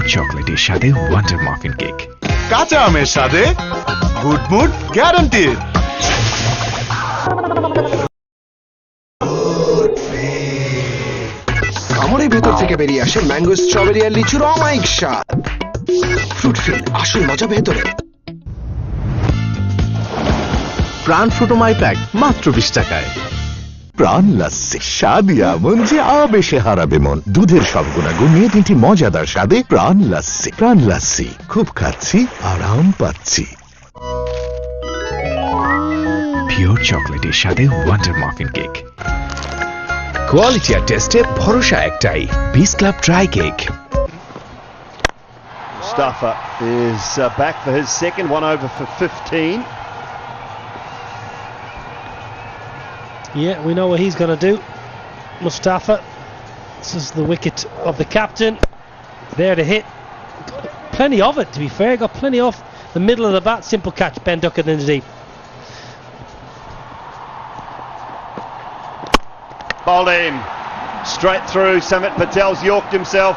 Pure চকলেটের সাথে wonder muffin cake. কাঁচা আমের সাথে গুড মুড গ্যারান্টিড। কামড়ের ভেতর থেকে বেরিয়ে আসে ম্যাঙ্গো, স্ট্রবেরি আর লিচুর অমায়িক স্বাদ। ফ্রুট ফিল, আসল মজা ভেতরে। প্রাণ ফুটোমাই প্যাক মাত্র 20 টাকায়। প্রাণ লাস্সি, স্বাদই এমন যে আবেশে হারাবে মন। দুধের সব গুণাগুণ নিয়ে 3টি মজাদার স্বাদে প্রাণ লাস্সি। প্রাণ লাস্সি, খুব খাচ্ছি, আরাম পাচ্ছি। পিওর চকলেটের সাথে ওয়ান্ডার মাফিন কেক। কোয়ালিটি আর টেস্টে ভরসা একটাই, বিস club dry cake. Mustafa is back for his second, 1 over for 15. Yeah, we know what he's going to do. Mustafa, this is the wicket of the captain. There to hit. Plenty of it, to be fair. Got plenty off the middle of the bat. Simple catch, Ben Duckett into deep. Bowled in, straight through. Samit Patel's yorked himself.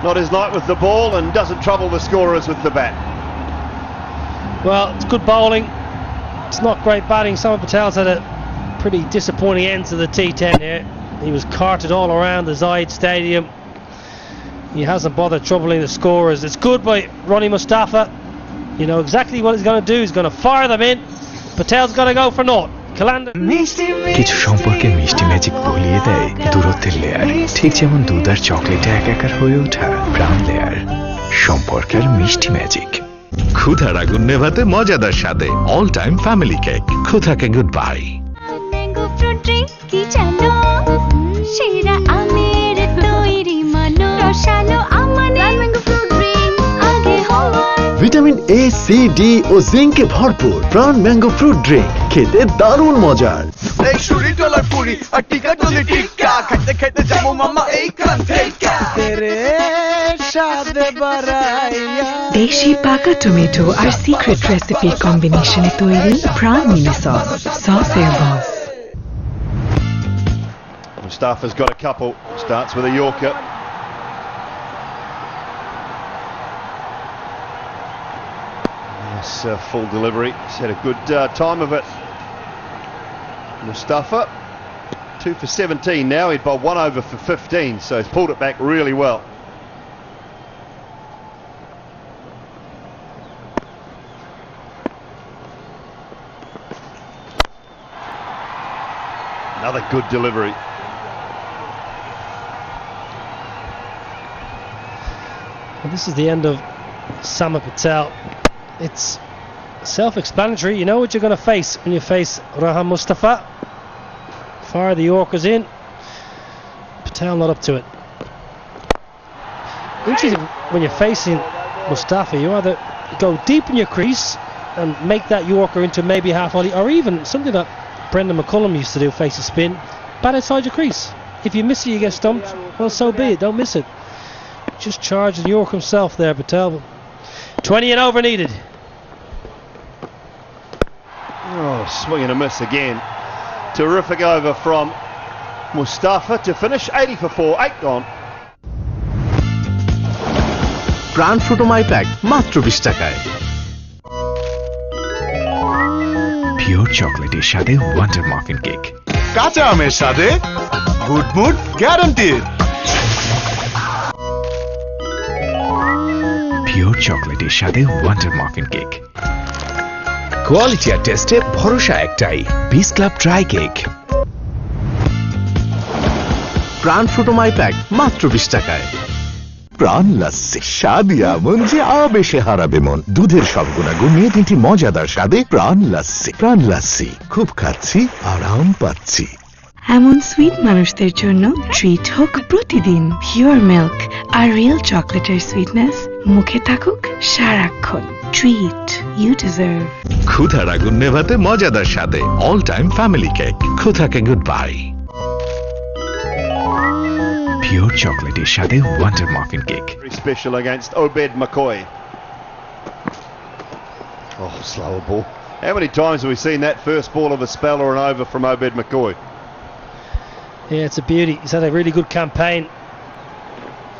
Not his night with the ball, and doesn't trouble the scorers with the bat. Well, it's good bowling. It's not great batting. Samit Patel's had a pretty disappointing end to the T10 here. He was carted all around the Zayed Stadium. He hasn't bothered troubling the scorers. It's good by Ronnie Mustafa. You know exactly what he's going to do. He's going to fire them in. Patel's going to go for naught. Qalandar. কিছু সম্পর্কে মিষ্টি magic ভুলিয়ে দেয় দূরত্বের layer, ঠিক যেমন দুধ আর চকলেটে একাকার হয়ে ওঠা প্রাণ লেয়ার, সম্পর্কের মিষ্টি ম্যাজিক। ক্ষুধার আগুন নেভাতে মজাদার স্বাদে অল টাইম ফ্যামিলি কেক। ক্ষুধাকে goodbye. Mango fruit drink কি জানো, সেরা আমের তৈরি মানো, রসালো আমার ম্যাঙ্গো ফ্রুট ড্রিঙ্ক আগে হওয়া। ভিটামিন এ, সি, ডি ও জিঙ্কে ভরপুর প্রাণ ম্যাঙ্গো ফ্রুট ড্রিঙ্ক, খেতে দারুণ মজার। এই শুরি ডলার পুরি আর টিকা ডলি টিক্কা, খাইতে খাইতে যাবো মামা এইখান থেকে। দেশি পাকা টমেটো আর সিক্রেট রেসিপির কম্বিনেশনে তৈরি প্রাণ মিনি সস, সসের বস। Mustafa's got a couple. Starts with a Yorker. Nice full delivery. He's had a good time of it. Mustafa, 2 for 17 now. He'd bowled 1 over for 15, so he's pulled it back really well. Another good delivery. Well, this is the end of Samit Patel. It's self-explanatory. You know what you're going to face when you face Rahan Mustafa. Fire the Yorkers in. Patel not up to it. Interesting, when you're facing Mustafa, you either go deep in your crease and make that Yorker into maybe half volley, or even something that Brendan McCullum used to do, face a spin, bat outside your crease. If you miss it, you get stumped. Well, so be it. Don't miss it. Just charged the York himself there, Patel. 20 and over needed. Oh, swing and a miss again. Terrific over from Mustafa to finish. 80 for 4, 8 gone. প্রাণ ফুটোমাই pack মাত্র 20 টাকায়। Pure চকলেটের সাথে wonder muffin cake. কাঁচা আমের সাথে good mood guaranteed. Pure চকলেটের সাথে ওয়ান্ডার মাফিন কেক। কোয়ালিটি আর টেস্টে ভরসা একটাই, বিস ক্লাব ড্রাই কেক। প্রাণ ফুটোমাই প্যাক মাত্র 20 টাকায়। প্রাণ লাস্সি, স্বাদই এমন যে আবেশে হারাবে মন। দুধের সব গুণাগুণ নিয়ে 3টি মজাদার স্বাদে প্রাণ লাস্সি। প্রাণ লাস্সি, খুব খাচ্ছি, আরাম পাচ্ছি। এমন সুইট মানুষদের জন্য ট্রিট হোক প্রতিদিন পিওর মিল্ক আর রিয়েল চকলেটের সুইটনেস মুখে থাকুক সারাক্ষণ। Treat you deserve. ক্ষুধার আগুন নেভাতে মজাদার স্বাদে অল টাইম ফ্যামিলি কেক। ক্ষুধাকে গুড বাই। পিওর চকলেটের সাথে wonder muffin cake. Very special against Obed McCoy. Oh, slower ball. How many times have we seen that first ball of a spell or an over from Obed McCoy? Yeah, it's a beauty. He's had a really good campaign.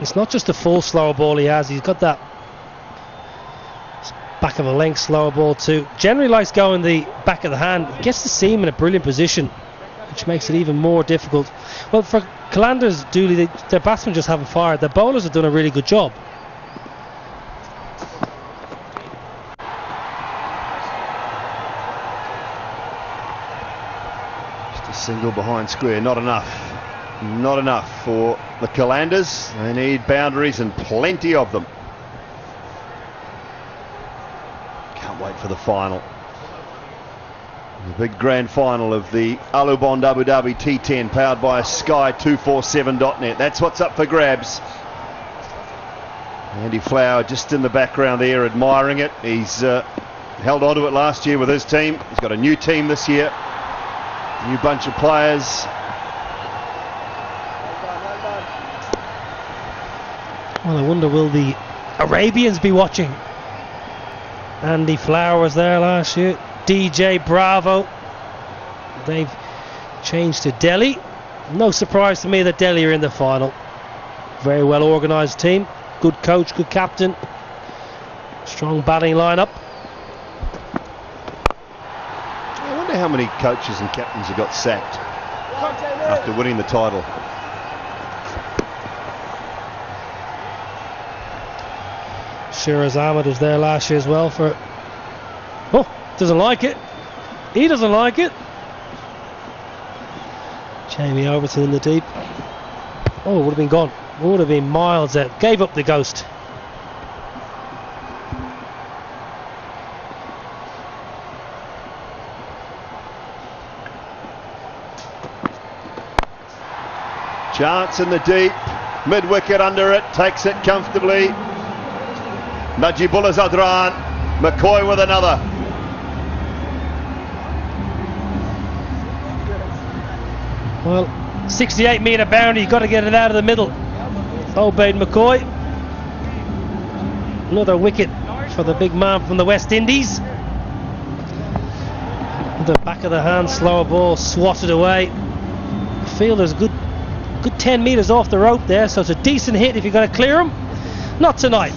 It's not just a full slower ball he has, he's got that back of a length slower ball too. Generally likes going the back of the hand. He gets the seam in a brilliant position, which makes it even more difficult. Well, for Qalandar's Dooley, their batsmen just haven't fired. Their bowlers have done a really good job. Just a single behind square, not enough. Not enough for the Qalandars. They need boundaries and plenty of them. Can't wait for the final. The big grand final of the Alubond Abu Dhabi T10 powered by Sky247.net. That's what's up for grabs. Andy Flower just in the background there admiring it. He's held on to it last year with his team. He's got a new team this year. New bunch of players. Well, I wonder, will the Arabians be watching? Andy Flower was there last year. DJ Bravo. They've changed to Delhi. No surprise to me that Delhi are in the final. Very well organised team. Good coach, good captain. Strong batting lineup. I wonder how many coaches and captains have got sacked after winning the title. Shiraz Ahmed was there last year as well for... Oh, doesn't like it. He doesn't like it. Jamie Overton in the deep. Oh, would have been gone. Would have been miles out. Gave up the ghost. Chance in the deep. Mid-wicket under it. Takes it comfortably. Najibullah Zadran. McCoy with another. Well, 68 metre boundary, you've got to get it out of the middle. Obeyed McCoy. Another wicket for the big man from the West Indies. The back of the hand, slower ball, swatted away. Fielder's good 10 metres off the rope there, so it's a decent hit if you've got to clear him. Not tonight.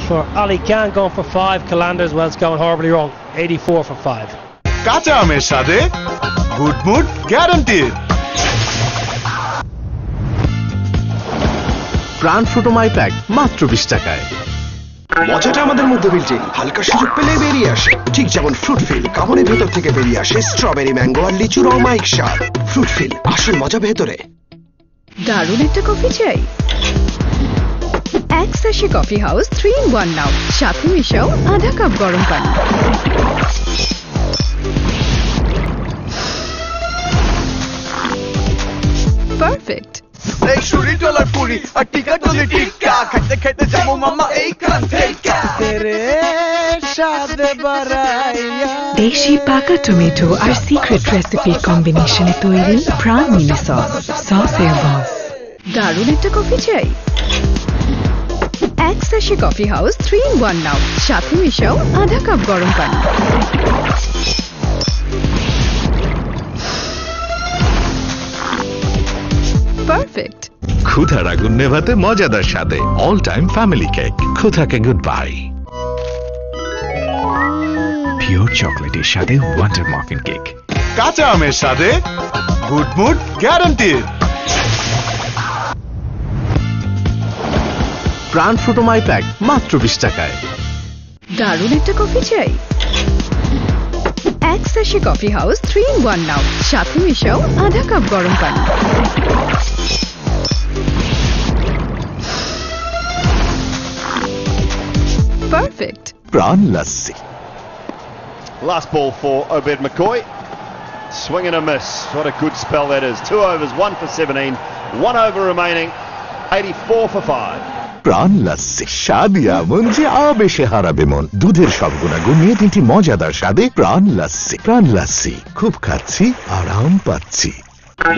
For Ali Khan going for 5, Qalandars, well, it's going horribly wrong. 84 for 5. কাঁচা আমের সাথে good mood guaranteed প্রাণ ফ্রুটোমাই pack মাত্র 20 টাকায়। মজাটা আমাদের মধ্যে মিলছে, হালকা সুযোগ পেলে বেরিয়ে আসে, ঠিক যেমন ফ্রুট ফিল কামড়ের ভেতর থেকে বেরিয়ে আসে স্ট্রবেরি ম্যাঙ্গো আর লিচুর অমায়িক স্বাদ। ফ্রুট ফিল, আসল মজা ভেতরে। দারুণ একটা কফি চাই? এক স্যাশে কফি হাউস 3-in-1 নাও, সাথে মিশাও আধা কাপ গরম পানি। পারফেক্ট। এই শুরি ডলার পুরি আর টিকা ডলে টিক্কা, খাইতে খাইতে যাবো মামা এইখান থেকে। দেশি পাকা টমেটো আর সিক্রেট রেসিপির কম্বিনেশনে তৈরি প্রাণ মিনি সস, সসের বস। দারুণ একটা কফি চাই? এক স্যাশে কফি হাউস 3-in-1 নাও, সাথে মিশাও আধা কাপ গরম পানি। পারফেক্ট। ক্ষুধার আগুন নেভাতে মজাদার স্বাদে অল টাইম ফ্যামিলি কেক ক্ষুধাকে গুড বাই। পিওর চকলেটের সাথে ওয়ান্ডার মাফিন কেক। কাঁচা আমের সাথে গুড মুড গ্যারান্টিড। প্রাণ ফ্রুটোমাই প্যাক মাত্র 20 টাকায়। দারুণ একটা কফি চাই? এক স্যাশে কফি হাউস 3-in-1 নাও, সাথে মিশাও আধা কাপ গরম পানি। পারফেক্ট। প্রাণ লাসসি। Last ball for Obed McCoy. Swing and a miss. What a good spell that is. 2 overs, 1 for 17. 1 over remaining. 84 for 5. প্রাণ লাসসি, স্বাদ এমন যে আবেশে হারাবে মন। দুধের সব গুণাগুণ নিয়ে 3টি মজাদার স্বাদে প্রাণ লাসসি। প্রাণ লাসসি, খুব খাচ্ছি, আরাম পাচ্ছি।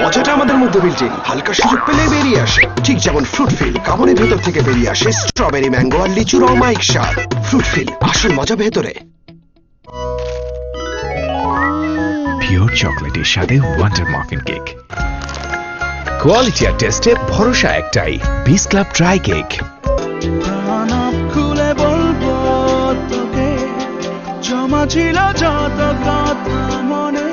মজাটা আমাদের মধ্যে মিলছে, হালকা সুযোগ পেলে বেরিয়ে আসে, ঠিক যেমন ফ্রুট ফিল কামড়ের ভেতর থেকে বেরিয়ে আসে স্ট্রবেরি ম্যাঙ্গো আর লিচুর অমায়িক স্বাদ। ফ্রুট ফিল, আসল মজা ভেতরে। পিওর চকলেটের সাথে ওয়ান্ডার মাফিন কেক। কোয়ালিটি আর টেস্টে ভরসা একটাই, বিস ক্লাব ড্রাই কেক। খুলে বলবো তোকে, জমা ছিল যত কথা মনে,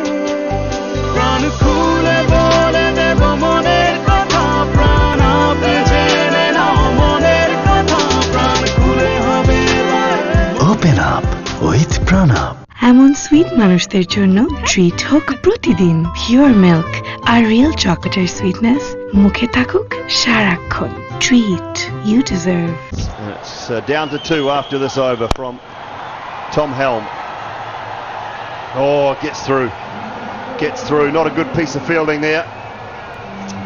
প্রাণ খুলে বলে দেব মনের কথা, প্রাণ আপনি জেনে নাও মনের কথা, প্রাণ খুলে হবে ওপেন আপ উইথ প্রণব। এমন সুইট মানুষদের জন্য ট্রিট হোক প্রতিদিন পিওর মিল্ক আর রিয়েল চকলেটের সুইটনেস মুখে থাকুক সারাক্ষণ। Treat you deserve. It's down to 2 after this over from Tom Helm. Oh, gets through. Not a good piece of fielding there.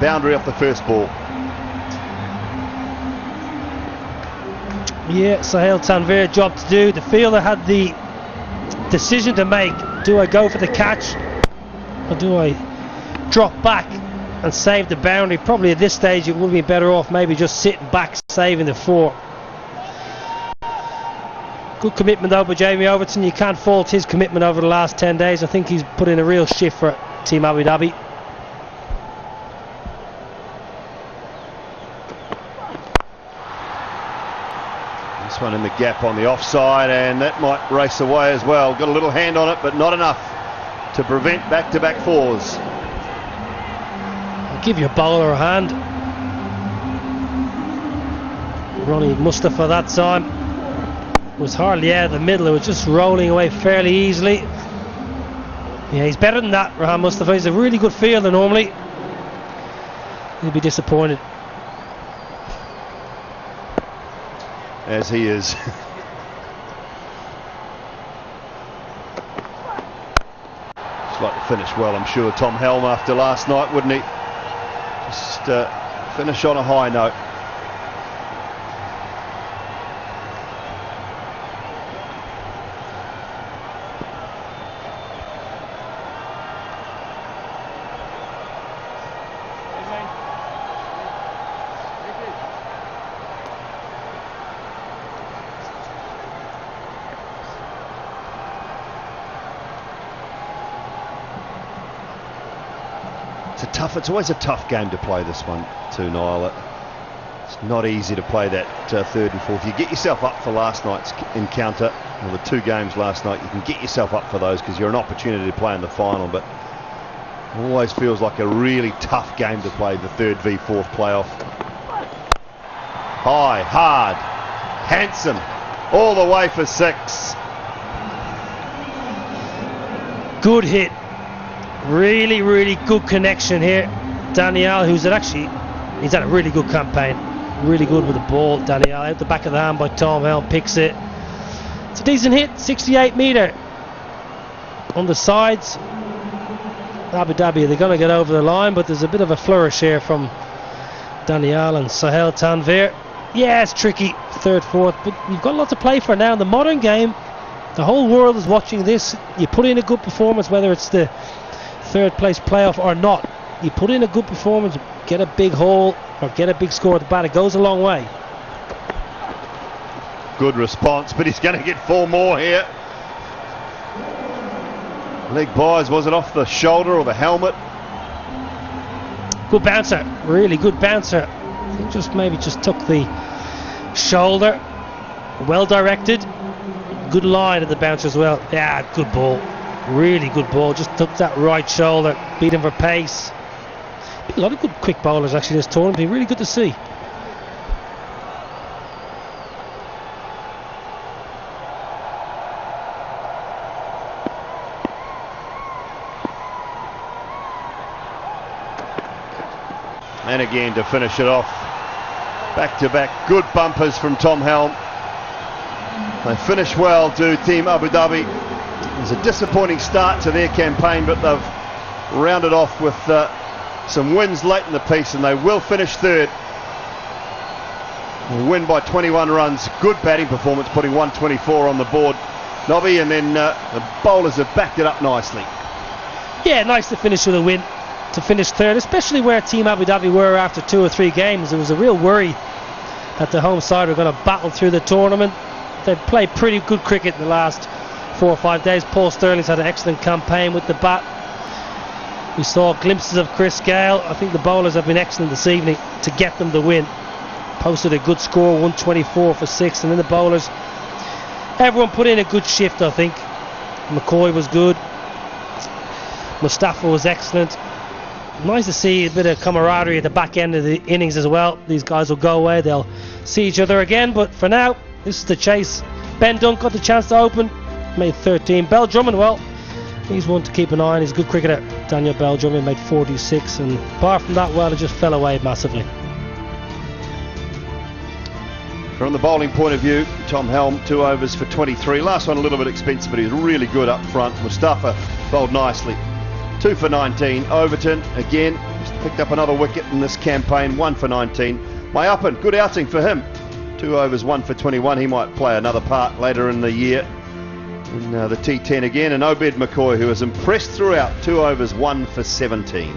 Boundary off the first ball. Yeah, Sahel Tanvir, job to do. The fielder had the decision to make. Do I go for the catch or do I drop back and save the boundary? Probably at this stage it would be better off maybe just sitting back, saving the 4. Good commitment though by Jamie Overton. You can't fault his commitment over the last 10 days. I think he's put in a real shift for Team Abu Dhabi. This one in the gap on the offside, and that might race away as well. Got a little hand on it, but not enough to prevent back-to-back 4s. I'll give your bowler a hand. Ronnie Mustafa that time was hardly out of the middle. It was just rolling away fairly easily. Yeah, he's better than that, Rahan Mustafa. He's a really good fielder normally. He'll be disappointed. As he is. Just like to finish well, I'm sure, Tom Helm after last night, wouldn't he? Just finish on a high note. It's always a tough game to play, this one too, Niall. It's not easy to play that third and fourth. You get yourself up for last night's encounter, or the 2 games last night. You can get yourself up for those because you're an opportunity to play in the final, but it always feels like a really tough game to play, the 3rd v 4th playoff. High, hard, handsome, all the way for 6. Good hit. Really, really good connection here. Daniel, he's had a really good campaign. Really good with the ball. Daniel out the back of the hand by Tom Helm, picks it. It's a decent hit, 68 metre. On the sides, Abu Dhabi, they're going to get over the line, but there's a bit of a flourish here from Daniel and Sahel Tanvir. Yeah, it's tricky, 3rd, 4th, but you've got a lot to play for now. In the modern game, the whole world is watching this. You put in a good performance, whether it's the 3rd place playoff or not. You put in a good performance, get a big hole or get a big score at the bat, it goes a long way. Good response, but he's going to get 4 more here. Leg buys, was it off the shoulder or the helmet? Good bouncer, really good bouncer. He just took the shoulder, well directed, good line at the bouncer as well. Yeah, good ball. Really good ball, just took that right shoulder, beat him for pace. A lot of good quick bowlers actually this tournament, been really good to see. And again to finish it off, back to back good bumpers from Tom Helm. They finish well to Team Abu Dhabi. It was a disappointing start to their campaign, but they've rounded off with some wins late in the piece, and they will finish 3rd. We'll win by 21 runs. Good batting performance, putting 124 on the board, Nobby, and then the bowlers have backed it up nicely. Yeah, nice to finish with a win, to finish 3rd, especially where Team Abu Dhabi were after 2 or 3 games. There was a real worry that the home side were going to battle through the tournament. They've played pretty good cricket in the last 4 or 5 days. Paul Sterling's had an excellent campaign with the bat. We saw glimpses of Chris Gale. I think the bowlers have been excellent this evening to get them the win. Posted a good score, 124 for 6, and then the bowlers, everyone put in a good shift. I think McCoy was good, Mustafa was excellent. Nice to see a bit of camaraderie at the back end of the innings as well. These guys will go away, they'll see each other again, but for now this is the chase. Ben Dunn got the chance to open, made 13. Bell Drummond, well, he's one to keep an eye on. He's a good cricketer. Daniel Bell Drummond made 46, and apart from that, well, it just fell away massively. From the bowling point of view, Tom Helm, 2 overs for 23. Last one a little bit expensive, but he was really good up front. Mustafa bowled nicely, 2 for 19. Overton, again, just picked up another wicket in this campaign, 1 for 19. Mayappan, good outing for him. 2 overs, 1 for 21. He might play another part later in the year in the T10 again. And Obed McCoy, who has impressed throughout, 2 overs, 1 for 17.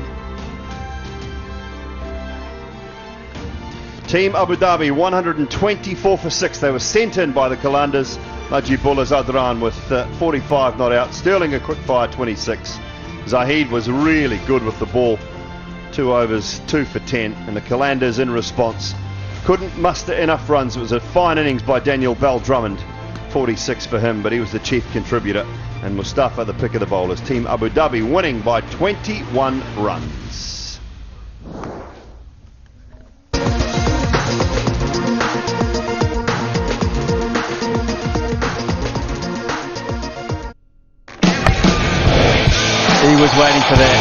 Team Abu Dhabi, 124 for 6. They were sent in by the Qalandars. Najibullah Zadran with 45 not out. Sterling a quick fire, 26. Zahid was really good with the ball. 2 overs, 2 for 10. And the Qalandars in response couldn't muster enough runs. It was a fine innings by Daniel Bell Drummond. 46 for him, but he was the chief contributor. And Mustafa the pick of the bowlers. Team Abu Dhabi winning by 21 runs. He was waiting for that.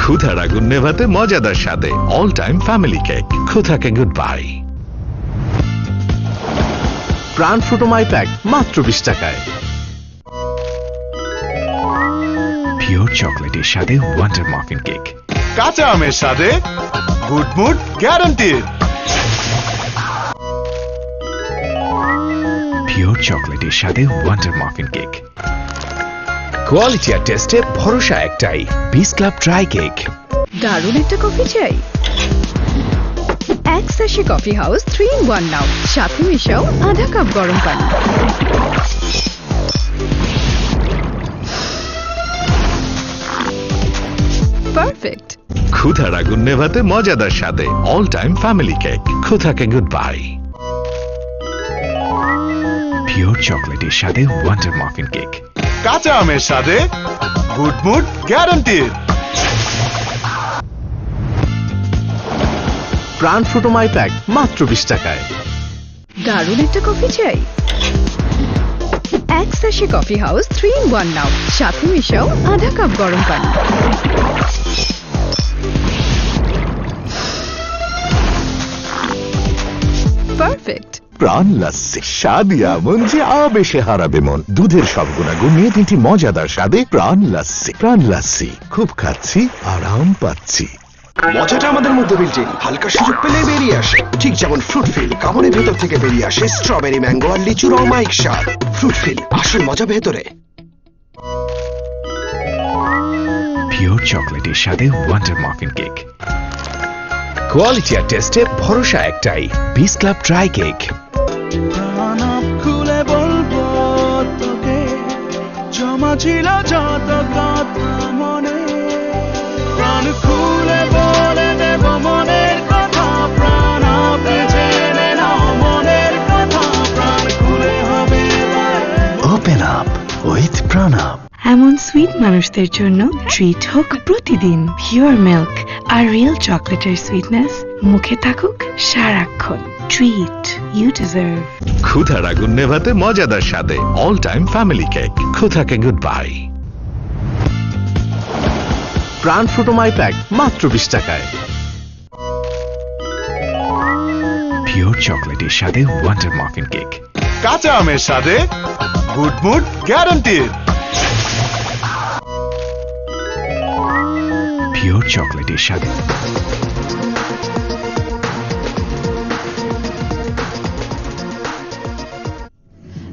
ক্ষুধার আগুন নেভাতে মজাদার স্বাদে all time family cake ক্ষুধাকে goodbye. Pran ফ্রুটোমাই pack মাত্র 20 টাকায়। Pure চকলেটের স্বাদে ওয়ান্ডার মাফিন কেক, কাঁচা আমের স্বাদে গুড মুড গ্যারান্টিড। পিওর চকলেটের স্বাদে ওয়ান্ডার মাফিন কেক, কোয়ালিটি আর টেস্টে ভরসা একটাই, বিস ক্লাব ড্রাই কেক। দারুণ একটা কফি চাই? এক স্যাশে কফি হাউস 3-in-1 নাও, সাথে মিশাও আধা কাপ গরম পানি। পারফেক্ট। ক্ষুধার আগুন নেভাতে মজাদার স্বাদে অল টাইম ফ্যামিলি কেক ক্ষুধাকে গুড বাই। পিওর চকলেটের স্বাদে ওয়ান্ডার মাফিন কেক, কাঁচা আমের স্বাদে গুড মুড গ্যারান্টিড। প্রাণ ফ্রুটোমাই প্যাক মাত্র 20 টাকায়। দারুণ একটা কফি চাই? এক স্যাশে কফি হাউস 3-in-1 নাও, সাথে মিশাও আধা কাপ গরম পানি। পারফেক্ট। প্রাণ লাস্সি, স্বাদই এমন যে আবেশে হারাবে মন। দুধের সব গুণাগুণ নিয়ে 3টি মজাদার স্বাদে প্রাণ লাস্সি। প্রাণ লাস্সি, খুব খাচ্ছি, আরাম পাচ্ছি। মজাটা আমাদের মধ্যে বিলটি হালকা সুযোগ পেলে বেরিয়ে আসে, ঠিক যেমন ফ্রুট ফিল কামড়ের ভেতর থেকে বেরিয়ে আসে স্ট্রবেরি ম্যাঙ্গো আর লিচুর অমায়িক স্বাদ। ফ্রুট ফিল, আসল মজা ভেতরে। পিওর চকলেটের স্বাদে ওয়ান্ডার মাফিন কেক, কোয়ালিটি আর টেস্টে ভরসা একটাই, বিস ক্লাব ড্রাই কেক। খুলে বলবো তোকে, জমা ছিল যত কথা মনে, প্রাণ খুলে বলে দেব মনের কথা, প্রাণ আপনি জেনে নাও মনের কথা, প্রাণ খুলে হবে ওপেন আপ উইথ প্রণব। এমন সুইট মানুষদের জন্য ট্রিট হোক প্রতিদিন পিওর মিল্ক আর রিয়েল চকলেটের সুইটনেস মুখে থাকুক সারাক্ষণ। Treat you deserve. ক্ষুধার আগুন নেভাতে মজাদার স্বাদে অল টাইম ফ্যামিলি কেক ক্ষুধাকে গুড বাই। প্রাণ ফ্রুটোমাই প্যাক মাত্র 20 টাকায়। পিওর চকলেটের স্বাদে ওয়ান্ডার মাফিন কেক, কাঁচা আমের স্বাদে গুড মুড গ্যারান্টিড। পিওর চকলেটের স্বাদে।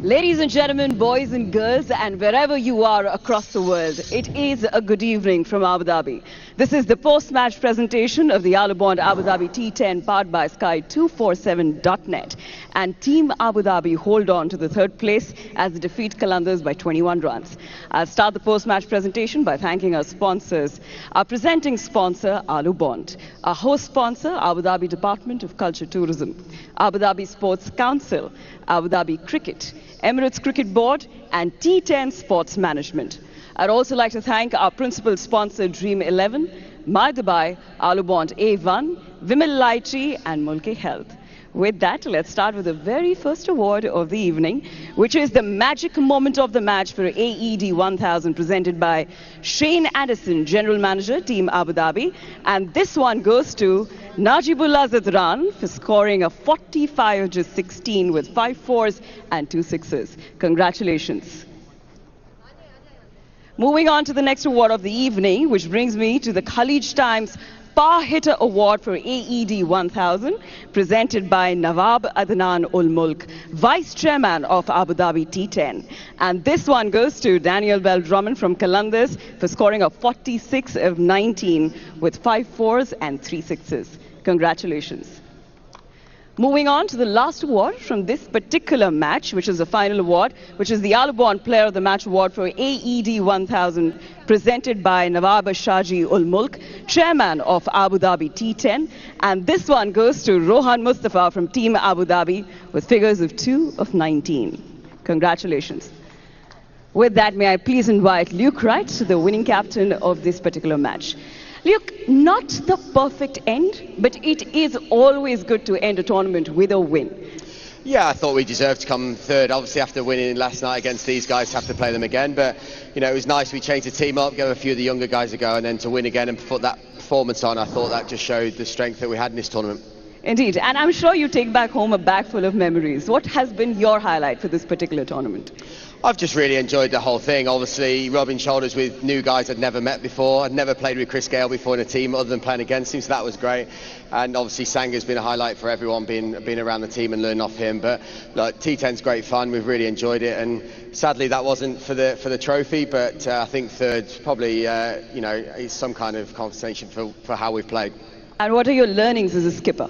Ladies and gentlemen, boys and girls, and wherever you are across the world, it is a good evening from Abu Dhabi. This is the post-match presentation of the Alubond Abu Dhabi T10 powered by Sky247.net. And Team Abu Dhabi hold on to the third place as they defeat Qalandars by 21 runs. I'll start the post-match presentation by thanking our sponsors. Our presenting sponsor, Alubond. Our host sponsor, Abu Dhabi Department of Culture Tourism. Abu Dhabi Sports Council. Abu Dhabi Cricket. Emirates Cricket Board and T10 Sports Management. I'd also like to thank our principal sponsor Dream 11, My Dubai, Alubond A1, Vimal Lychee and Mulke Health. With that, let's start with the very first award of the evening, which is the magic moment of the match for AED 1000 presented by Shane Anderson, General Manager, Team Abu Dhabi. And this one goes to Najibullah Zadran for scoring a 45-16 with 5 fours and 2 sixes. Congratulations. Moving on to the next award of the evening, which brings me to the Leauge Times Power Hitter Award for AED 1000, presented by Nawab Adnan Ul Mulk, Vice Chairman of Abu Dhabi T10. And this one goes to Daniel Bell Drummond from Qalandars for scoring a 46-19 with 5 fours and 3 sixes. Congratulations. Moving on to the last award from this particular match, which is the final award, which is the Alubond Player of the Match Award for AED 1000, presented by Nawab Shaji Ul Mulk, Chairman of Abu Dhabi T10. And this one goes to Rohan Mustafa from Team Abu Dhabi with figures of 2 of 19. Congratulations. With that, may I please invite Leauge Wright, the winning captain of this particular match. Leauge, not the perfect end, but it is always good to end a tournament with a win. Yeah, I thought we deserved to come third. Obviously, after winning last night against these guys, have to play them again. But, you know, it was nice. We changed the team up, gave a few of the younger guys a go, and then to win again and put that performance on, I thought that just showed the strength that we had in this tournament. Indeed, and I'm sure you take back home a bag full of memories. What has been your highlight for this particular tournament? I've just really enjoyed the whole thing. Obviously, rubbing shoulders with new guys I'd never met before. I'd never played with Chris Gale before in a team other than playing against him, so that was great. And obviously, Sanga's been a highlight for everyone, being around the team and learning off him. But like, T10's great fun. We've really enjoyed it, and sadly, that wasn't for the trophy. But I think third probably, you know, is some kind of compensation for how we've played. And what are your learnings as a skipper?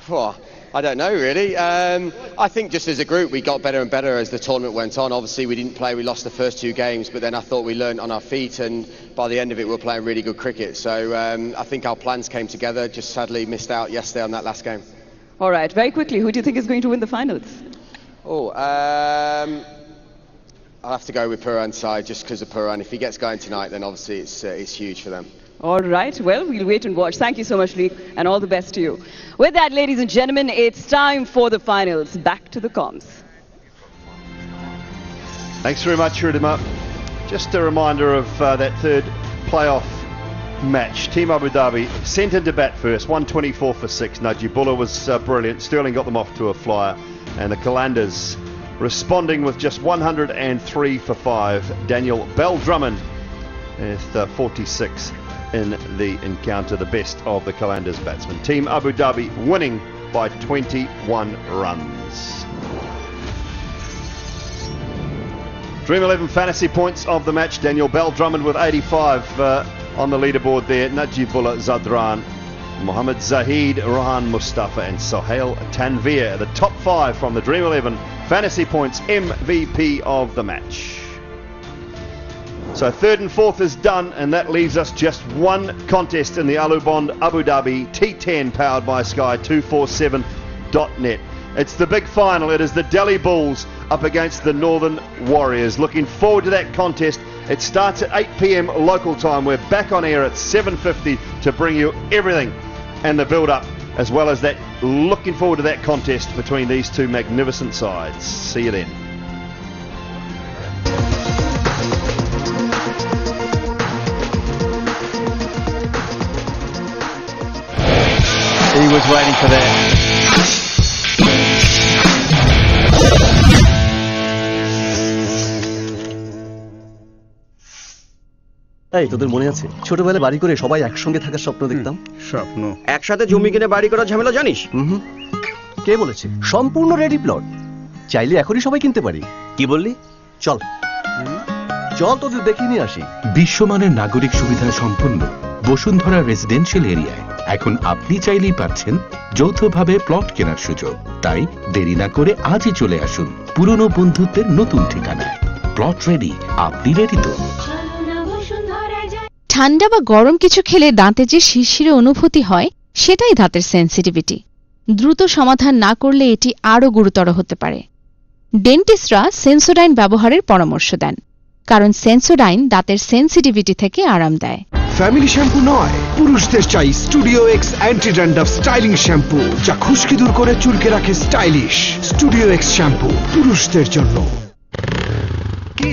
Well, I don't know really. I think just as a group we got better and better as the tournament went on. Obviously we didn't play, we lost the first 2 games, but then I thought we learned on our feet, and by the end of it we were playing really good cricket. So I think our plans came together, just sadly missed out yesterday on that last game. All right, very quickly, who do you think is going to win the finals? I'll have to go with Puraan's side just because of Puraan. If he gets going tonight, then obviously it's huge for them. All right, well, we'll wait and watch. Thank you so much, Leauge, and all the best to you. With that, ladies and gentlemen, it's time for the finals. Back to the comms. Thanks very much, Ridima. Just a reminder of that third playoff match. Team Abu Dhabi sent into bat first, 124 for 6. Najibullah was brilliant. Sterling got them off to a flyer. And the Qalandars responding with just 103 for 5. Daniel Bell Drummond with 46 in the encounter, the best of the Qalandars batsmen. Team Abu Dhabi winning by 21 runs. Dream 11 fantasy points of the match. Daniel Bell Drummond with 85 on the leaderboard there. Najibullah Zadran, Mohammad Zahid, Rohan Mustafa and Sohail Tanveer, the top 5 from the Dream 11 fantasy points MVP of the match. So third and fourth is done, and that leaves us just one contest in the Alubond Abu Dhabi T10 powered by Sky247.net. It's the big final. It is the Delhi Bulls up against the Northern Warriors. Looking forward to that contest. It starts at 8 p.m. local time. We're back on air at 7:50 to bring you everything and the build-up, as well as that. Looking forward to that contest between these two magnificent sides. See you then. He was waiting for that. এই তোদের মনে আছে ছোটবেলায় বাড়ি করে সবাই একসঙ্গে থাকার স্বপ্ন দেখতাম? স্বপ্ন একসাথে জমি কিনে বাড়ি করার ঝামেলা জানিস? কে বলেছে? সম্পূর্ণ রেডি প্লট। চাইলে এখনই সবাই কিনতে পারি। কি বললি? চল চল তোদের দেখিয়ে নিয়ে আসি। বিশ্বমানের নাগরিক সুবিধা সম্পন্ন বসুন্ধরা রেসিডেন্সিয়াল এরিয়ায় এখন আপনি চাইলেই পাচ্ছেন যৌথভাবে প্লট কেনার সুযোগ। তাই দেরি না করে আজই চলে আসুন পুরনো বন্ধুত্বের নতুন ঠিকানায়। প্লট রেডি, আপনি রেডি তো? ঠান্ডা বা গরম কিছু খেলে দাঁতে যে শিরশিরে অনুভূতি হয় সেটাই দাঁতের সেন্সিটিভিটি। দ্রুত সমাধান না করলে এটি আরও গুরুতর হতে পারে। ডেন্টিস্টরা সেন্সোডাইন ব্যবহারের পরামর্শ দেন, কারণ সেন্সোডাইন দাঁতের সেন্সিটিভিটি থেকে আরাম দেয়। ফ্যামিলি শ্যাম্পু নয়, পুরুষদের চাই studio x anti dandruff styling shampoo, যা খুশকি দূর করে চুলকে রাখে স্টাইলিশ। স্টুডিও এক্স শ্যাম্পু পুরুষদের জন্য। কি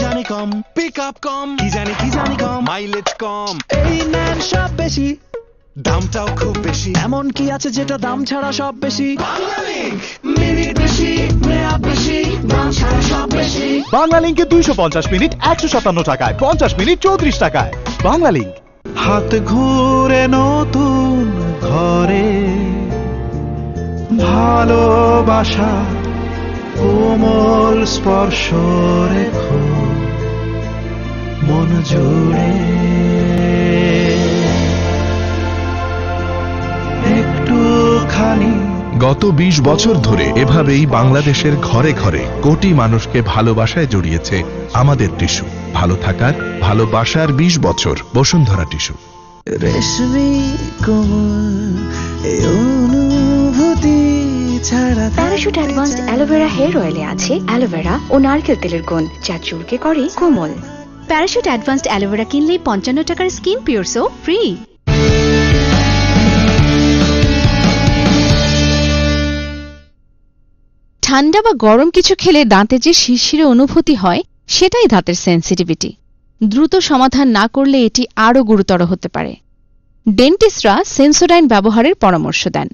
জানি কম, পিক আপ কম, কি জানি কম, মাইলেজ কম, এই নেন সব বেশি, দামটাও খুব বেশি। এমন কি আছে যেটা দাম ছাড়া সব বেশি? বাংলালিংক, মিনিট বেশি, মেয়াদ বেশি, দাম ছাড়া সব বেশি। বাংলালিংকে 250 মিনিট 157 টাকায়, 50 মিনিট 34 টাকায়। বাংলালিংক। হাত ঘুরে নতুন ঘরে, ভালোবাসা কোমল স্পর্শ রেখো মন জুড়ে, একটুখানি। গত 20 বছর ধরে এভাবেই বাংলাদেশের ঘরে ঘরে কোটি মানুষকে ভালোবাসায় জড়িয়েছে আমাদের টিস্যু। ভালো থাকার, ভালোবাসার 20 বছর বসুন্ধরা টিস্যু। রেশমি কোমল এই অনুভূতি ছাড়া। প্যারাশুট অ্যাডভান্সড অ্যালোভেরা হেয়ার অয়েলে আছে অ্যালোভেরা ও নারকেল তেলের গুণ, যা চুলকে করে কোমল। প্যারাশুট অ্যাডভান্সড অ্যালোভেরা কিনলেই 55 টাকার স্কিন পিওর সোপ ফ্রি। ঠান্ডা বা গরম কিছু খেলে দাঁতে যে শিরশিরে অনুভূতি হয় সেটাই দাঁতের সেন্সিটিভিটি। দ্রুত সমাধান না করলে এটি আরও গুরুতর হতে পারে। ডেন্টিস্টরা সেন্সোডাইন ব্যবহারের পরামর্শ দেন,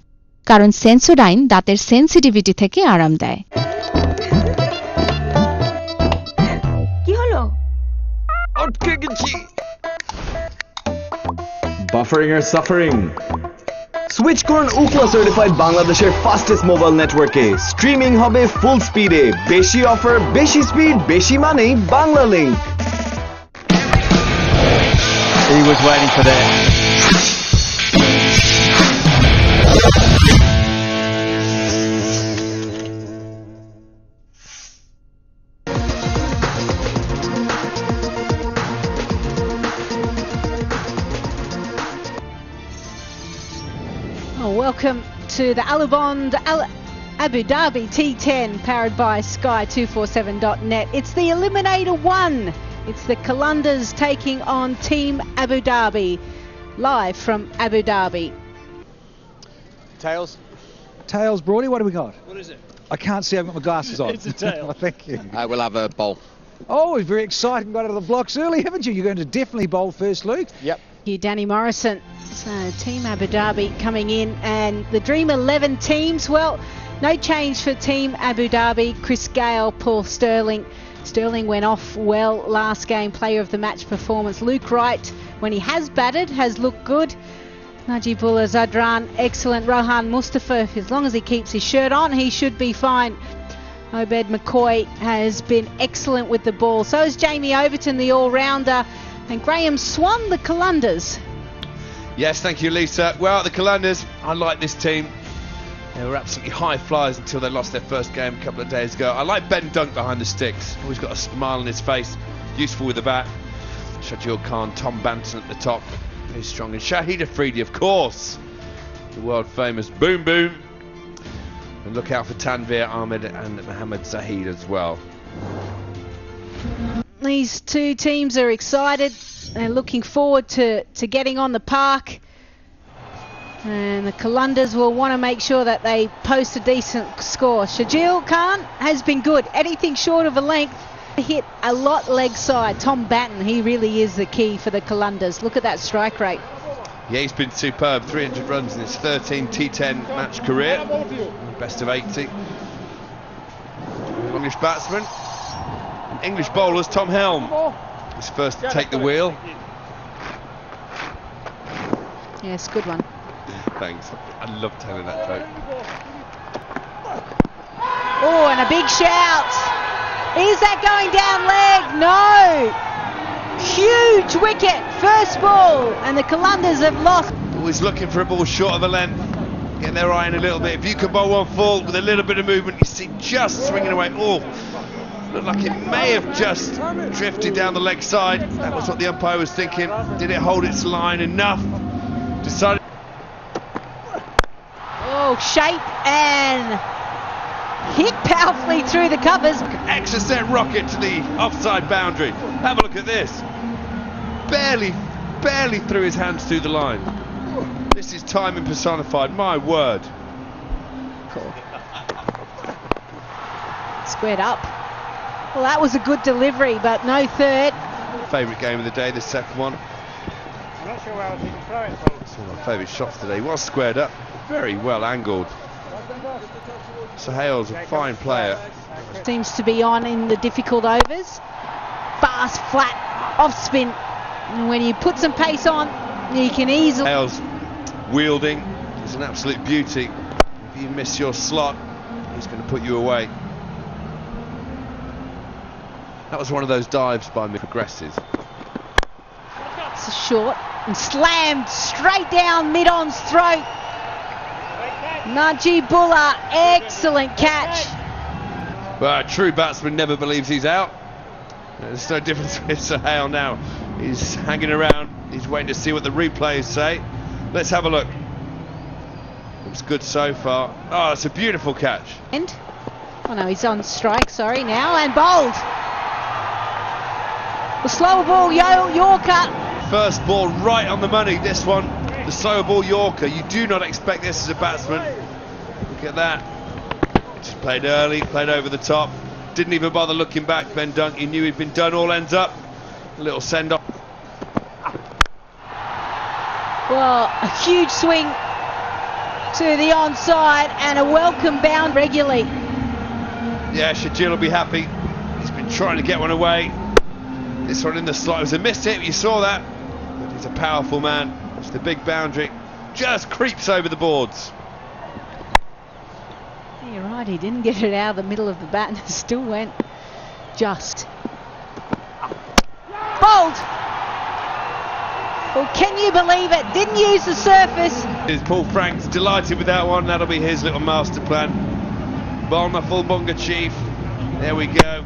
কারণ সেন্সোডাইন দাঁতের সেন্সিটিভিটি থেকে আরাম দেয়। কি হলো? আটকে গেছি। Buffering or suffering? সুইচ করুন উকলা সার্টিফাইড বাংলাদেশের ফাস্টেস্ট মোবাইল নেটওয়ার্কে। স্ট্রিমিং হবে ফুল স্পিডে, বেশি অফার, বেশি স্পিড, বেশি মানেই Banglalink. He was waiting for that. Welcome to the Alubond Abu Dhabi T10 powered by Sky247.net. It's the Eliminator 1. It's the Qalandars taking on Team Abu Dhabi, live from Abu Dhabi. Tails? Tails, Broady, what do we got? What is it? I can't see, I've got my glasses on. It's a tail. Thank you. We'll have a bowl. Oh, very exciting. Got out of the blocks early, haven't you? You're going to definitely bowl first, Luke. Yep. You, Danny Morrison. So Team Abu Dhabi coming in, and the Dream 11 teams, well, no change for Team Abu Dhabi. Chris Gale, Paul Sterling. Sterling went off well last game, player of the match performance. Luke Wright, when he has batted, has looked good. Najibullah Zadran, excellent. Rohan Mustafa, as long as he keeps his shirt on, he should be fine. Obed McCoy has been excellent with the ball. So is Jamie Overton, the all-rounder. And Graham Swan, the Qalandars. Yes, thank you, Lisa. Well, the Qalandars, I like this team. They were absolutely high flyers until they lost their first game a couple of days ago. I like Ben Dunk behind the sticks. Always got a smile on his face. Useful with the bat. Shajil Khan, Tom Banton at the top. Very strong. And Shahid Afridi, of course. The world famous Boom Boom. And look out for Tanveer Ahmed and Mohammad Zahid as well. These two teams are excited. They're looking forward to getting on the park. And the Qalandars will want to make sure that they post a decent score. Shajil Khan has been good. Anything short of a length, hit a lot leg side. Tom Banton, he really is the key for the Qalandars. Look at that strike rate. Yeah, he's been superb. 300 runs in his 13 T10 match career. Best of 80. English batsman. English bowlers, Tom Helm. He's first to take the wheel. Yes, good one. Thanks. I love telling that joke. Oh, and a big shout. Is that going down leg? No. Huge wicket. First ball, and the Qalandars have lost. Always looking for a ball short of a length. Get their eye in a little bit. If you can bowl one full with a little bit of movement, you see just swinging away. Oh, looked like it may have just drifted down the leg side. That was what the umpire was thinking. Did it hold its line enough? Decided. Oh, shape and hit powerfully through the covers. Extra set rocket to the offside boundary. Have a look at this. Barely threw his hands through the line. This is timing personified, my word. Cool. Squared up. Well, that was a good delivery, but no third. Favourite game of the day, the second one. I'm not sure where else you can throw it from. It's one of my favourite shots today. He was squared up, very well angled. So Hale's a fine player. Seems to be on in the difficult overs. Fast, flat, off spin. And when you put some pace on, you can easily... Hale's wielding is an absolute beauty. If you miss your slot, he's going to put you away. That was one of those dives by me progressives. It's a short and slammed straight down mid-on's throat. Najibullah, excellent catch. But a true batsman never believes he's out. There's no difference with Sir Hale now. He's hanging around, he's waiting to see what the replays say. Let's have a look. Looks good so far. Oh, it's a beautiful catch. And oh no, he's on strike, sorry, now, and bowled. The slower ball, Yorker. First ball right on the money, this one. The slower ball Yorker. You do not expect this as a batsman. Look at that. He just played early, played over the top. Didn't even bother looking back, Ben Dunk. He knew he'd been done, all ends up. A little send-off. Well, a huge swing to the onside and a welcome bound regularly. Yeah, Shajil will be happy. He's been trying to get one away. This one in the slot was a missed hit, you saw that. But he's a powerful man. It's the big boundary. Just creeps over the boards. You're right, he didn't get it out of the middle of the bat and it still went just. Bowled! Well, can you believe it? Didn't use the surface. Paul Frank's delighted with that one. That'll be his little master plan. Bowled full bunga chief. There we go.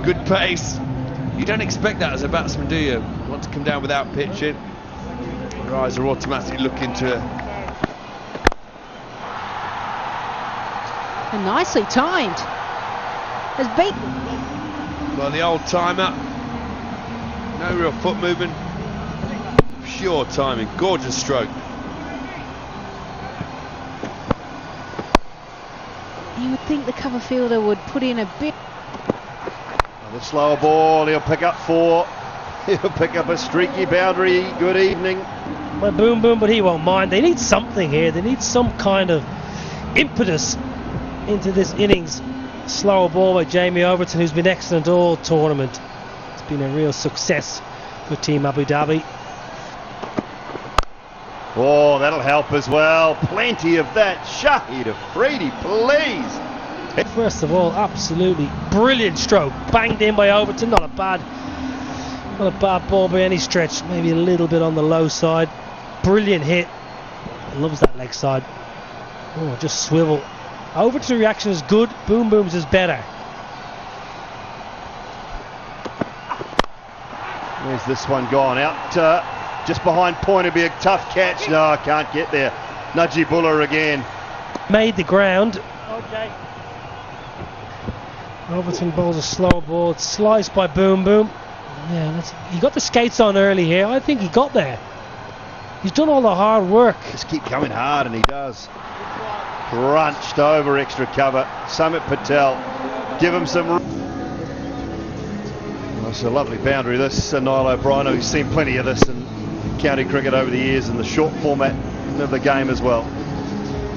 Good pace. You don't expect that as a batsman, do you? You want to come down without pitching. Your eyes are automatically looking to... And nicely timed. Has beaten. Well, the old timer. No real foot movement. Pure timing. Gorgeous stroke. You would think the cover fielder would put in a bit. The slower ball, he'll pick up 4. He'll pick up a streaky boundary. Good evening. Well, boom, boom, but he won't mind. They need something here. They need some kind of impetus into this innings. Slower ball by Jamie Overton, who's been excellent all tournament. It's been a real success for Team Abu Dhabi. Oh, that'll help as well. Plenty of that. Shahid Afridi, please. First of all, absolutely brilliant stroke, banged in by Overton. Not a bad ball by any stretch. Maybe a little bit on the low side. Brilliant hit. Loves that leg side. Oh, just swivel. Overton's reaction is good. Boom Boom's is better. Where's this one gone out? Just behind point, it'd be a tough catch. No, I can't get there. Najibullah again. Made the ground. Okay. Overton bowls a slow ball. It's sliced by Boom Boom. Yeah, he got the skates on early here. I think he got there. He's done all the hard work. Just keep coming hard, and he does. Crunched over extra cover. Samit Patel. Give him some room. Well, it's a lovely boundary, this. Niall O'Brien, who's seen plenty of this in county cricket over the years, and the short format of the game as well.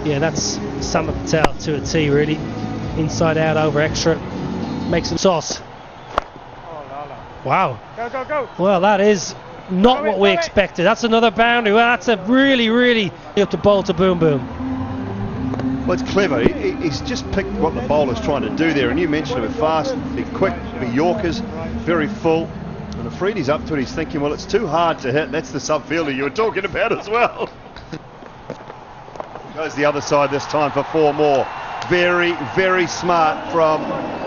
Yeah, that's Samit Patel to a T, really. Inside out over extra. Makes some sauce. Wow. Go, go, go. Well, that is not what we expected. That's another boundary. Well, that's a really up to bowl to Boom Boom. Well, it's clever. He's just picked what the bowler's trying to do there, and you mentioned it, fast, be quick, be Yorkers, very full. And Afridi's up to it, he's thinking, well, it's too hard to hit. That's the sub-fielder you were talking about as well. Goes the other side this time for 4 more. Very, very smart from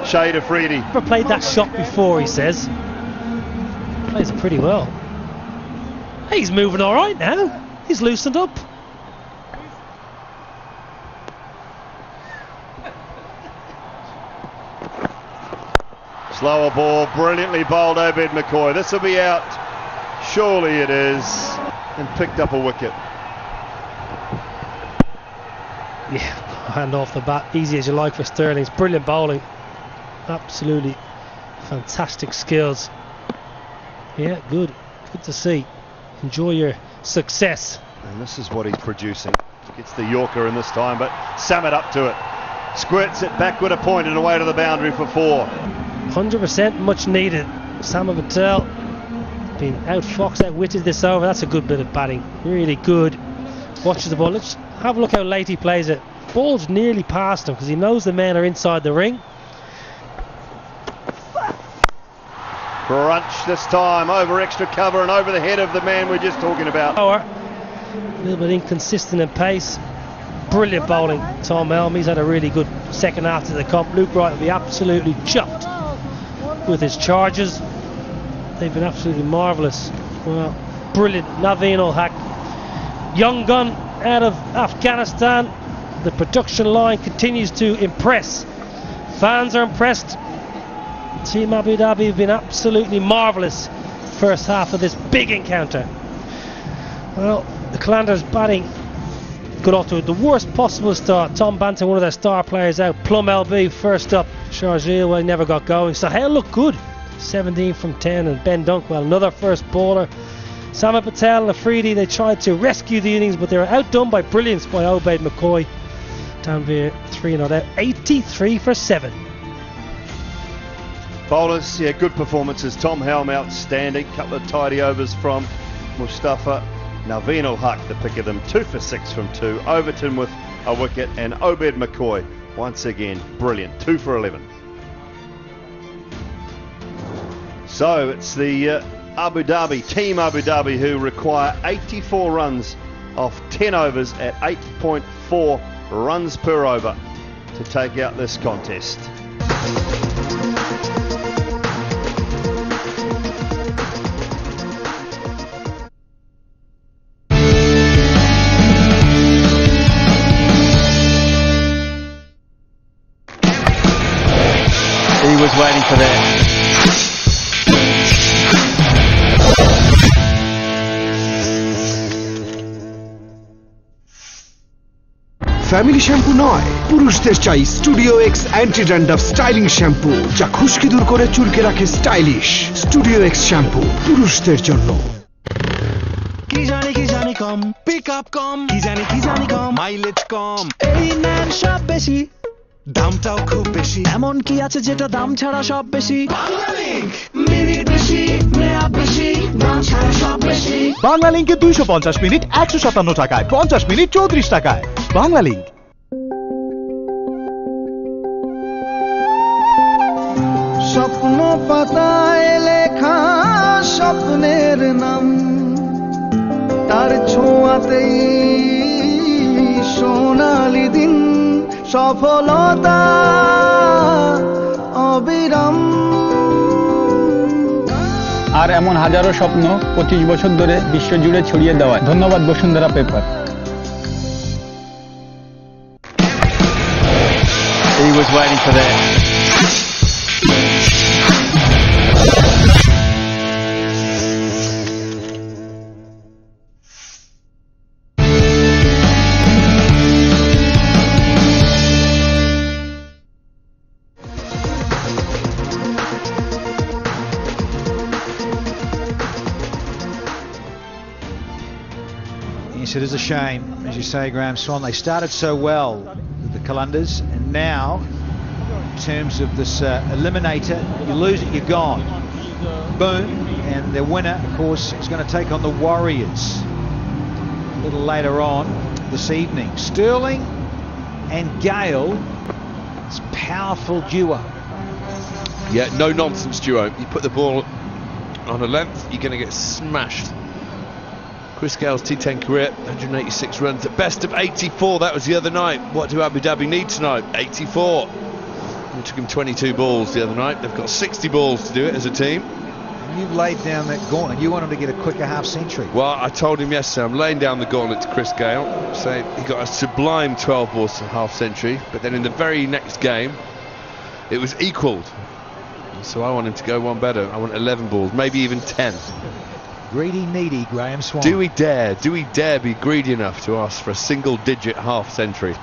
Shade Afridi. Never played that shot before, he says. Plays it pretty well. He's moving all right now. He's loosened up. Slower ball, brilliantly bowled Obed McCoy. This will be out. Surely it is. And picked up a wicket. Yeah, hand off the bat, easy as you like for Sterling. It's brilliant bowling. Absolutely fantastic skills. Yeah, good. Good to see. Enjoy your success. And this is what he's producing. Gets the Yorker in this time, but Sam it up to it. Squirts it backward a point and away to the boundary for 4. 100% much needed. Sam Patel been outfoxed, outwitted this over. That's a good bit of batting. Really good. Watches the ball. Let's have a look how late he plays it. Ball's nearly past him because he knows the men are inside the ring. Crunch this time, over extra cover and over the head of the man we're just talking about. A little bit inconsistent in pace. Brilliant bowling, Tom Helm. He's had a really good second half to the comp. Luke Wright will be absolutely chuffed with his charges. They've been absolutely marvellous. Well, brilliant. Naveen ul Haq, young gun out of Afghanistan. The production line continues to impress. Fans are impressed. Team Abu Dhabi have been absolutely marvellous first half of this big encounter. Well, the Qalandar's batting got off to the worst possible start. Tom Banton, one of their star players, out. Plum LB first up. Sharjeel never got going. Sahel looked good, 17 from 10, and Ben Dunkwell, another first bowler. Sam Patel and Afridi, they tried to rescue the innings, but they were outdone by brilliance by Obed McCoy. Tanvir 3 not out, 83 for 7. Bowlers, yeah, good performances. Tom Helm outstanding. Couple of tidy overs from Mustafa. Naveen ul Haq, the pick of them, 2 for 6 from 2. Overton with a wicket, and Obed McCoy, once again, brilliant, 2 for 11. So it's the Team Abu Dhabi, who require 84 runs off 10 overs at 8.4 runs per over to take out this contest. He was waiting for that. Family shampoo নয়, পুরুষদের চাই studio x anti dandruff styling shampoo, যা খুশকি দূর করে চুলকে রাখে stylish. Studio x shampoo পুরুষদের জন্য। কি জানি কম, পিক আপ কম, কি জানি কম, মাইলেজ কম, এই নেন সব বেশি, দামটাও খুব বেশি। এমন কি আছে যেটা দাম ছাড়া সব বেশি? বাংলালিংক, মিনিট বেশি, মেয়াদ বেশি, দাম ছাড়া সব বেশি। বাংলালিংকে 250 মিনিট 157 টাকায়, 50 মিনিট 34 টাকায়। বাংলালিংক। স্বপ্ন পাতায় লেখা স্বপ্নের নাম, তার ছোঁয়াতেই সোনালি দিন, সফলতা অবিরাম। আর এমন হাজারো স্বপ্ন 25 বছর ধরে বিশ্বজুড়ে ছড়িয়ে দেওয়ায় ধন্যবাদ Bashundhara paper. He was waiting for that. Yes, it is a shame, as you say, Graham Swan. They started so well, the Qalandars, and now, in terms of this eliminator, you lose it, you're gone. Boom, and their winner, of course, is going to take on the Warriors a little later on this evening. Sterling and Gale. It's powerful duo. Yeah, no nonsense duo. You put the ball on a length, you're going to get smashed. Chris Gale's T10 career, 186 runs, at best of 84. That was the other night. What do Abu Dhabi need tonight? 84. It took him 22 balls the other night. They've got 60 balls to do it as a team. You've laid down that gauntlet. You want him to get a quicker half century. Well, I told him yesterday I'm laying down the gauntlet to Chris Gale. So he got a sublime 12 balls to half century, but then in the very next game it was equalled. So I want him to go one better. I want 11 balls, maybe even 10. Greedy, needy Graham Swan. Do we dare be greedy enough to ask for a single digit half century?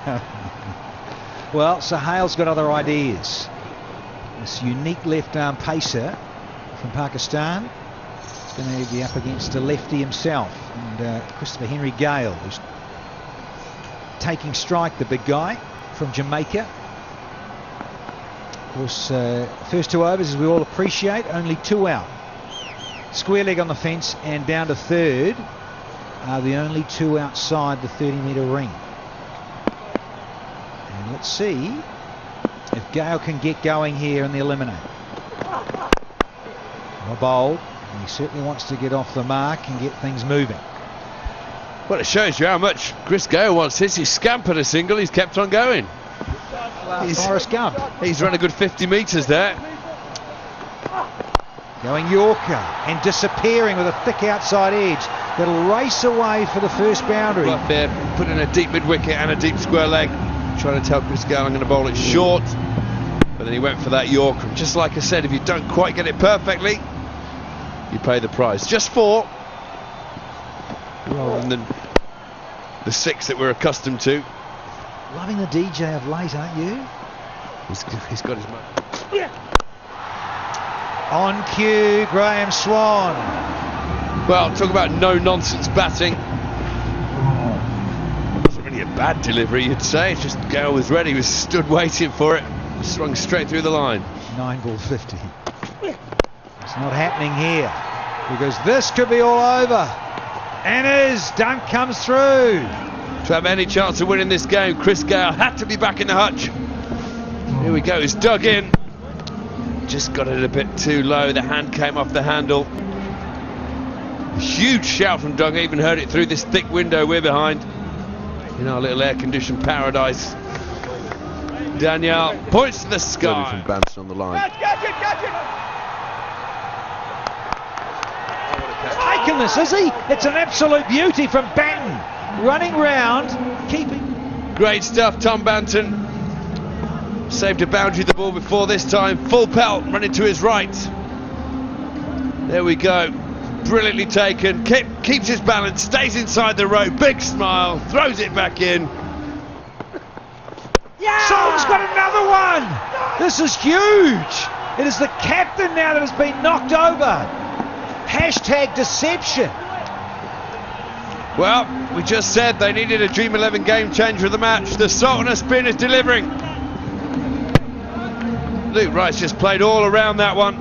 Well, Sohail's got other ideas. This unique left arm pacer from Pakistan is going to be up against a lefty himself, and Christopher Henry Gale, who's taking strike, the big guy from Jamaica. Of course, first 2 overs, as we all appreciate, only 2 out. Square leg on the fence and down to third are the only 2 outside the 30-metre ring. And let's see if Gale can get going here in the eliminator. Well bowled. He certainly wants to get off the mark and get things moving. Well, it shows you how much Chris Gale wants this. He's scampered a single, he's kept on going. Forrest Gump. He's run a good 50 metres there. Going Yorker and disappearing with a thick outside edge that'll race away for the first boundary. Up there, put in a deep mid-wicket and a deep square leg. Trying to tell Chris Gale I'm going to bowl it short. But then he went for that Yorker. And just like I said, if you don't quite get it perfectly, you pay the price. Just 4. Rather than the 6 that we're accustomed to. Loving the DJ of late, aren't you? He's got his money. On cue, Graham Swan. Well, talk about no-nonsense batting. It wasn't really a bad delivery, you'd say. It's just Gale was ready, he was stood waiting for it. Swung straight through the line. 9 ball 50. It's not happening here, because this could be all over. And his dunk comes through. To have any chance of winning this game, Chris Gale had to be back in the hutch. Here we go, he's dug in. Just got it a bit too low, the hand came off the handle. Huge shout from Doug, even heard it through this thick window we're behind in our little air-conditioned paradise. Danielle points to the sky. From Banton on the line. Taken this, is he? It's an absolute beauty from Banton. Running round, keeping. Great stuff, Tom Banton. Saved a boundary the ball before this time. Full pelt, running to his right. There we go. Brilliantly taken. Keeps his balance, stays inside the row. Big smile, throws it back in. Song's got another one. This is huge. It is the captain now that has been knocked over. Hashtag deception. Well, we just said they needed a Dream 11 game changer of the match. The Sultan of Spin is delivering. Luke Rice just played all around that one.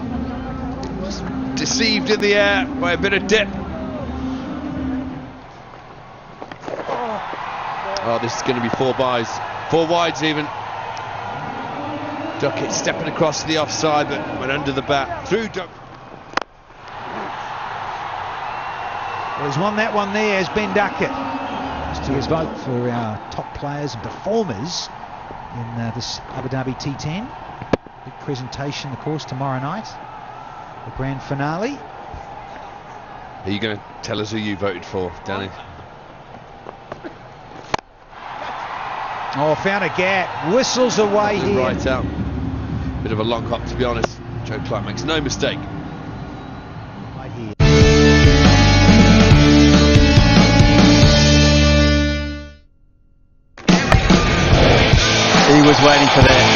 Just deceived in the air by a bit of dip. Oh, this is going to be 4 byes. 4 wides even. Duckett stepping across to the offside, but went under the bat. Through Duckett. Well, he's won that one there, as Ben Duckett. Just to his vote for our top players and performers in this Abu Dhabi T10. Big presentation, of course, tomorrow night. The grand finale. Are you going to tell us who you voted for, Danny? Oh, found a gap. Whistles away here. Right out. Bit of a long hop, to be honest. Joe Clark makes no mistake. Right here. He was waiting for that.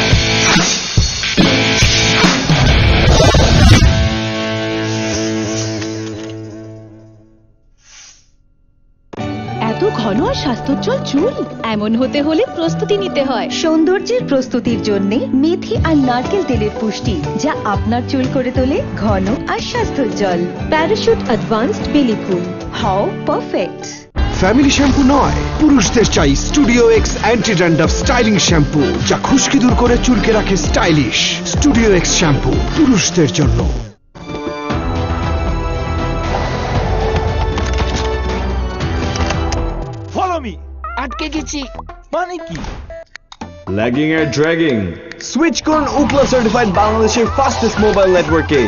ঘন আর স্বাস্থ্যোজ্জ্বল চুল এমন হতে হলে প্রস্তুতি নিতে হয় সৌন্দর্যের প্রস্তুতির জন্য মেথি আর নারকেল তেলের পুষ্টি যা আপনার চুল করে তোলে ঘন আর স্বাস্থ্যোজ্জ্বল প্যারাশুট অ্যাডভান্সড বেলি ফুল হাউ পারফেক্ট ফ্যামিলি শ্যাম্পু নয়, পুরুষদের চাই studio x anti dandruff styling shampoo, যা খুশকি দূর করে চুলকে রাখে স্টাইলিশ। স্টুডিও এক্স শ্যাম্পু পুরুষদের জন্য। Follow me. আটকে গেছি মানে কি? ল্যাগিং এর ড্র্যাগিং। সুইচ করুন উকলা সার্টিফাইড বাংলাদেশের ফাস্টেস্ট মোবাইল নেটওয়ার্কে।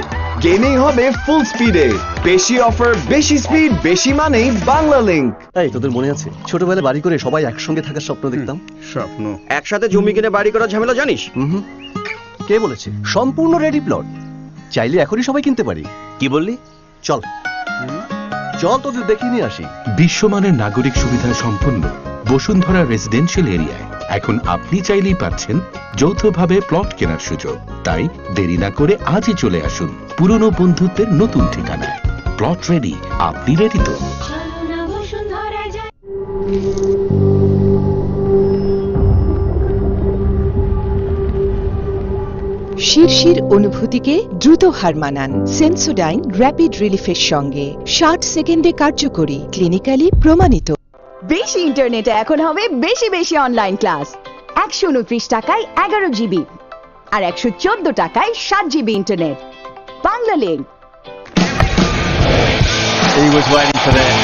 গেমিং হবে ফুল স্পিডে। বেশি অফার, বেশি স্পিড, বেশি মানেই বাংলা লিংক। এই তোদের মনে আছে ছোটবেলায় বাড়ি করে সবাই একসঙ্গে থাকার স্বপ্ন দেখতাম? স্বপ্ন? একসাথে জমি কিনে বাড়ি করার ঝামেলা জানিস? কে বলেছে? সম্পূর্ণ রেডি প্লট, চাইলে এখনই সবাই কিনতে পারি। কি বললি? চল চল তোদের দেখিয়ে নিয়ে আসি। বিশ্বমানের নাগরিক সুবিধা সম্পন্ন বসুন্ধরা রেসিডেন্সিয়াল এরিয়ায় এখন আপনি চাইলেই পাচ্ছেন যৌথভাবে প্লট কেনার সুযোগ। তাই দেরি না করে আজই চলে আসুন পুরনো বন্ধুত্বের নতুন ঠিকানায়। প্লট রেডি, আপনি রেডি তো? শিরশির অনুভূতিকে দ্রুত হার মানান সেন্সোডাইন র্যাপিড রিলিফের সঙ্গে। 60 সেকেন্ডে কার্যকরী, ক্লিনিক্যালি প্রমাণিত। বেশি ইন্টারনেটে এখন হবে বেশি বেশি অনলাইন ক্লাস। 129 টাকায় 11 জিবি আর 114 টাকায় 7 GB internet. Bangla link. He was waiting for that.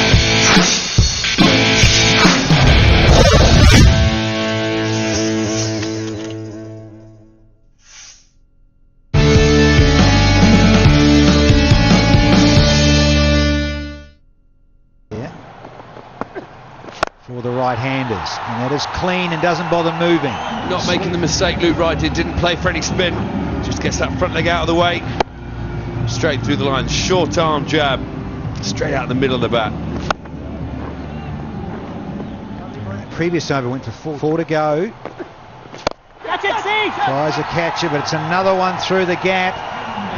For the right-handers, and that is clean and doesn't bother moving. Not making the mistake Luke Wright did, didn't play for any spin, just gets that front leg out of the way, straight through the line, short arm jab, straight out the middle of the bat. Previous over went for 4 to go. Tries a catcher, but it's another one through the gap.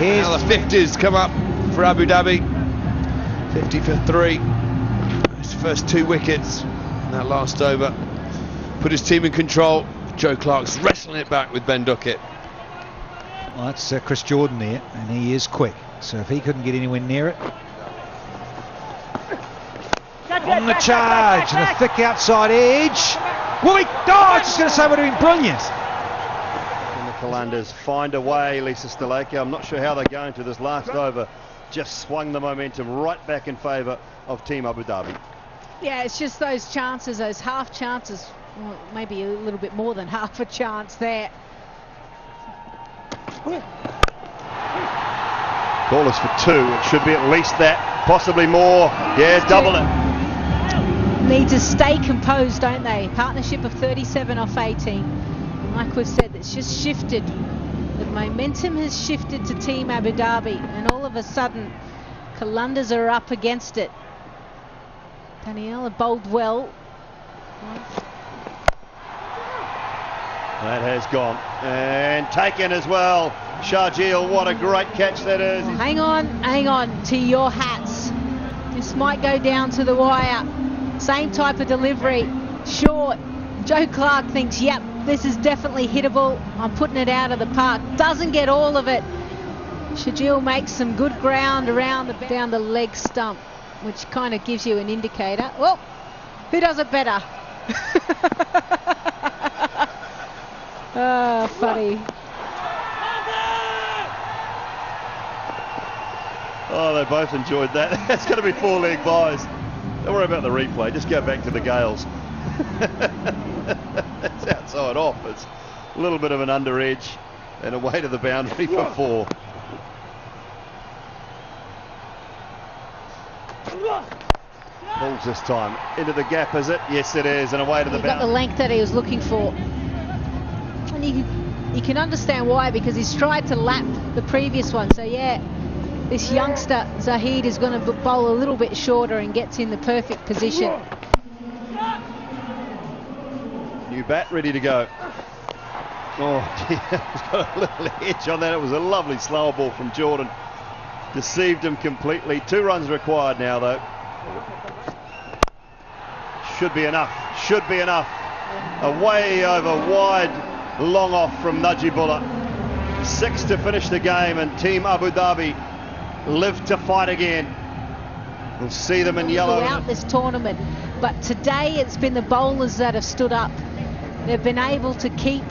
Here's now the 50s come up for Abu Dhabi. 50 for 3. His first 2 wickets in that last over. Put his team in control. Joe Clark's wrestling it back with Ben Duckett. Well, that's Chris Jordan there, and he is quick. So if he couldn't get anywhere near it. On the charge, and a thick outside edge. Will he? Oh, I was just going to say it would have been brilliant. And the Qalandars find a way, Lisa Stalakia. I'm not sure how they're going to this last over. Just swung the momentum right back in favour of Team Abu Dhabi. Yeah, it's just those chances, those half chances, well, maybe a little bit more than half a chance there. Call us for 2. It should be at least that, possibly more. Yeah, double it. Need to stay composed, don't they? Partnership of 37 off 18. And like we've said, it's just shifted. The momentum has shifted to Team Abu Dhabi, and all of a sudden, Qalandars are up against it. Daniela bowled well. That has gone. And taken as well. Sharjeel, what a great catch that is. Oh, hang on to your hats. This might go down to the wire. Same type of delivery. Short. Joe Clark thinks, yep, this is definitely hittable. I'm putting it out of the park. Doesn't get all of it. Sharjeel makes some good ground around down the leg stump, which kind of gives you an indicator. Well, who does it better? Funny. Oh, they both enjoyed that. That's going to be 4-leg buys. Don't worry about the replay. Just go back to the Gales. It's outside off. It's a little bit of an under edge and away to the boundary for 4. Pulls this time. Into the gap, is it? Yes, it is. And away to the He got the boundary. length that he was looking for. And you can understand why, because he's tried to lap the previous one. So yeah, this youngster Zahid is going to bowl a little bit shorter and gets in the perfect position. New bat ready to go. Oh, gee, he's got a little edge on that. It was a lovely slower ball from Jordan. Deceived him completely. 2 runs required now, though. Should be enough. Should be enough. Away over wide, long off from Najibullah. 6 to finish the game, and Team Abu Dhabi live to fight again. We'll see them in yellow. Throughout this tournament, But today it's been the bowlers that have stood up. They've been able to keep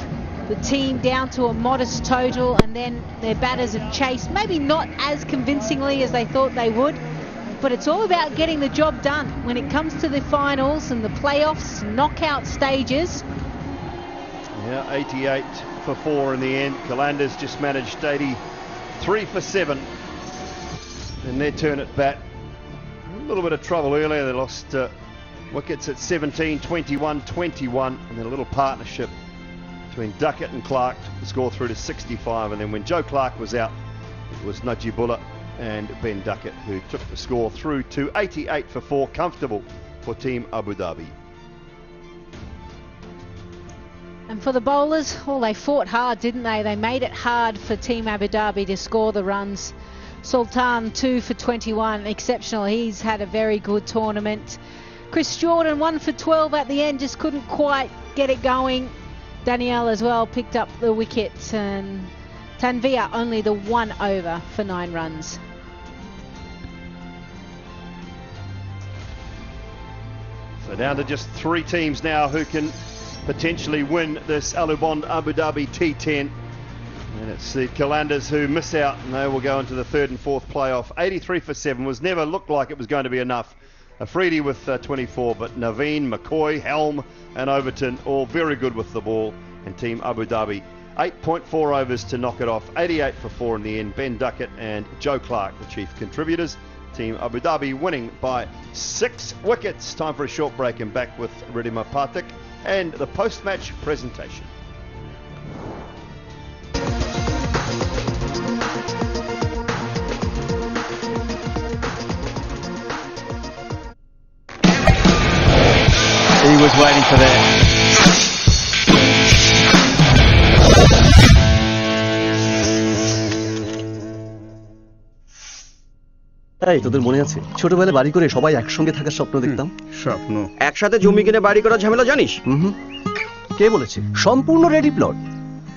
the team down to a modest total, and then their batters have chased, maybe not as convincingly as they thought they would, but it's all about getting the job done when it comes to the finals and the playoffs, knockout stages. Yeah, 88 for 4 in the end. Qalandars just managed 83 for 7 in their turn at bat. A little bit of trouble earlier. They lost wickets at 17, 21, 21, and then a little partnership between Duckett and Clark took the score through to 65, and then when Joe Clark was out, it was Najibullah and Ben Duckett who took the score through to 88 for 4, comfortable for Team Abu Dhabi. And for the bowlers, well, they fought hard, didn't they? They made it hard for Team Abu Dhabi to score the runs. Sultan 2 for 21, exceptional. He's had a very good tournament. Chris Jordan 1 for 12 at the end, just couldn't quite get it going. Danielle as well picked up the wicket, and Tanvir only the 1 over for 9 runs. So down to just 3 teams now who can potentially win this Alubond Abu Dhabi T10. And it's the Qalandars who miss out, and they will go into the 3rd and 4th playoff. 83 for 7 was never looked like it was going to be enough. Afridi with 24, but Naveen, McCoy, Helm and Overton all very good with the ball. And Team Abu Dhabi 8.4 overs to knock it off. 88 for 4 in the end. Ben Duckett and Joe Clark, the chief contributors. Team Abu Dhabi winning by 6 wickets. Time for a short break, and back with Ridhima Pathak and the post-match presentation. He was waiting for that. এই তোদের মনে আছে ছোটবেলায় বাড়ি করে সবাই একসঙ্গে থাকার স্বপ্ন দেখতাম? স্বপ্ন একসাথে জমি কিনে বাড়ি করার ঝামেলা জানিস? কে বলেছে? সম্পূর্ণ রেডি প্লট,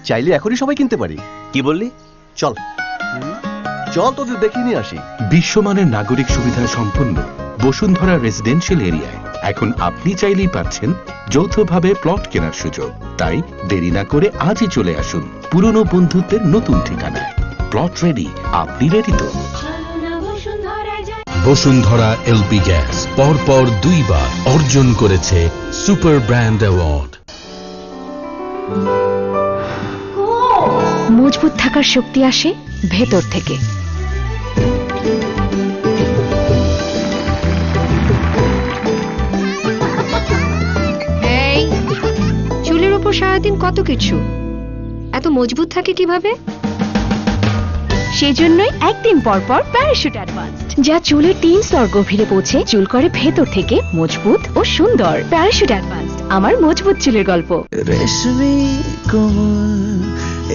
চাইলে এখনই সবাই কিনতে পারি। কি বললি? চল চল তোদের দেখিয়ে নিয়ে আসি। বিশ্বমানের নাগরিক সুবিধা সম্পন্ন বসুন্ধরা রেসিডেন্সিয়াল এরিয়ায় এখন আপনি চাইলেই পাচ্ছেন যৌথভাবে প্লট কেনার সুযোগ। তাই দেরি না করে আজই চলে আসুন পুরনো বন্ধুত্বের নতুন ঠিকানায়। প্লট রেডি, আপনি রেডি তো? বসুন্ধরা এলপি গ্যাস পরপর 2 বার অর্জন করেছে সুপার ব্র্যান্ড অ্যাওয়ার্ড। মজবুত থাকার শক্তি আসে ভেতর থেকে। এই চুলের উপর সারাদিন কত কিছু, এত মজবুত থাকে কিভাবে? সেজন্যই একদিন পর পর প্যারাশুট অ্যাডভান্সড, যা চুলের 3 স্তর গভীরে পৌঁছে চুল করে ভেতর থেকে মজবুত ও সুন্দর। প্যারাশুট অ্যাডভান্সড, আমার মজবুত চুলের গল্প। রেশমি কোমল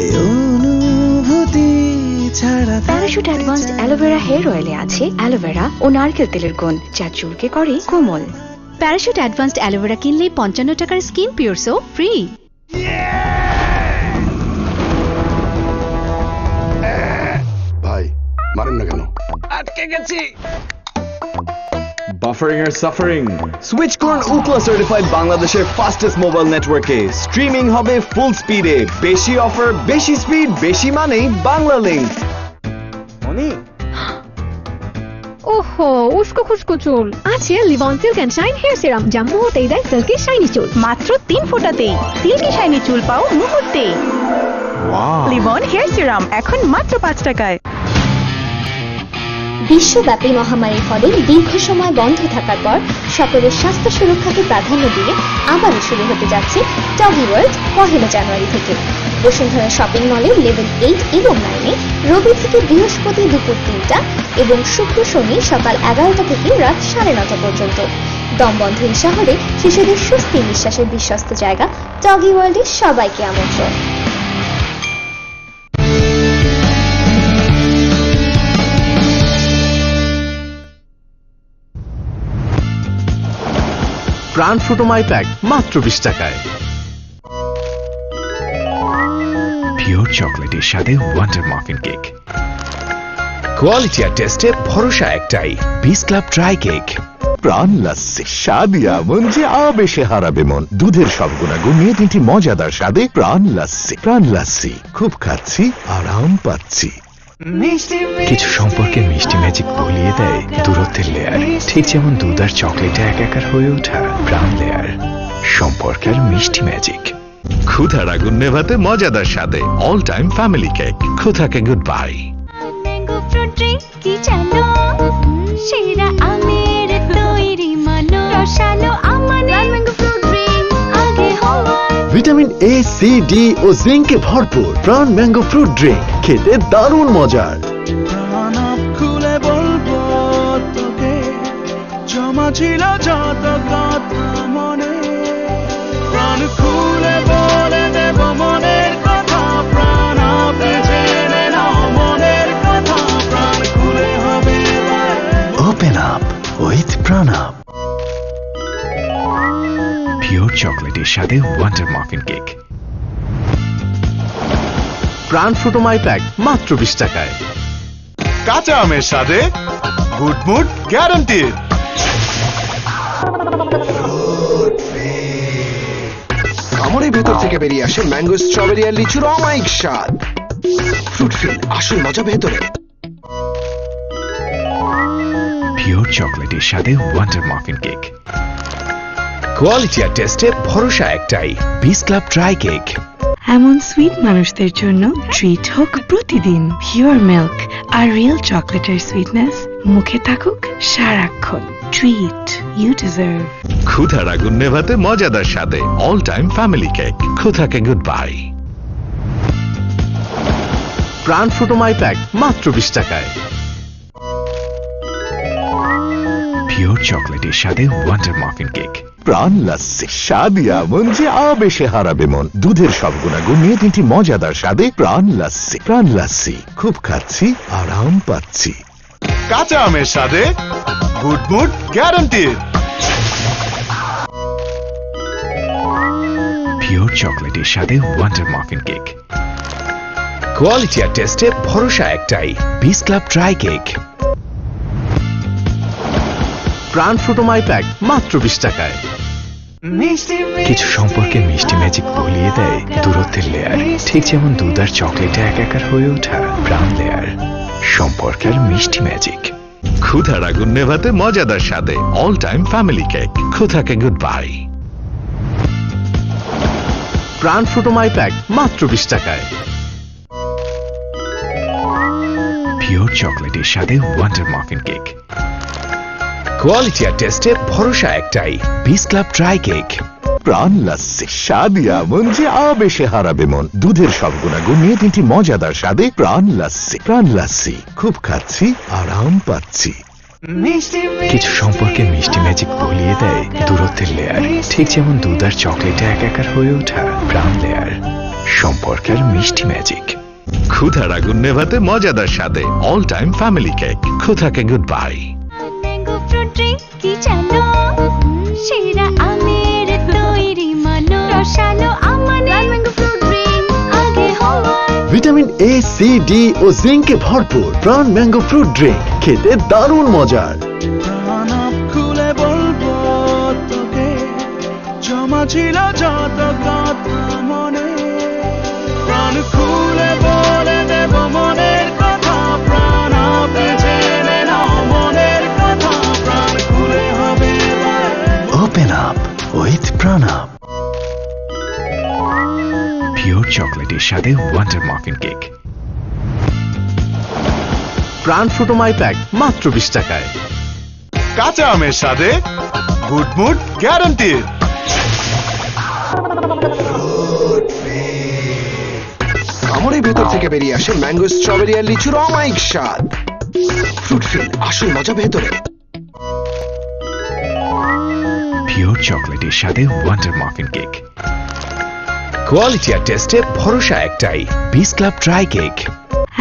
এই অনুভূতি ছাড়া। প্যারাশুট অ্যাডভান্সড অ্যালোভেরা হেয়ার অয়েলে আছে অ্যালোভেরা ও নারকেল তেলের গুণ, যা চুলকে করে কোমল। প্যারাশুট অ্যাডভান্সড অ্যালোভেরা কিনলেই 55 টাকার স্কিন পিওর সোপ ফ্রি। ভাই মারেন না কেন? আটকে গেছি। Buffering or suffering? Switch করুন UCLA certified বাংলাদেশের ফাস্টেস্ট মোবাইল নেটওয়ার্কে। স্ট্রিমিং হবে ফুল স্পিডে, বেশি অফার, বেশি স্পিড, বেশি মানেই বাংলা লিংক। মনি ओहो उस्को खुशको चूल আছে Livon silk and shine hair serum, যা মুহূর্তেই দেয় সিল্কি শাইনি চুল। মাত্র 3 ফোঁটাতেই সিল্কি শাইনি চুল পাও মুহূর্তে। লিভন হেয়ার সিরাম এখন মাত্র 5 টাকায়। বিশ্বব্যাপী মহামারীর ফলে দীর্ঘ সময় বন্ধ থাকার পর সকলের স্বাস্থ্য সুরক্ষাকে প্রাধান্য দিয়ে আবারও শুরু হতে যাচ্ছে ডগি ওয়ার্ল্ড 1 জানুয়ারি থেকে। বসুন্ধরা শপিং মলে লেভেল 8 এবং 9-এ রবি থেকে বৃহস্পতি দুপুর 3টা এবং শুক্র শনি সকাল 11টা থেকে রাত 9:30 পর্যন্ত। দমবন্ধহীন শহরে শিশুদের স্বস্তি নিঃশ্বাসের বিশ্বস্ত জায়গা ডগি ওয়ার্ল্ডে সবাইকে আমন্ত্রণ। প্রাণ ফ্রুটোমাই প্যাক মাত্র 20 টাকায়। পিওর চকলেটের সাথে ওয়ান্ডার মাফিন কেক। কোয়ালিটি আর টেস্টে ভরসা একটাই, বিস ক্লাব ড্রাই কেক। প্রাণ লাস্সি, স্বাদই এমন যে আবেশে হারাবে মন। দুধের সব গুণাগুণ নিয়ে 3টি মজাদার স্বাদে প্রাণ লাস্সি। প্রাণ লাস্সি, খুব খাচ্ছি, আরাম পাচ্ছি। কিছু সম্পর্কে মিষ্টি ম্যাজিক ভুলিয়ে দেয় দূরত্বের লেয়ার, ঠিক যেমন দুধ আর চকলেটে একাকার হয়ে ওঠা প্রাণ লেয়ার। সম্পর্কের মিষ্টি ম্যাজিক। ক্ষুধার আগুন নেভাতে মজাদার স্বাদে অল টাইম ফ্যামিলি কেক। ক্ষুধাকে গুড বাই। সেরা আমের তৈরি মানো রসালো আমাদের ম্যাঙ্গো ফ্রুট ড্রিঙ্ক আগে হওয়া। ভিটামিন এ, সি, ডি ও জিঙ্কে ভরপুর প্রাণ ম্যাঙ্গো ফ্রুট ড্রিঙ্ক খেতে দারুণ মজার। খুলে বলবো তোকে, জমা ছিল যত কথা মনে, প্রাণ খুলে বলে দেব মনের কথা। প্রাণ আপনি জেনে নাও মনের কথা, প্রাণ খুলে হবে। Open up with Pranab. Pure চকলেটের সাথে ওয়ান্ডার মাফিন কেক। প্রাণ ফ্রুটোমাই প্যাক মাত্র 20 টাকায়। কাঁচা আমের সাথে গুড মুড গ্যারান্টিড। কামড়ের ভেতর থেকে বেরিয়ে আসে ম্যাঙ্গো, স্ট্রবেরি আর লিচুর অমায়িক স্বাদ। ফ্রুট ফিল, আসল মজা ভেতরে। পিওর চকলেটের সাথে ওয়ান্ডার মাফিন কেক। কোয়ালিটি আর টেস্টে ভরসা একটাই, বিস ক্লাব ড্রাই কেক। এমন সুইট মানুষদের জন্য ট্রিট হোক প্রতিদিন পিওর মিল্ক আর রিয়েল চকলেটের সুইটনেস মুখে থাকুক সারাক্ষণ। Treat you deserve. ক্ষুধার আগুন নেভাতে মজাদার স্বাদে অল টাইম ফ্যামিলি কেক। ক্ষুধাকে গুড বাই। প্রাণ ফ্রুটোমাই প্যাক মাত্র 20 টাকায়। পিওর চকলেটের সাথে ওয়ান্ডার মাফিন কেক। প্রাণ লাস্সি, স্বাদই এমন যে আবেশে হারাবে মন। দুধের সব গুণাগুণ নিয়ে 3টি মজাদার স্বাদে প্রাণ লাস্সি। প্রাণ লাস্সি, খুব খাচ্ছি, আরাম পাচ্ছি। কাঁচা আমের সাথে গুড মুড গ্যারান্টিড। পিওর চকলেটের সাথে ওয়ান্ডার মাফিন কেক। কোয়ালিটি আর টেস্টে ভরসা একটাই, বিস ক্লাব ড্রাই কেক। প্রাণ ফ্রুটোমাই প্যাক মাত্র 20 টাকায়। কিছু সম্পর্কে মিষ্টি ম্যাজিক ভুলিয়ে দেয় দূরত্বের লেয়ার, ঠিক যেমন দুধ আর চকলেটে একাকার হয়ে ওঠা প্রাণ লেয়ার। সম্পর্কের মিষ্টি ম্যাজিক। ক্ষুধার আগুন নেভাতে মজাদার স্বাদে অল টাইম ফ্যামিলি কেক। ক্ষুধাকে গুড বাই। প্রাণ ফ্রুটোমাই প্যাক মাত্র 20 টাকায়। পিওর চকলেটের সাথে ওয়ান্ডার মাফিন কেক। কোয়ালিটি আর টেস্টে ভরসা একটাই, বিস ক্লাব ড্রাই কেক। প্রাণ লাস্সি, স্বাদই এমন যে আবেশে হারাবে মন। দুধের সব গুণাগুণ নিয়ে 3টি মজাদার স্বাদে প্রাণ লাস্সি। প্রাণ লাস্সি, খুব খাচ্ছি, আরাম পাচ্ছি। কিছু সম্পর্কে মিষ্টি ম্যাজিক ভুলিয়ে দেয় দূরত্বের লেয়ার, ঠিক যেমন দুধ আর চকলেটে একাকার হয়ে ওঠা প্রাণ লেয়ার। সম্পর্কের মিষ্টি ম্যাজিক। ক্ষুধার আগুন নেভাতে মজাদার স্বাদে অল টাইম ফ্যামিলি কেক। ক্ষুধাকে goodbye. Mango fruit drink কি জানো, সেরা আমের তৈরি মানো রসালো আমাদের ম্যাঙ্গো ফ্রুট ড্রিঙ্ক আগে হওয়া। ভিটামিন এ, সি, ডি ও জিঙ্কে ভরপুর প্রাণ ম্যাঙ্গো ফ্রুট ড্রিঙ্ক খেতে দারুণ মজার। খুলে বলবো তোকে, জমা ছিল যত কথা মনে, প্রাণ খুলে বলে দেব মনের কথা। প্রাণ আপনি জেনে নাও মনের কথা, প্রাণ খুলে হবে। Open up with Pranab. Pure চকলেটের সাথে ওয়ান্ডার মাফিন কেক। প্রাণ ফ্রুটোমাই প্যাক মাত্র 20 টাকায়। কাঁচা আমের সাথে গুড মুড গ্যারান্টিড। কামড়ের ভেতর থেকে বেরিয়ে আসে ম্যাঙ্গো, স্ট্রবেরি আর লিচুর অমায়িক স্বাদ। ফ্রুট ফিল, আসল মজা ভেতরে। পিওর চকলেটের সাথে ওয়ান্ডার মাফিন কেক। কোয়ালিটি আর টেস্টে ভরসা একটাই, বিস ক্লাব ড্রাই কেক।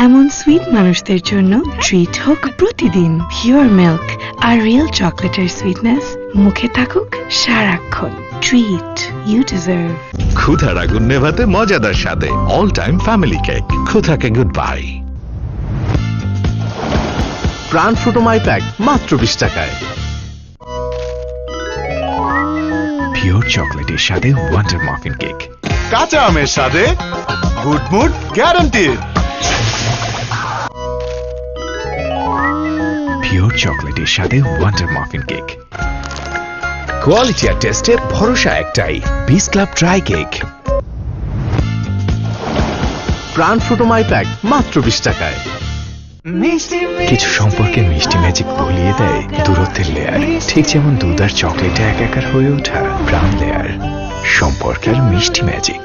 এমন সুইট মানুষদের জন্য ট্রিট হোক প্রতিদিন পিওর মিল্ক আর রিয়েল চকলেটের সুইটনেস মুখে থাকুক সারাক্ষণ। Treat you deserve. ক্ষুধার আগুন নেভাতে মজাদার স্বাদে অল টাইম ফ্যামিলি কেক। ক্ষুধাকে গুড বাই। প্রাণ ফ্রুটোমাই প্যাক মাত্র 20 টাকায়। পিওর চকলেটের সাথে ওয়ান্ডার মাফিন কেক। কাঁচা আমের সাথে গুড মুড গ্যারান্টিড। পিওর চকলেটের সাথে ওয়ান্ডার মাফিন কেক। কোয়ালিটি আর টেস্টে ভরসা একটাই, বিস ক্লাব ড্রাই কেক। প্রাণ ফ্রুটোমাই প্যাক মাত্র 20 টাকায়। কিছু সম্পর্কে মিষ্টি ম্যাজিক বলিয়ে দেয় দূরত্বের লেয়ার, ঠিক যেমন দুধ আর চকলেটে একাকার হয়ে ওঠা প্রাণ লেয়ার, সম্পর্কের মিষ্টি ম্যাজিক।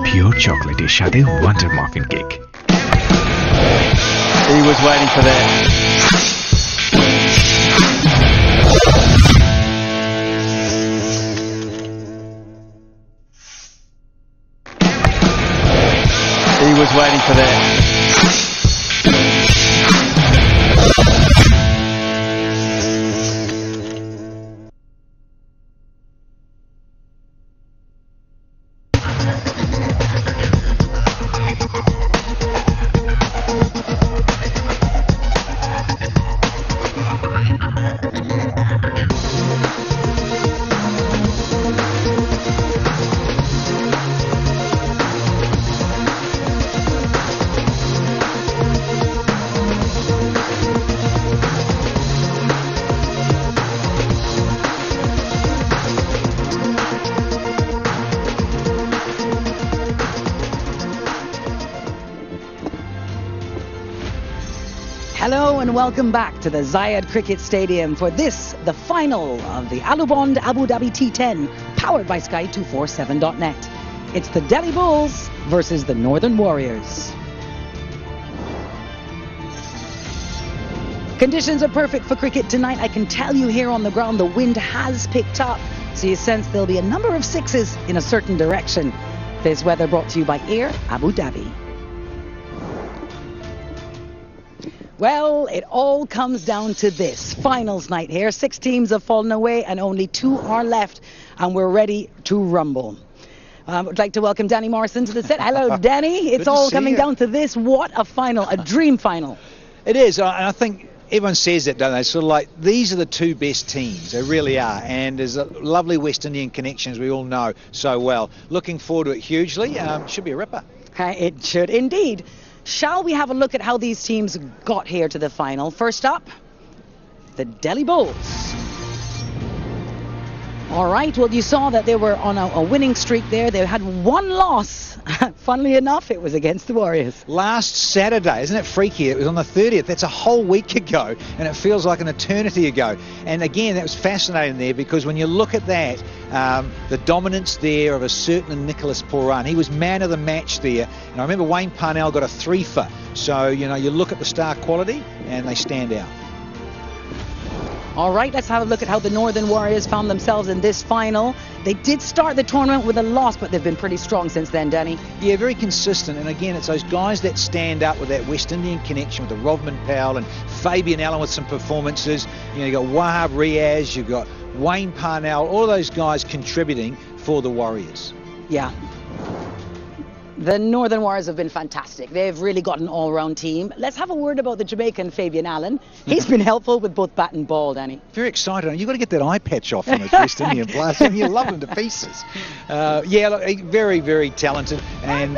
পিওর চকলেটের সাথে wonder muffin cake. He was waiting for that. He was waiting for that. Hello and welcome back to the Zayed Cricket Stadium for this, the final of the Alubond Abu Dhabi T10, powered by Sky247.net. It's the Delhi Bulls versus the Northern Warriors. Conditions are perfect for cricket tonight. I can tell you here on the ground the wind has picked up, so you sense there'll be a number of sixes in a certain direction. This weather brought to you by Air Abu Dhabi. Well, it all comes down to this. Finals night here. 6 teams have fallen away and only 2 are left, and we're ready to rumble. I'd like to welcome Danny Morrison to the set. Hello, Danny. It's all coming down to this. What a final, a dream final. It is, and I think everyone says that, don't they? Sort of like, these are the 2 best teams. They really are. And there's a lovely West Indian connection, as we all know so well. Looking forward to it hugely. Should be a ripper. It should indeed. Shall we have a look at how these teams got here to the final? First up, the Delhi Bulls. All right, well, you saw that they were on a winning streak there. They had 1 loss. Funnily enough, it was against the Warriors. Last Saturday, isn't it freaky? It was on the 30th. That's a whole week ago, and it feels like an eternity ago. And again, that was fascinating there, because when you look at that, the dominance there of a certain Nicholas Pooran, he was man of the match there. And I remember Wayne Parnell got a 3-for. So, you know, you look at the star quality, and they stand out. All right, let's have a look at how the Northern Warriors found themselves in this final. They did start the tournament with a loss, but they've been pretty strong since then, Danny. Yeah, very consistent. And again, it's those guys that stand up with that West Indian connection with the Rovman Powell and Fabian Allen with some performances. You know, you've got Wahab Riaz, you've got Wayne Parnell, all those guys contributing for the Warriors. Yeah. The Northern Warriors have been fantastic. They've really got an all-round team. Let's have a word about the Jamaican Fabian Allen. He's been helpful with both bat and ball, Danny. Very excited. You've got to get that eye patch off on those West Indian players. You love them to pieces. Yeah, look, very, very talented. And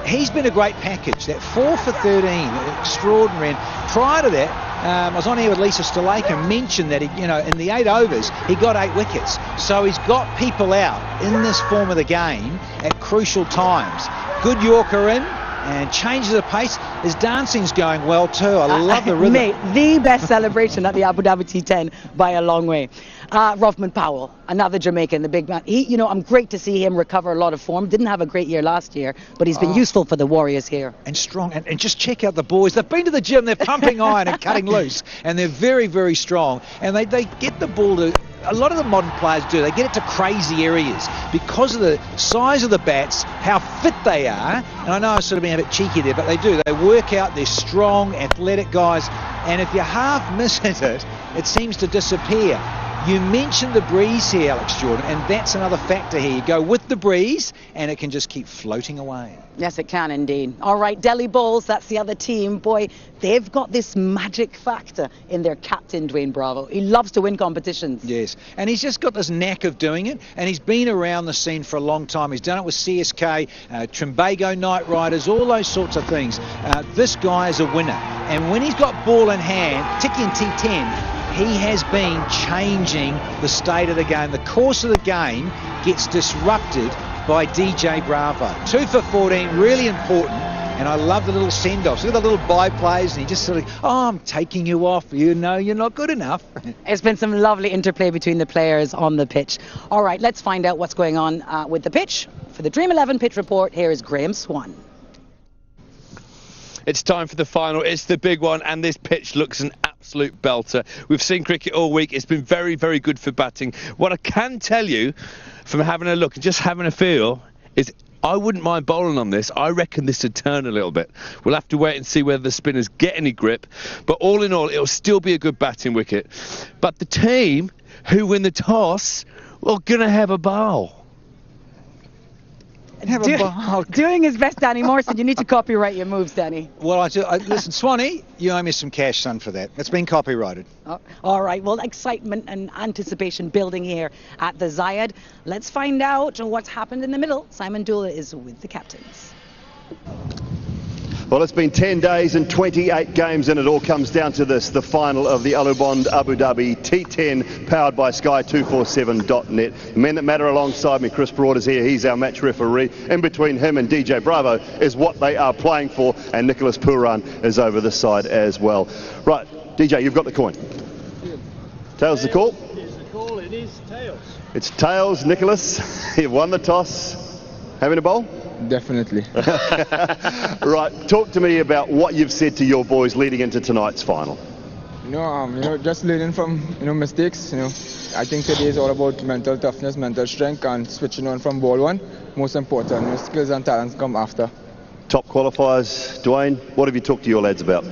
he's been a great package. That 4 for 13, extraordinary. And prior to that, I was on here with Lisa Stalaker, mentioned that, in the 8 overs, he got 8 wickets. So he's got people out in this form of the game at crucial times. Good Yorker in, and changes the pace. His dancing's going well too. I love the rhythm. Mate, the best celebration at the Abu Dhabi T10 by a long way. Rovman Powell, another Jamaican, the big man. I'm great to see him recover a lot of form. Didn't have a great year last year, but he's been useful for the Warriors here. And strong. And just check out the boys. They've been to the gym. They're pumping iron and cutting loose. And they're very, very strong. And they get the ball to... A lot of the modern players do. They get it to crazy areas because of the size of the bats, how fit they are. And I know I'm sort of being a bit cheeky there, but they do. They work out. They're strong, athletic guys. And if you half miss it, it seems to disappear. You mentioned the breeze here, Alex Jordan, and that's another factor here. You go with the breeze, and it can just keep floating away. Yes, it can indeed. All right, Delhi Bulls, that's the other team. Boy, they've got this magic factor in their captain, Dwayne Bravo. He loves to win competitions. Yes, and he's just got this knack of doing it, and he's been around the scene for a long time. He's done it with CSK, Trimbago Knight Riders, all those sorts of things. This guy is a winner, and when he's got ball in hand, particularly in T10, he has been changing the state of the game. The course of the game gets disrupted by DJ Bravo. 2 for 14, really important. And I love the little send-offs. Look at the little by-plays, and he just sort of, oh, I'm taking you off. You know you're not good enough. It's been some lovely interplay between the players on the pitch. All right, let's find out what's going on with the pitch. For the Dream 11 pitch report, here is Graham Swan. It's time for the final. It's the big one, and this pitch looks an absolute belter. We've seen cricket all week. It's been very, very good for batting. What I can tell you from having a look and just having a feel is I wouldn't mind bowling on this. I reckon this would turn a little bit. We'll have to wait and see whether the spinners get any grip. But all in all, it'll still be a good batting wicket. But the team who win the toss are going to have a bowl. Doing his best, Danny Morrison. You need to copyright your moves, Danny. Well, listen, Swanee, you owe me some cash, son, for that. It's been copyrighted. Oh, all right. Well, excitement and anticipation building here at the Zayed. Let's find out what's happened in the middle. Simon Dula is with the captains. Well, it's been 10 days and 28 games, and it all comes down to this, the final of the Alubond Abu Dhabi T10, powered by Sky247.net. The men that matter alongside me, Chris Broad is here. He's our match referee. In between him and DJ Bravo is what they are playing for, and Nicholas Pooran is over this side as well. Right, DJ, you've got the coin. Tails the call. Here's the call. It is tails. It's tails, Nicholas. You've won the toss. Having a bowl? Definitely. Right, talk to me about what you've said to your boys leading into tonight's final. Just learning from mistakes. I think today is all about mental toughness, mental strength, and switching on from ball one. Most important, skills and talents come after. Top qualifiers, Dwayne. What have you talked to your lads about?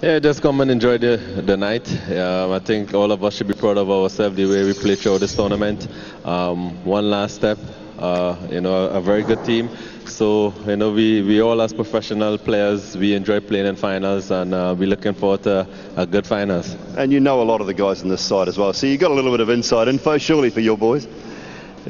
Yeah, just come and enjoy the night. I think all of us should be proud of ourselves the way we played throughout this tournament. One last step. A very good team. So, we all as professional players, we enjoy playing in finals, and we're looking forward to a good finals. And you know a lot of the guys on this side as well, so you got a little bit of inside info surely for your boys.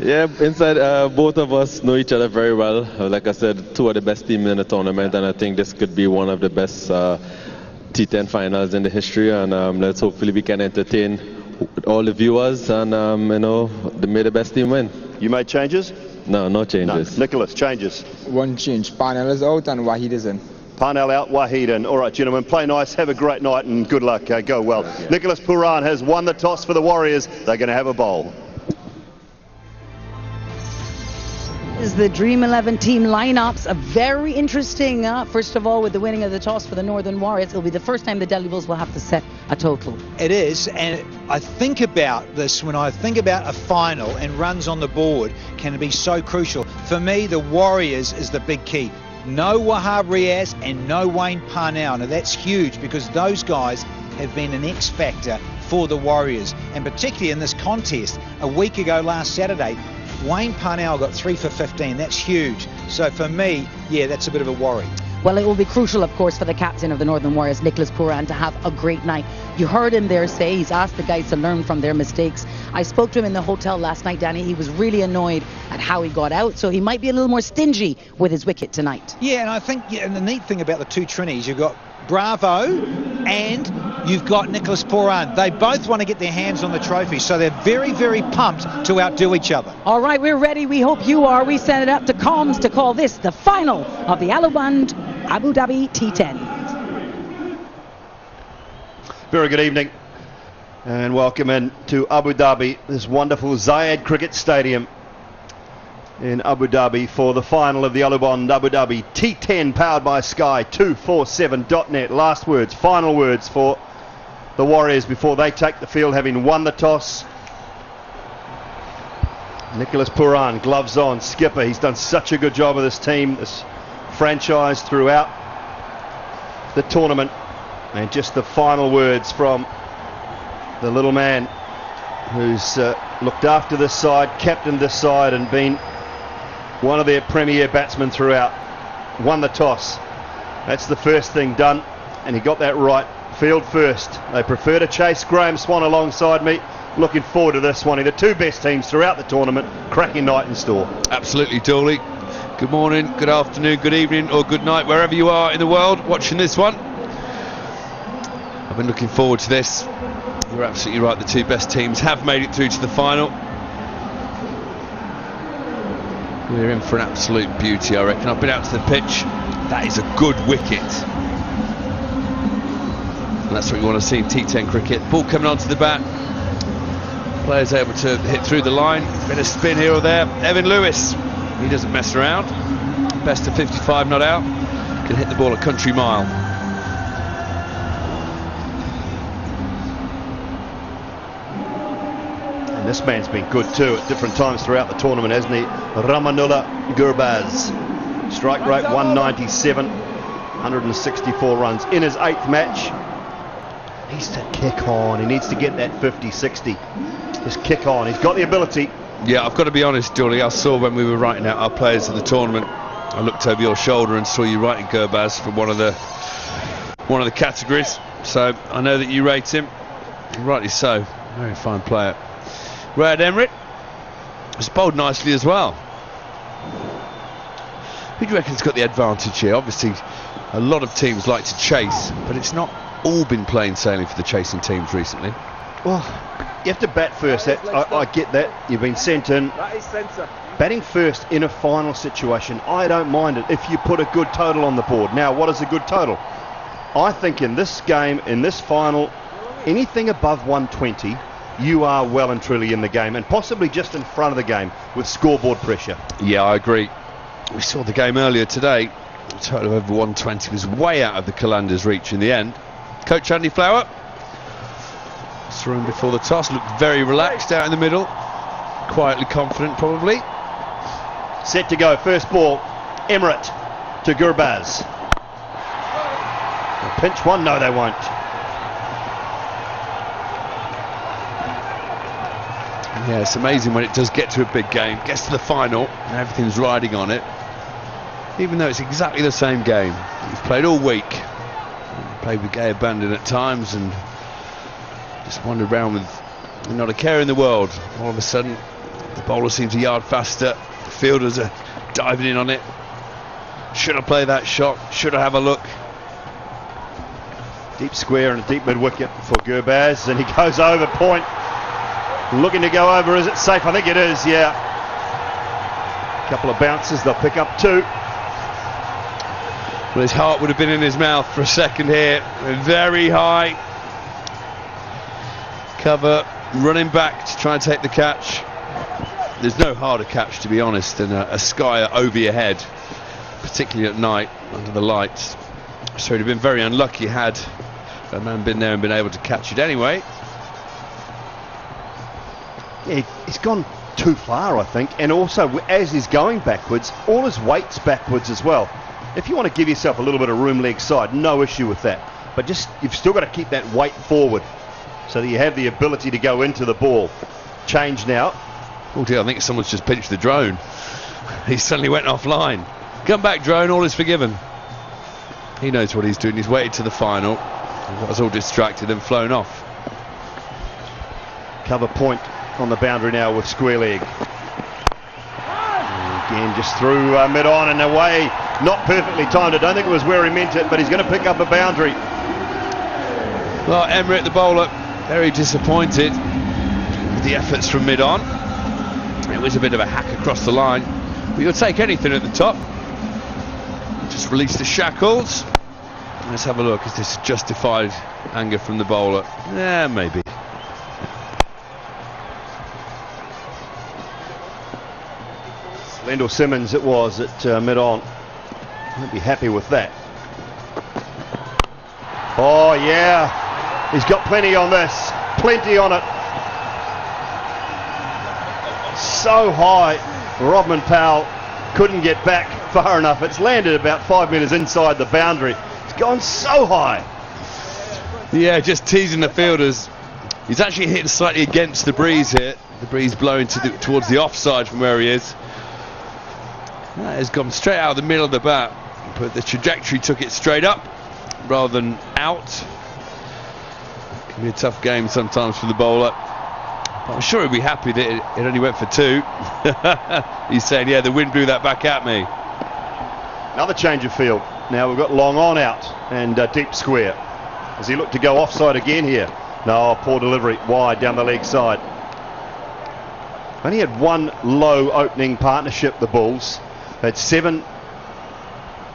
Yeah, inside, both of us know each other very well. Like I said, two of the best teams in the tournament, and I think this could be one of the best T10 finals in the history, and let's hopefully we can entertain all the viewers, and may the best team win. You made changes? No changes. No. Nicholas, changes? One change. Parnell is out and Wahid is in. Parnell out, Wahid in. All right, gentlemen, play nice, have a great night, and good luck. Go well. Yeah. Nicholas Pooran has won the toss for the Warriors. They're going to have a bowl. Is the Dream 11 team lineups very interesting. First of all, with the winning of the toss for the Northern Warriors, it'll be the first time the Delhi Bulls will have to set a total. It is, and I think about this when I think about a final and runs on the board can be so crucial. For me, the Warriors is the big key. No Wahab Riaz and no Wayne Parnell. Now that's huge because those guys have been an X factor for the Warriors, and particularly in this contest. A week ago last Saturday, Wayne Parnell got 3 for 15. That's huge. So for me, yeah, that's a bit of a worry. Well, it will be crucial, of course, for the captain of the Northern Warriors, Nicholas Pooran, to have a great night. You heard him there say he's asked the guys to learn from their mistakes. I spoke to him in the hotel last night, Danny. He was really annoyed at how he got out, so he might be a little more stingy with his wicket tonight. Yeah, and I think and the neat thing about the two Trinis, you've got Bravo and you've got Nicholas Pooran. They both want to get their hands on the trophy, so they're very, very pumped to outdo each other. All right, we're ready. We hope you are. We send it up to comms to call this the final of the Alubond Abu Dhabi T10. Very good evening and welcome in to Abu Dhabi, this wonderful Zayed Cricket Stadium in Abu Dhabi for the final of the Alubond Abu Dhabi T10, powered by Sky247.net. Last words, final words for the Warriors before they take the field, having won the toss. Nicholas Pooran, gloves on, skipper. He's done such a good job of this team, this franchise throughout the tournament. And just the final words from the little man who's looked after this side, captained this side, and been one of their premier batsmen throughout. Won the toss. That's the first thing done, and he got that right. Field first. They prefer to chase. Graham Swan alongside me. Looking forward to this one. The two best teams throughout the tournament. Cracking night in store. Absolutely, Dooley. Good morning, good afternoon, good evening, or good night, wherever you are in the world watching this one. I've been looking forward to this. You're absolutely right, the two best teams have made it through to the final. We're in for an absolute beauty, I reckon. I've been out to the pitch. That is a good wicket. And that's what you want to see in T10 cricket. Ball coming onto the bat. Players able to hit through the line. Bit of spin here or there. Evan Lewis, he doesn't mess around. Best of 55 not out. Can hit the ball a country mile. And this man's been good too at different times throughout the tournament, hasn't he? Ramanullah Gurbaz. Strike rate 197, 164 runs in his 8th match. Needs to kick on. He needs to get that 50-60. Just kick on. He's got the ability. Yeah, I've got to be honest, Dooley. I saw when we were writing out our players of the tournament, I looked over your shoulder and saw you writing Gurbaz for one of the categories. So I know that you rate him. Rightly so. Very fine player. Rad Emrit has bowled nicely as well. Who do you reckon's got the advantage here? Obviously, a lot of teams like to chase, but it's not all been plain sailing for the chasing teams recently. Well, you have to bat first. I get that. You've been sent in. Batting first in a final situation, I don't mind it if you put a good total on the board. Now, what is a good total? I think in this game, in this final, anything above 120, you are well and truly in the game, and possibly just in front of the game with scoreboard pressure. Yeah, I agree. We saw the game earlier today. A total of over 120 was way out of the Qalandar's reach in the end. Coach Andy Flower threw him before the toss, looked very relaxed out in the middle, quietly confident probably. Set to go, first ball, Emirates to Gurbaz. A pinch one, no they won't. Yeah, it's amazing when it does get to a big game, gets to the final and everything's riding on it, even though it's exactly the same game. You've played all week, played with gay abandon at times and just wandered around with not a care in the world. All of a sudden the bowler seems a yard faster, the fielders are diving in on it. Should I play that shot? Should I have a look? Deep square and a deep mid wicket for Gurbaz, and he goes over point. Looking to go over. Is it safe? I think it is, yeah. Couple of bounces, they'll pick up 2. Well, his heart would have been in his mouth for a second here. Very high. Cover, running back to try and take the catch. There's no harder catch, to be honest, than a skyer over your head, particularly at night under the lights. So he'd have been very unlucky had a man been there and been able to catch it anyway. Yeah, he's gone too far, I think, and also as he's going backwards, all his weight's backwards as well. If you want to give yourself a little bit of room leg side, no issue with that, but just you've still got to keep that weight forward so that you have the ability to go into the ball. Change now. Oh dear, I think someone's just pinched the drone. He suddenly went offline. Come back, drone, all is forgiven. He knows what he's doing. He's waited to the final. He got us all distracted and flown off. Cover point on the boundary now with square leg. Again, just through mid-on and away. Not perfectly timed. I don't think it was where he meant it, but he's going to pick up a boundary. Well, Emirates, the bowler, very disappointed with the efforts from mid-on. It was a bit of a hack across the line. But you'll take anything at the top. Just release the shackles. Let's have a look. Is this justified anger from the bowler? Yeah, maybe. Lendl Simmons it was at mid-on. Won't be happy with that. Oh yeah, he's got plenty on this. Plenty on it. So high, Rodman Powell couldn't get back far enough. It's landed about 5 metres inside the boundary. It's gone so high. Yeah, just teasing the fielders. He's actually hitting slightly against the breeze here. The breeze blowing towards the offside from where he is. That has gone straight out of the middle of the bat, but the trajectory took it straight up rather than out. It can be a tough game sometimes for the bowler. But I'm sure he'll be happy that it only went for 2. He's saying, yeah, the wind blew that back at me. Another change of field. Now we've got long on out and deep square. Does he look to go offside again here? No, poor delivery, wide down the leg side. Only had one low opening partnership, the Bulls. They had 7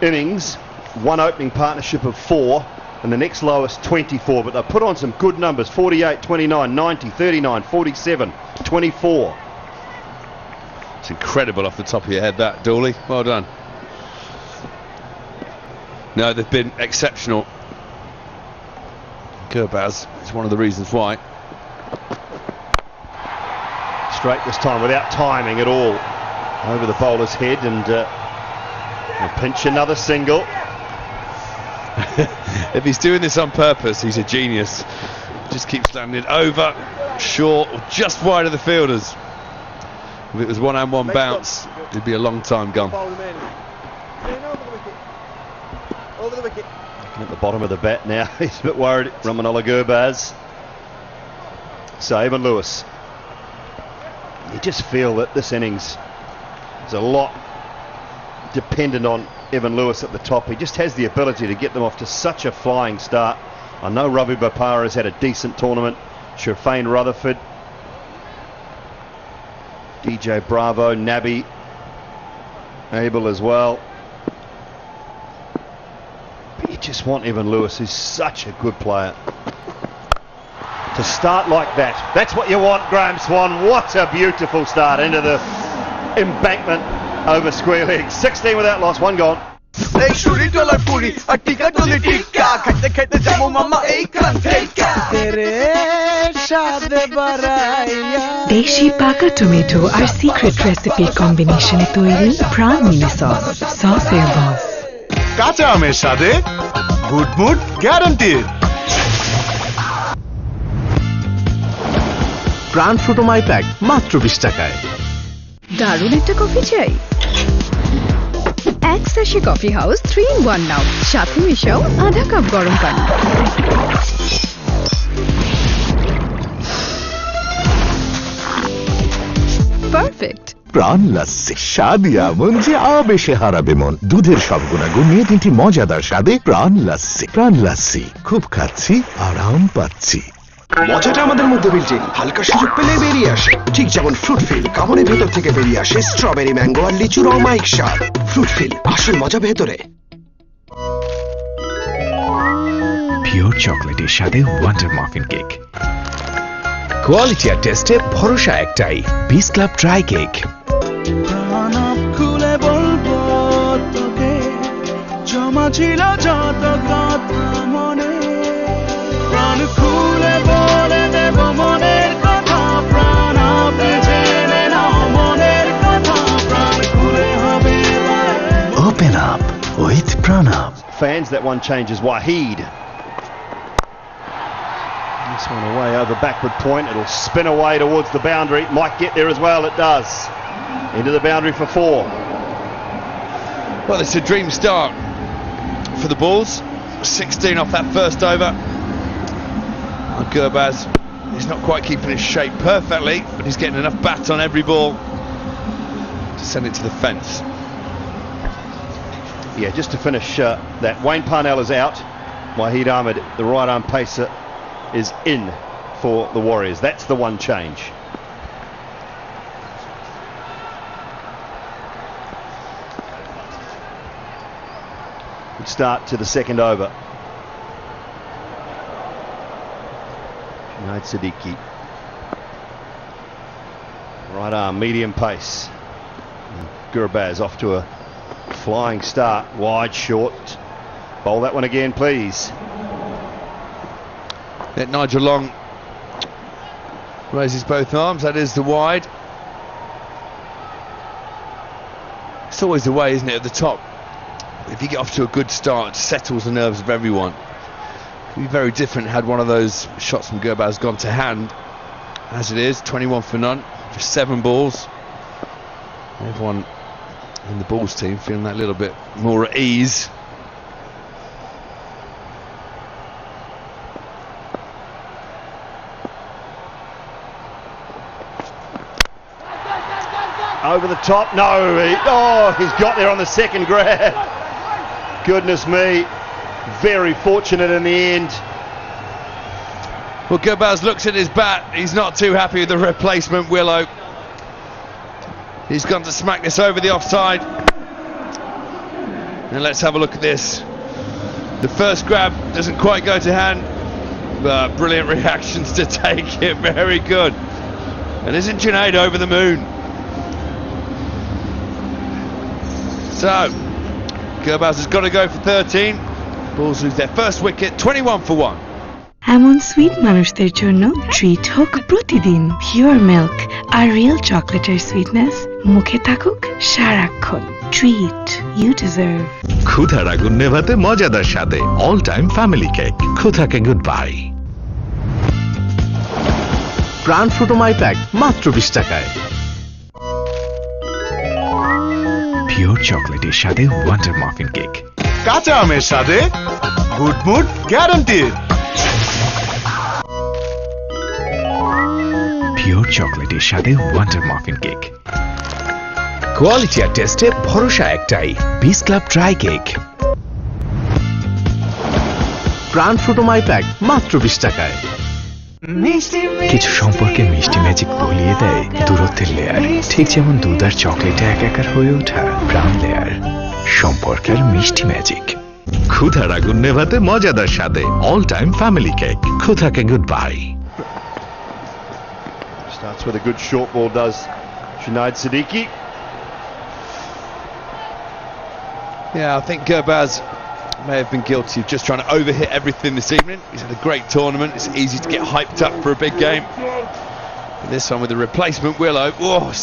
innings, one opening partnership of 4, and the next lowest 24, but they put on some good numbers: 48, 29, 90, 39, 47, 24. It's incredible off the top of your head, that, Dooley. Well done. No, they've been exceptional. Gurbaz is one of the reasons why. Straight this time without timing at all. Over the bowler's head and pinch another single. If he's doing this on purpose, he's a genius. Just keeps landing over, short, or just wide of the fielders. If it was one and one bounce, it'd be a long time gone. Over the wicket. Looking at the bottom of the bat now. He's a bit worried. Ramanullah Gurbaz. So Evan Lewis. You just feel that this innings is a lot dependent on Evan Lewis at the top. He just has the ability to get them off to such a flying start. I know Ravi Bopara has had a decent tournament. Sherfane Rutherford, DJ Bravo, Nabi, Abel as well. But you just want Evan Lewis, who's such a good player, to start like that. That's what you want, Graham Swan. What a beautiful start into the embankment over square legs. 16 without loss, 1 gone. দেশি পাকা tomato আর secret রেসিপির কম্বিনেশনে তৈরি প্রাণ mini sauce, সসের বস। কাঁচা আমের স্বাদে গুড মুড গ্যারান্টিড। প্রাণ ফ্রুটোমাই প্যাক মাত্র 20 টাকায়। দারুণ একটা কফি চাই? এক স্যাশে কফি হাউস 3-in-1 নাও, সাথে মিশাও আধা কাপ গরম পানি। পারফেক্ট। প্রাণ লাস্সি, স্বাদই এমন যে আবেশে হারাবে মন। দুধের সব গুণাগুণ নিয়ে 3টি মজাদার স্বাদে প্রাণ লাস্সি। প্রাণ লাস্সি, খুব খাচ্ছি, আরাম পাচ্ছি। মজাটা আমাদের মধ্যে বিল্ট ইন, হালকা সুযোগ পেলে বেরিয়ে আসে। ঠিক যেমন ফ্রুট ফিল, কামড়ের ভেতর থেকে বেরিয়ে আসে স্ট্রবেরি, ম্যাঙ্গো আর লিচুর অমায়িক স্বাদ। ফ্রুট ফিল, আসল মজা ভেতরে। পিওর চকলেটের সাথে ওয়ান্ডার মাফিন কেক। কোয়ালিটি আর টেস্টে ভরসা একটাই, বিস ক্লাব ড্রাই কেক। খুলে বলবো তোকে, জমা ছিল যত কথা মনে, প্রাণ খুলে বলে দেব মনের কথা, প্রাণ আপনি জেনে নাও মনের কথা, প্রাণ খুলে হবে। Open up with Pranab. Fans, that one changes. Waheed. This one away over backward point. It'll spin away towards the boundary. Might get there as well. It does. Into the boundary for 4. Well, it's a dream start for the Bulls. 16 off that first over. Gurbaz is not quite keeping his shape perfectly, but he's getting enough bat on every ball to send it to the fence. Yeah, just to finish that, Wayne Parnell is out. Waheed Ahmed, the right arm pacer, is in for the Warriors. That's the one change. Good start to the second over. Junaid Siddiqui. Right arm, medium pace. Gurbaz off to a flying start. Wide, short. Bowl that one again, please. Let Nigel Long raises both arms. That is the wide. It's always the way, isn't it, at the top? If you get off to a good start, it settles the nerves of everyone. Could be very different had one of those shots from Gurbaz gone to hand. As it is, 21 for none, just 7 balls. Everyone in the balls team feeling that little bit more at ease. Over the top, no, he's got there on the second grab. Goodness me, very fortunate in the end. Well, Gurbaz looks at his bat, he's not too happy with the replacement Willow. He's gone to smack this over the offside. And let's have a look at this. The first grab doesn't quite go to hand, but brilliant reactions to take it, very good. And isn't Junaid over the moon? So, Gurbaz has got to go for 13. Bulls lose their first wicket, 21 for 1. এমন sweet মানুষদের জন্য treat হোক প্রতিদিন pure milk আর real চকলেটের sweetness মুখে থাকুক সারাক্ষণ ট্রিট ইউ ডিজার্ভ ক্ষুধার আগুন নেভাতে মজাদার স্বাদে অল টাইম ফ্যামিলি কেক ক্ষুধাকে গুড বাই প্রাণ ফ্রুটোমাই প্যাক মাত্র 20 টাকায় পিওর চকলেটের সাথে ওয়ান্ডার মাফিন কেক কাঁচা আমের সাথে গুড মুড গ্যারান্টিড পিওর চকলেটের সাথে ওয়ান্ডার মাফিন কেক কোয়ালিটি আর টেস্টে ভরসা একটাই বিস ক্লাব ড্রাই কেক প্রাণ ফ্রুটোমাই প্যাক মাত্র 20 টাকায় কিছু সম্পর্কে মিষ্টি ম্যাজিক বলিয়ে দেয় দূরত্বের লেয়ার ঠিক যেমন দুধ আর চকলেটে একাকার হয়ে ওঠা প্রাণ লেয়ার সম্পর্কের মিষ্টি ম্যাজিক ক্ষুধার আগুন নেভাতে মজাদার স্বাদে অল টাইম ফ্যামিলি কেক ক্ষুধাকে goodbye Starts with a good short ball, does Junaid Siddiqui. Yeah, I think Gurbaz may have been guilty of just trying to overhit everything this evening. He's had a great tournament. It's easy to get hyped up for a big game. But this one with the replacement Willow,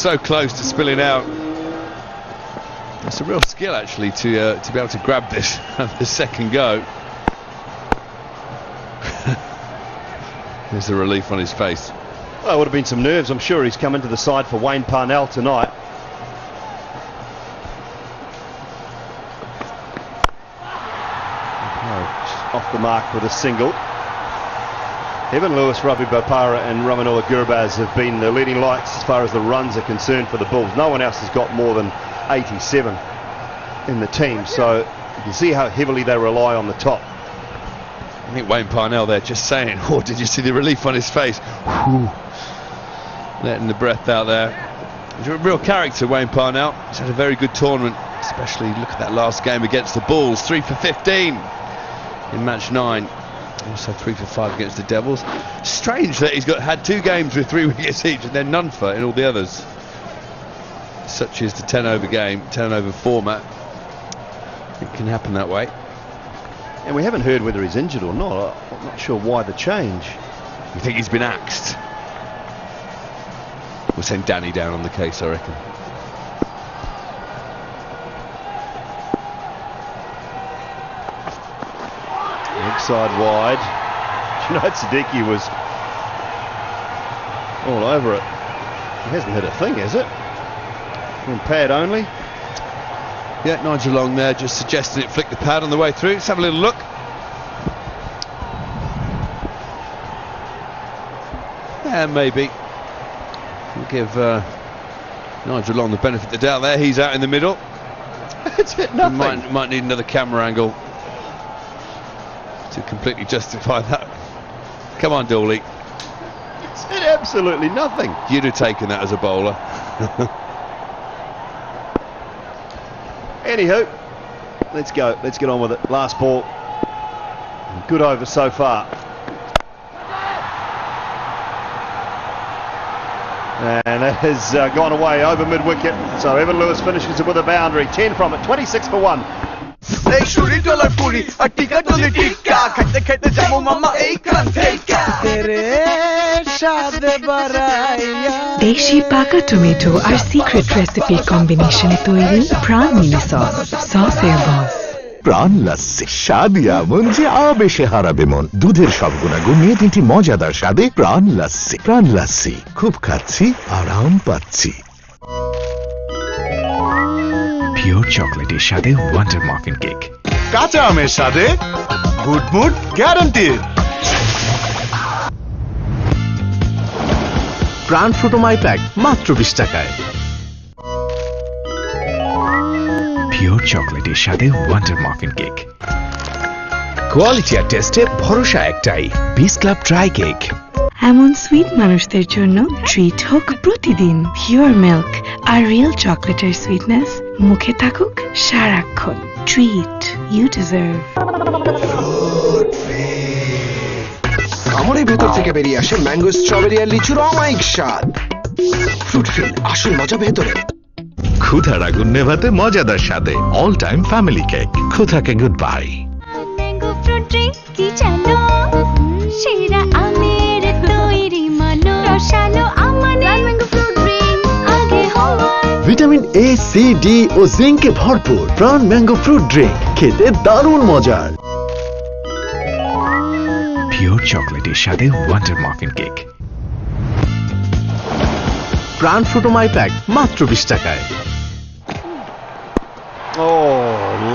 so close to spilling out. It's a real skill actually to be able to grab this at the second go. There's the relief on his face. Well, it would have been some nerves. I'm sure he's come into the side for Wayne Parnell tonight. Off the mark with a single. Evan Lewis, Ravi Bopara and Ramanullah Gurbaz have been the leading lights as far as the runs are concerned for the Bulls. No one else has got more than 87 in the team, so you can see how heavily they rely on the top. I think Wayne Parnell there just saying, did you see the relief on his face? Whew. Letting the breath out there. He's a real character, Wayne Parnell. He's had a very good tournament, especially look at that last game against the Bulls. 3 for 15 in match 9. Also 3 for 5 against the Devils. Strange that he's had 2 games with 3 wickets each and then none for in all the others. Such is the 10-over game, 10-over format. It can happen that way. And we haven't heard whether he's injured or not. I'm not sure why the change. You think he's been axed? We'll send Danny down on the case, I reckon. Leg side wide. Junaid Siddiqui was all over it. He hasn't hit a thing, has it? From pad only. Yeah, Nigel Long there just suggesting it flick the pad on the way through. Let's have a little look. Yeah, maybe. We'll give Nigel Long the benefit of the doubt there. He's out in the middle. It's hit nothing. Might need another camera angle to completely justify that. Come on, Dooley. It's hit absolutely nothing. You'd have taken that as a bowler. Anywho, let's go. Let's get on with it. Last ball. Good over so far. And that has gone away over mid-wicket. So Evan Lewis finishes it with a boundary. 10 from it. 26 for 1. দেশি পাকা tomato আর secret রেসিপির কম্বিনেশনে তৈরি প্রাণ mini sauce সসের বস প্রাণ লাস্সি, স্বাদই এমন যে আবেশে হারাবে মন। দুধের সব গুণাগুণ নিয়ে 3টি মজাদার স্বাদে প্রাণ লাস্সি। প্রাণ লাস্সি, খুব খাচ্ছি, আরাম পাচ্ছি। পিওর চকলেটের সাথে ওয়ান্ডার মাফিন কেক। কাঁচা আমের সাথে গুড মুড গ্যারান্টিড। প্রাণ ফ্রুটোমাই প্যাক মাত্র 20 টাকায়। পিওর চকলেটের সাথে ওয়ান্ডার মাফিন কেক। কোয়ালিটি আর টেস্টে ভরসা একটাই, বিস ক্লাব ড্রাই কেক। এমন সুইট মানুষদের জন্য ট্রিট হোক প্রতিদিন পিওর মিল্ক আর রিয়েল চকলেটের সুইটনেস মুখে থাকুক সারাক্ষণ। Treat you deserve. খামারের ভেতর থেকে বেরিয়ে আসে ম্যাঙ্গো, স্ট্রবেরি আর লিচুর অমায়িক স্বাদ। ফ্রুট ফিল, আসল মজা ভেতরে। ক্ষুধার আগুন নেভাতে মজাদার স্বাদে অল টাইম ফ্যামিলি কেক। ক্ষুধাকে goodbye. Mango fruit drink কি জানো, সেরা আমের তৈরি মানো, রসালো আমানে ম্যাঙ্গো ফ্রুট ড্রিঙ্ক আগে হওয়া। ভিটামিন এ, সি, ডি ও জিঙ্কে ভরপুর প্রাণ ম্যাঙ্গো ফ্রুট ড্রিঙ্ক, খেতে দারুণ মজার। পিওর চকলেটের সাথে ওয়ান্ডার মাফিন কেক। প্রাণ ফ্রুটোমাই প্যাক মাত্র 20 টাকায়। Oh,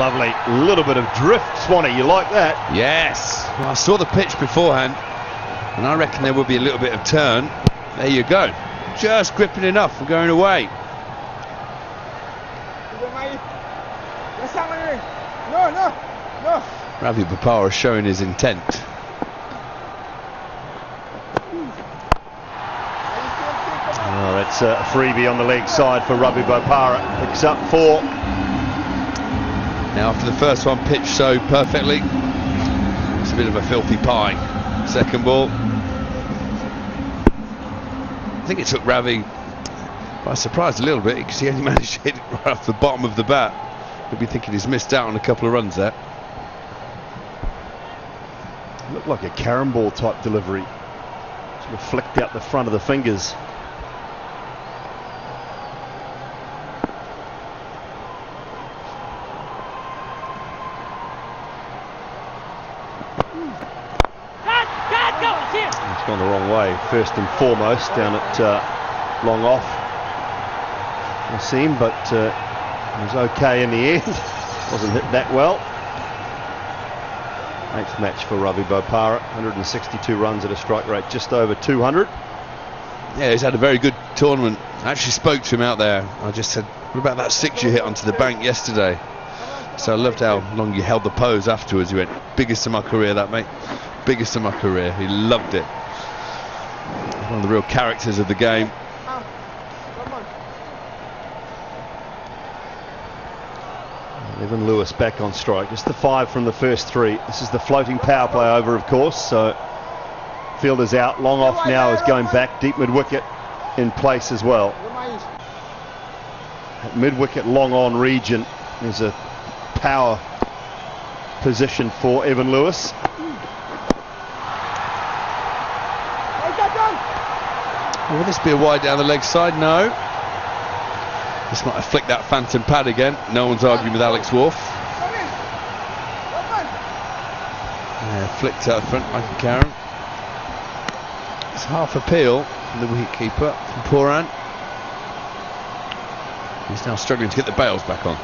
lovely. A little bit of drift, Swanee. You like that? Yes. Well, I saw the pitch beforehand, and I reckon there will be a little bit of turn. There you go. Just gripping enough for going away. Ravi Bopara showing his intent. Oh, that's a freebie on the leg side for Ravi Bopara. Picks up 4. Now, after the first one pitched so perfectly, it's a bit of a filthy pie. Second ball. I think it took Ravi by surprise a little bit because he only managed to hit it right off the bottom of the bat. He'll be thinking he's missed out on a couple of runs there. Looked like a carom ball type delivery. Sort of flicked out the front of the fingers. It's gone the wrong way, first and foremost, down at long off. I see him, but it was okay in the end. Wasn't hit that well. 8th match for Ravi Bopara, 162 runs at a strike rate just over 200. Yeah, he's had a very good tournament. I actually spoke to him out there. I just said, what about that 6 you hit onto the bank yesterday? So I loved how long you held the pose afterwards. He went, biggest of my career, that mate. Biggest of my career. He loved it. One of the real characters of the game. Evan Lewis back on strike. Just the 5 from the first 3. This is the floating power play over, of course. So fielder's out. Long off now is going back. Deep mid wicket in place as well. At mid wicket long on region is a power position for Evan Lewis. Will this be a wide down the leg side? No. This might have flicked that phantom pad again. No one's arguing with Alex Wolf. Yeah, flicked out front like a Karen. It's half appeal from the wicketkeeper from Poran. He's now struggling to get the bails back on.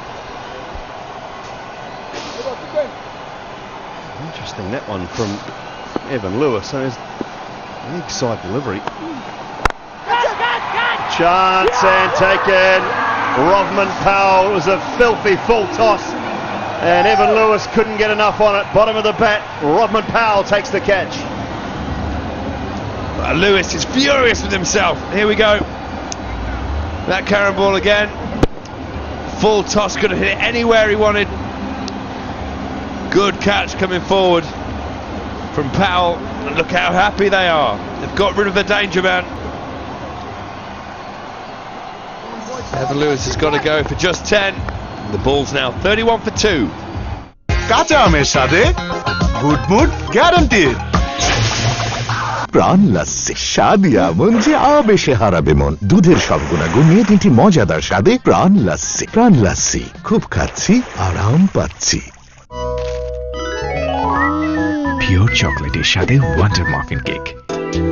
Interesting, that one from Evan Lewis. So there's leg side delivery. Chance and taken. Rovman Powell, it was a filthy full toss, and Evan Lewis couldn't get enough on it. Bottom of the bat, Rovman Powell takes the catch. Lewis is furious with himself. Here we go. That carom ball again. Full toss, could have hit it anywhere he wanted. Good catch coming forward from Powell, and look how happy they are. They've got rid of the danger man. Evan Lewis has got to go for just 10. The ball's now 31 for 2. কাঁচা আমের সাথে good mood guaranteed. প্রাণ লাস্সি, স্বাদই এমন যে আবেশে হারাবে মন। দুধের সব গুণাগুণ নিয়ে 3টি মজাদার স্বাদে প্রাণ লাস্সি। প্রাণ লাস্সি, খুব খাচ্ছি, আরাম পাচ্ছি। পিওর চকলেটের সাথে ওয়ান্ডার মাফিন কেক।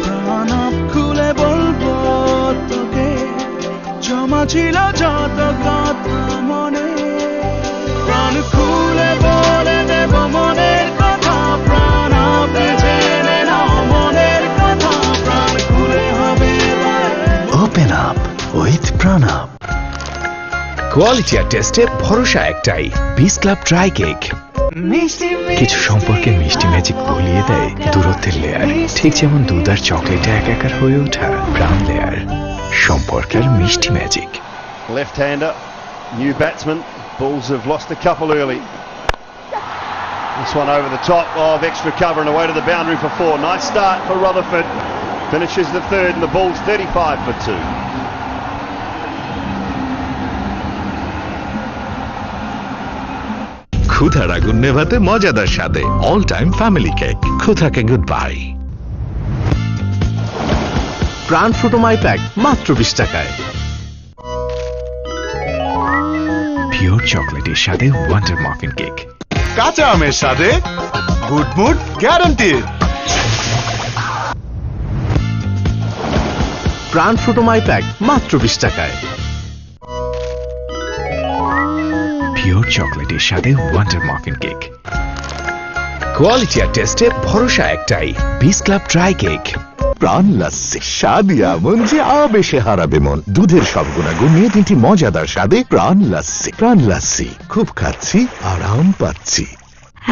প্রাণ খুলে বলবো তোকে, জমা ছিল যত কথা মনে, প্রাণ খুলে বলে দেব মনের কথা, প্রাণ জেনে নাও মনের কথা, প্রাণ খুলে হবে ওপেন আপ উইথ প্রাণ আপ। কোয়ালিটি আর টেস্টে ভরসা একটাই, বিস ক্লাব ড্রাই কেক। কিছু সম্পর্কে মিষ্টি ম্যাজিক বলিয়ে দেয় দূরত্বের লেয়ার, ঠিক যেমন দুধ আর চকলেটে একাকার হয়ে ওঠা প্রাণ লেয়ার, সম্পর্কের মিষ্টি magic. Left-hander, new batsman. Bulls have lost a couple early. This one over the top of extra cover and away to the boundary for 4. Nice start for Rutherford. Finishes the third and the Bulls 35 for 2. ক্ষুধার আগুন নেভাতে মজাদার স্বাদে all time family cake. ক্ষুধাকে goodbye. Pran ফ্রুটোমাই pack মাত্র 20 টাকায়। Pure চকলেটের সাথে ওয়ান্ডার মাফিন কেক। কাঁচা আমের সাথে গুড মুড গ্যারান্টিড। প্রাণ ফ্রুটোমাই প্যাক মাত্র 20 টাকায়। পিওর চকলেটের সাথে ওয়ান্ডার মাফিন কেক। কোয়ালিটি আর টেস্টে ভরসা একটাই, বিস ক্লাব ড্রাই কেক। প্রাণ লাস্সি, স্বাদই এমন যে আবেশে হারাবে মন। দুধের সব গুণাগুণ নিয়ে 3টি মজাদার স্বাদে প্রাণ লাস্সি। প্রাণ লাস্সি, খুব খাচ্ছি আরাম পাচ্ছি।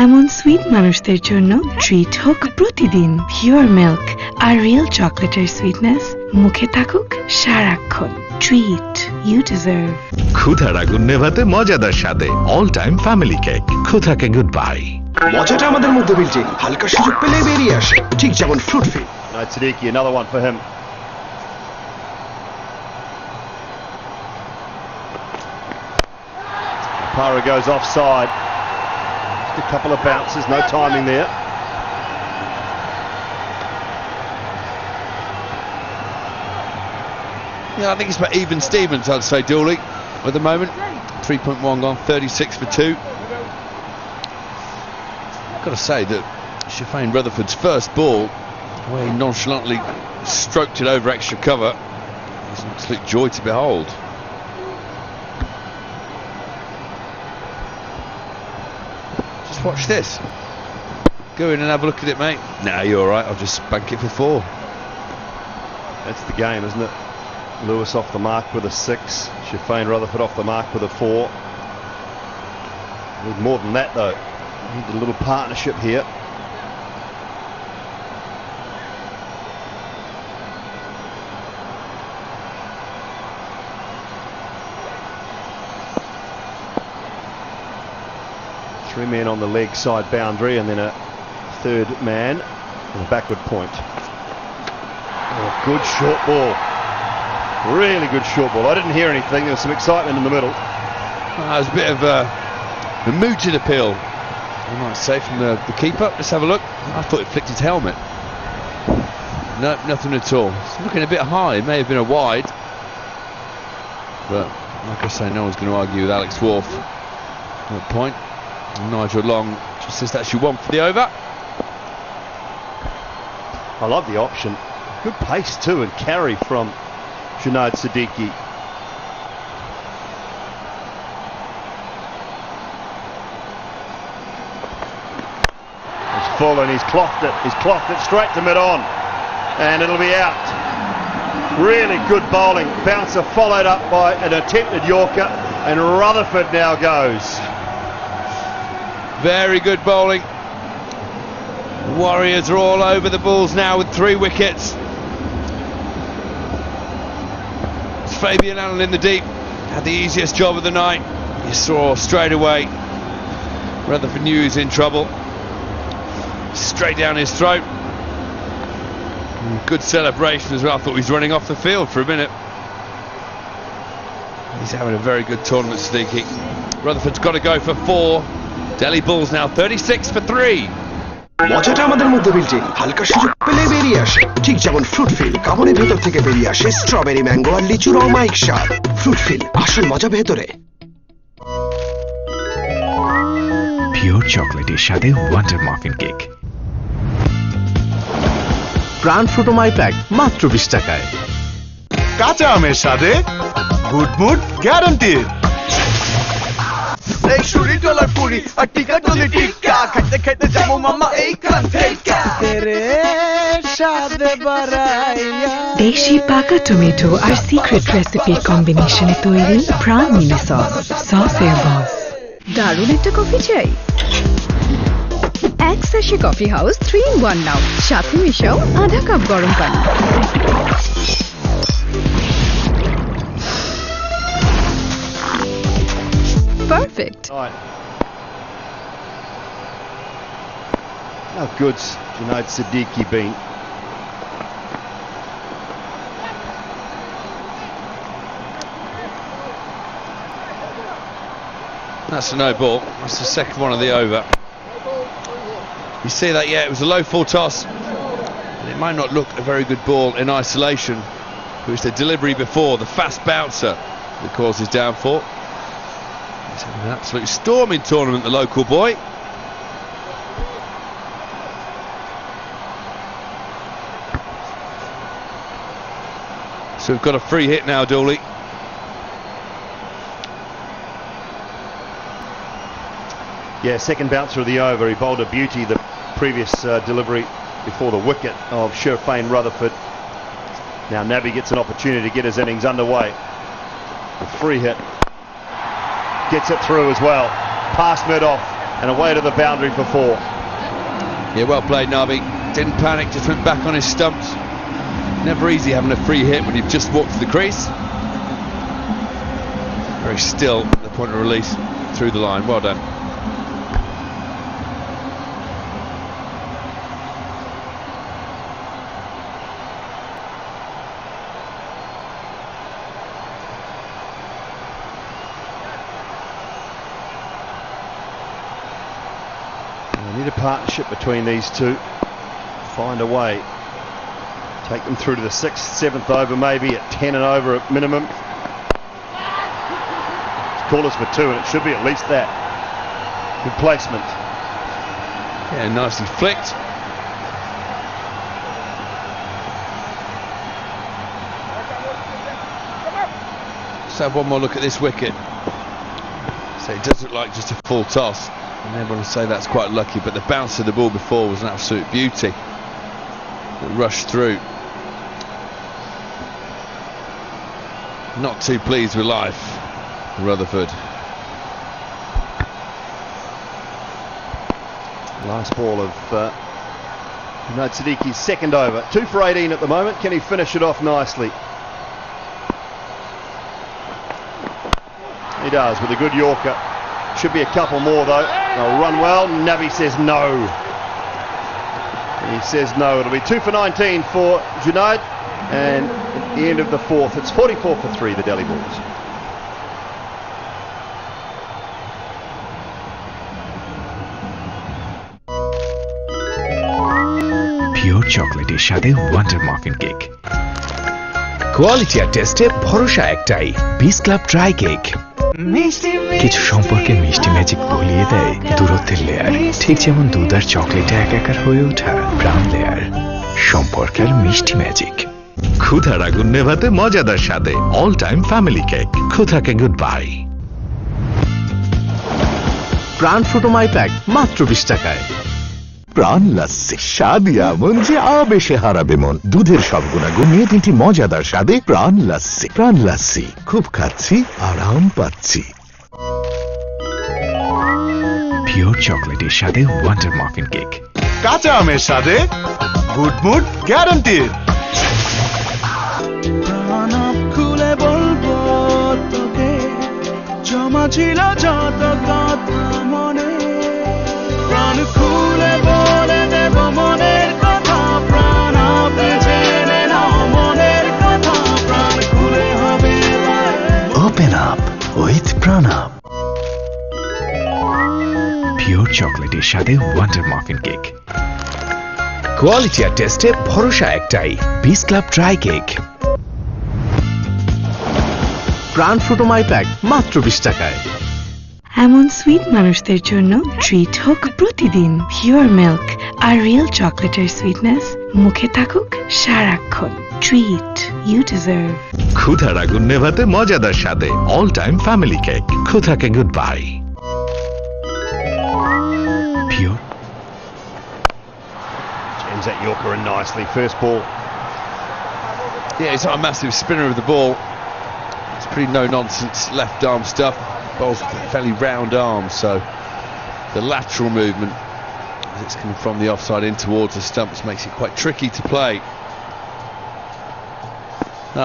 এমন সুইট মানুষদের জন্য ট্রিট হোক প্রতিদিন পিওর মিল্ক আর রিয়েল চকলেটের সুইটনেস মুখে থাকুক সারাক্ষণ। Treat you deserve. ক্ষুধার আগুন নেভাতে মজাদার স্বাদে অল টাইম ফ্যামিলি কেক। ক্ষুধাকে গুড বাই। মজাটা আমাদের মধ্যে বিলছে, হালকা সুযোগ পেলে বেরিয়ে আসে, ঠিক যেমন fruit fill. Siddiqui, another one for him. Para goes offside. Just a couple of bounces, no timing there. Yeah, I think it's about even Stevens, I'd say, Dooley, at the moment. 3.1 gone, 36 for 2. I've got to say that Shafane Rutherford's first ball, where he nonchalantly stroked it over extra cover, is an absolute joy to behold. Just watch this. Go in and have a look at it, mate. Nah, you're all right. I'll just bank it for 4. That's the game, isn't it? Lewis off the mark with a 6. Shafane Rutherford off the mark with a 4. Need more than that, though. Need a little partnership here. Three men on the leg side boundary and then a third man on the backward point. Oh, good short ball. Really good short ball. I didn't hear anything. There was some excitement in the middle. It was a bit of a mooted appeal, I might say, from the keeper. Let's have a look. I thought it flicked his helmet. No, nothing at all. It's looking a bit high. It may have been a wide. But, like I say, no one's going to argue with Alex Wharf at that point. Nigel Long just says that's your one for the over. I love the option. Good pace too and carry from Junaid Siddiqui. He's full and he's clocked it. He's clocked it straight to mid-on. And it'll be out. Really good bowling. Bouncer followed up by an attempted Yorker. And Rutherford now goes. Very good bowling. Warriors are all over the Bulls now with 3 wickets. It's Fabian Allen in the deep. Had the easiest job of the night. You saw straight away Rutherford knew he was in trouble. Straight down his throat. Good celebration as well. I thought he was running off the field for a minute. He's having a very good tournament, Siddiqui. Rutherford's got to go for 4. Delhi Bulls now 36 for 3. মজাটা আমাদের মধ্যে বিলছে, হালকা সুযোগ পেলে বেরিয়ে আসে, ঠিক যেমন ফ্রুট ফিল। কামড়ের ভেতর থেকে বেরিয়ে আসে স্ট্রবেরি, ম্যাঙ্গো আর লিচুর অমায়িক স্বাদ। ফ্রুট ফিল, আসল মজা ভেতরে। পিওর চকলেটের সাথে ওয়ান্ডার মাফিন কেক। প্রাণ ফ্রুটোমাই প্যাক মাত্র 20 টাকায়। কাঁচা আমের স্বাদে গুড মুড গ্যারান্টিড। এই শুরি ডলার পুরি আর টিকা ডলি টিকা খাইতে খাইতে যাবো মাম্মা এইখান থেকে তেরে স্বাদে বাড়াইয়া দেশি পাকা টমেটো আর সিক্রেট রেসিপির কম্বিনেশনে তৈরি প্রাণ মিনি সস, সসের বস। দারুণ একটা কফি চাই? এক স্যাশে কফি হাউস 3-in-1 নাও, সাথে মিশাও আধা কাপ গরম পানি। Perfect. How good's Junaid Siddiqui been? That's a no ball. That's the second one of the over. You see that? Yeah, it was a low full toss. And it might not look a very good ball in isolation. It was the delivery before, the fast bouncer, that caused his downfall. He's having an absolute storming tournament, the local boy. So we've got a free hit now, Dooley. Yeah, second bouncer of the over. He bowled a beauty the previous delivery before the wicket of Sherfane Rutherford. Now Nabi gets an opportunity to get his innings underway. The free hit. Gets it through as well. Past mid-off and away to the boundary for 4. Yeah, well played, Nabi. Didn't panic, just went back on his stumps. Never easy having a free hit when you've just walked to the crease. Very still at the point of release through the line. Well done. Need a partnership between these two. Find a way. Take them through to the 6th, 7th over, maybe at 10 and over at minimum. Call us for 2, and it should be at least that. Good placement. Yeah, nicely flicked. Let's have one more look at this wicket. So it does look like just a full toss. And everyone will say that's quite lucky, but the bounce of the ball before was an absolute beauty. It rushed through. Not too pleased with life, Rutherford. Last ball of Junaid Siddiqui's second over. 2 for 18 at the moment. Can he finish it off nicely? He does with a good Yorker. Should be a couple more though. They'll run well. Nabi says no. He says no. It'll be 2 for 19 for Junaid, and at the end of the 4th, it's 44 for 3, the Delhi Bulls. Pure চকলেটের সাথে wonder muffin cake. Quality আর টেস্টে ভরসা একটাই, বিস club dry cake. কিছু সম্পর্কে মিষ্টি ম্যাজিক ভুলিয়ে দেয় দূরত্বের লেয়ার, ঠিক যেমন দুধ আর চকলেটে একাকার হয়ে ওঠা প্রাণ লেয়ার, সম্পর্কের মিষ্টি ম্যাজিক। ক্ষুধার আগুন নেভাতে মজাদার স্বাদে অল টাইম ফ্যামিলি কেক। ক্ষুধাকে গুড বাই। প্রাণ ফ্রুটোমাই প্যাক মাত্র 20 টাকায়। প্রাণ লাস্সি, স্বাদ এমন যে আবেশে হারাবে মন। দুধের সব গুণাগুণ নিয়ে 3টি মজাদার স্বাদে প্রাণ লাস্সি। প্রাণ লাস্সি, খুব খাচ্ছি, আরাম পাচ্ছি। পিওর চকলেটের সাথে ওয়ান্ডার মাফিন কেক। কাঁচা আমের স্বাদে গুড মুড গ্যারান্টিড। খুলে বলবো তোকে, জমা ছিল যত কথা মনে, প্রাণ খুলে বলে দেব মনের কথা, প্রাণ আপনি জেনে নাও মনের কথা, প্রাণ খুলে হবে Open up with Pranab. Pure চকলেটের সাথে ওয়ান্ডার মাফিন কেক। কোয়ালিটি আর টেস্টে ভরসা একটাই, বিস ক্লাব ড্রাই কেক। প্রাণ ফ্রুটোমাই প্যাক মাত্র 20 টাকায়। এমন সুইট মানুষদের জন্য ট্রিট হোক প্রতিদিন পিওর মিল্ক আর রিয়েল চকলেটের সুইটনেস মুখে থাকুক সারাক্ষণ। Treat you deserve. ক্ষুধার আগুন নেভাতে মজাদার স্বাদে অল টাইম ফ্যামিলি কেক। ক্ষুধাকে goodbye. Pure Jams that Yorker in nicely. First ball. Yeah, he's not a massive spinner of the ball. It's pretty no-nonsense left arm stuff. Bowls fairly round arms, so the lateral movement as it's coming from the offside in towards the stumps makes it quite tricky to play.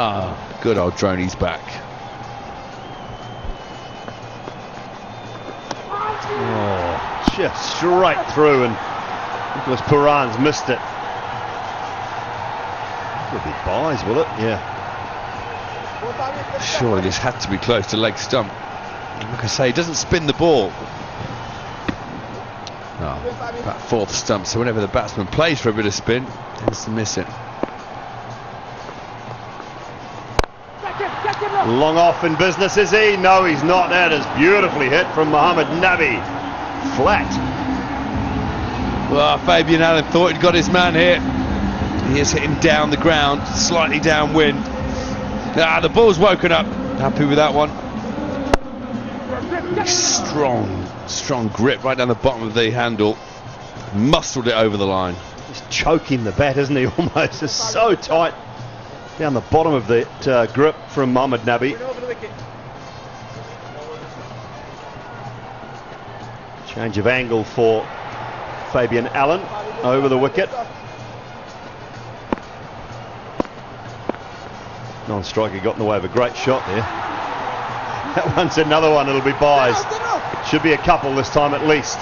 Ah, good old Droney's back. Oh, just straight through, and Nicholas Puran's missed it. It'll be buys, will it? Yeah. Surely this had to be close to leg stump. Like I say, he doesn't spin the ball. Oh, about fourth stump, so whenever the batsman plays for a bit of spin, tends to miss it. Long off in business, is he? No, he's not. That is beautifully hit from Mohammad Nabi. Flat. Well, Fabian Allen thought he'd got his man here. He has hit him down the ground, slightly downwind. Ah, the ball's woken up. Happy with that one. Strong grip right down the bottom of the handle. Muscled it over the line. He's choking the bat, isn't he? Almost. It's so tight down the bottom of that grip from Mohammad Nabi. Change of angle for Fabian Allen over the wicket. Non-striker got in the way of a great shot there. That one's another one, it'll be buys. Should be a couple this time at least.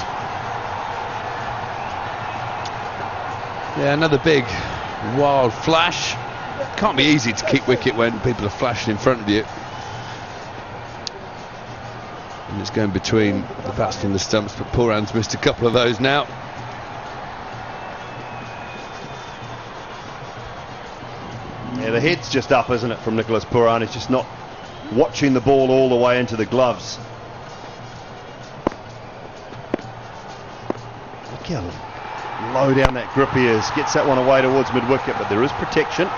Yeah, another big wild flash. Can't be easy to keep wicket when people are flashing in front of you. And it's going between the batsman and the stumps, but Puran's missed a couple of those now. Yeah, the head's just up, isn't it, from Nicholas Puran? He's just not watching the ball all the way into the gloves. Look how low down that grip he is. Gets that one away towards mid-wicket, but there is protection.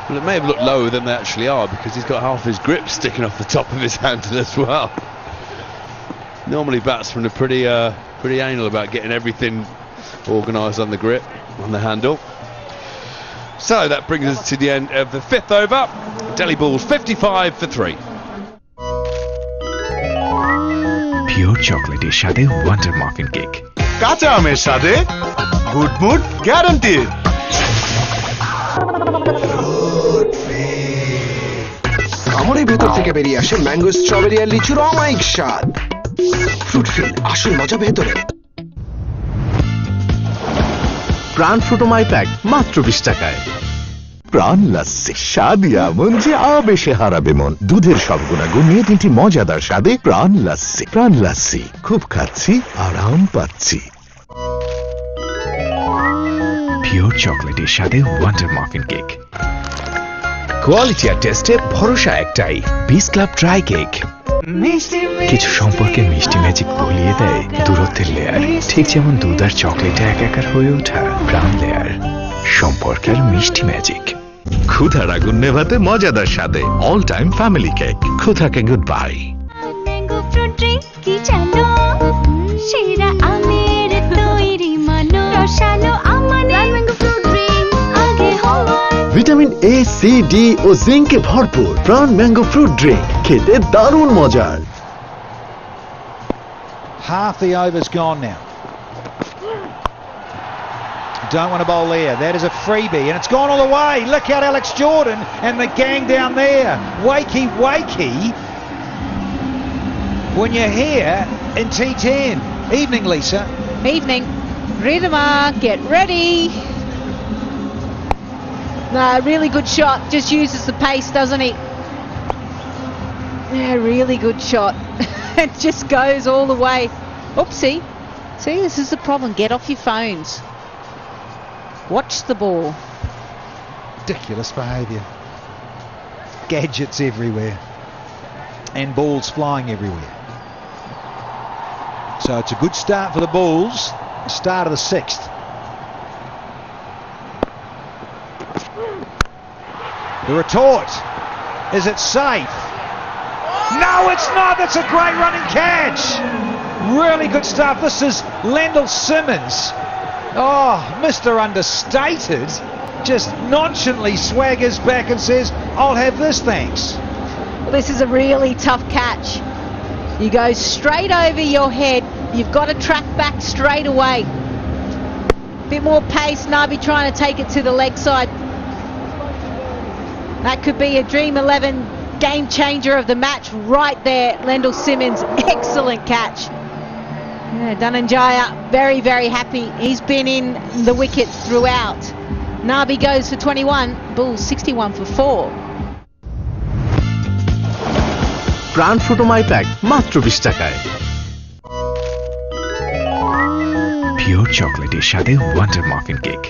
Well, it may have looked lower than they actually are because he's got half his grip sticking off the top of his handle as well. Normally batsmen are pretty anal about getting everything organised on the grip, on the handle. So that brings us to the end of the fifth over. Delhi Bulls 55 for 3. Pure চকলেটের স্বাদে wonder muffin cake. কাঁচা আমের স্বাদে good mood guaranteed. আমারই ভেতর থেকে বেরিয়ে আসে ম্যাঙ্গো, স্ট্রবেরি আর লিচুর অমায়িক স্বাদ। ফ্রুট ফিল, আসল মজা ভেতরে। প্রাণ ফুটোমাই প্যাক মাত্র 20 টাকায়। প্রাণ লাস্সি, স্বাদ এমন যে আবেশে হারাবে মন। দুধের সব গুণাগুণ নিয়ে 3টি মজাদার স্বাদে প্রাণ লাস্সি। প্রাণ লাস্সি, খুব খাচ্ছি, আরাম পাচ্ছি। পিওর চকলেটের স্বাদে ওয়ান্ডার মাফিন কেক। কোয়ালিটি আর টেস্টে ভরসা একটাই, বিস ক্লাব ড্রাই কেক। কিছু সম্পর্কে মিষ্টি ম্যাজিক গলিয়ে দেয় দূরত্বের লেয়ার, ঠিক যেমন দুধ আর চকলেটে একাকার হয়ে ওঠা প্রাণ লেয়ার। সম্পর্কের মিষ্টি ম্যাজিক। ক্ষুধার আগুন নেভাতে মজাদার স্বাদে অল টাইম ফ্যামিলি কেক। ক্ষুধাকে goodbye. Mango fruit drink কি জানো, সেরা আমের তৈরি মানো, রসালো আমানে ম্যাঙ্গো ফ্রুট ড্রিঙ্ক আগে হওয়ার। ভিটামিন এ, সি, ডি ও জিঙ্কে ভরপুর প্রাণ ম্যাঙ্গো ফ্রুট ড্রিঙ্ক, খেতে দারুণ মজার। Half the over's gone now. Don't want to bowl there. That is a freebie, and it's gone all the way. Look out, Alex Jordan and the gang down there. Wakey, wakey. When you're here in T10. Evening, Lisa. Evening. Ridhima, get ready. No, really good shot. Just uses the pace, doesn't he? Yeah, really good shot. It just goes all the way. Oopsie. See, this is the problem. Get off your phones. Watch the ball. Ridiculous behaviour. Gadgets everywhere. And balls flying everywhere. So it's a good start for the Bulls. Start of the 6th. The retort. Is it safe? No, it's not. That's a great running catch. Really good stuff. This is Leauge Simmons. Oh, Mr. Understated just nonchalantly swaggers back and says, I'll have this, thanks. Well, this is a really tough catch. You go straight over your head. You've got to track back straight away. Bit more pace. Nabi trying to take it to the leg side. That could be a Dream 11 game changer of the match right there. Leauge Simmons, excellent catch. Yeah, Dhananjaya, very, very happy. He's been in the wickets throughout. Nabi goes for 21, Bulls 61 for 4. প্রাণ ফটোমাই pack মাত্র 20 টাকায়। Pure চকলেটের সাথে wonder muffin cake.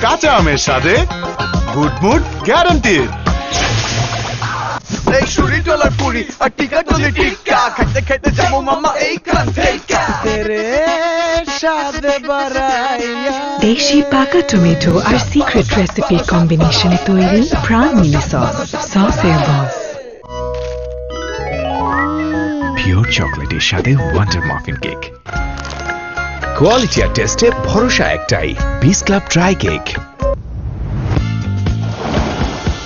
কাঁচা আমের সাথে good mood guaranteed. এই শুরি ডলার পুরি আর টিকা ডলি টিকা খাইতে খাইতে যাবো মামা এই কান থেকে তেরে সাদে বারাইয়া। দেশি পাকা টমেটো আর সিক্রেট রেসিপির কম্বিনেশনে তৈরি প্রাণ মিনি সস, সসের বস। পিওর চকলেটের সাথে ওয়ান্ডার মাফিন কেক। কোয়ালিটি আর টেস্টে ভরসা একটাই, বিস ক্লাব ড্রাই কেক।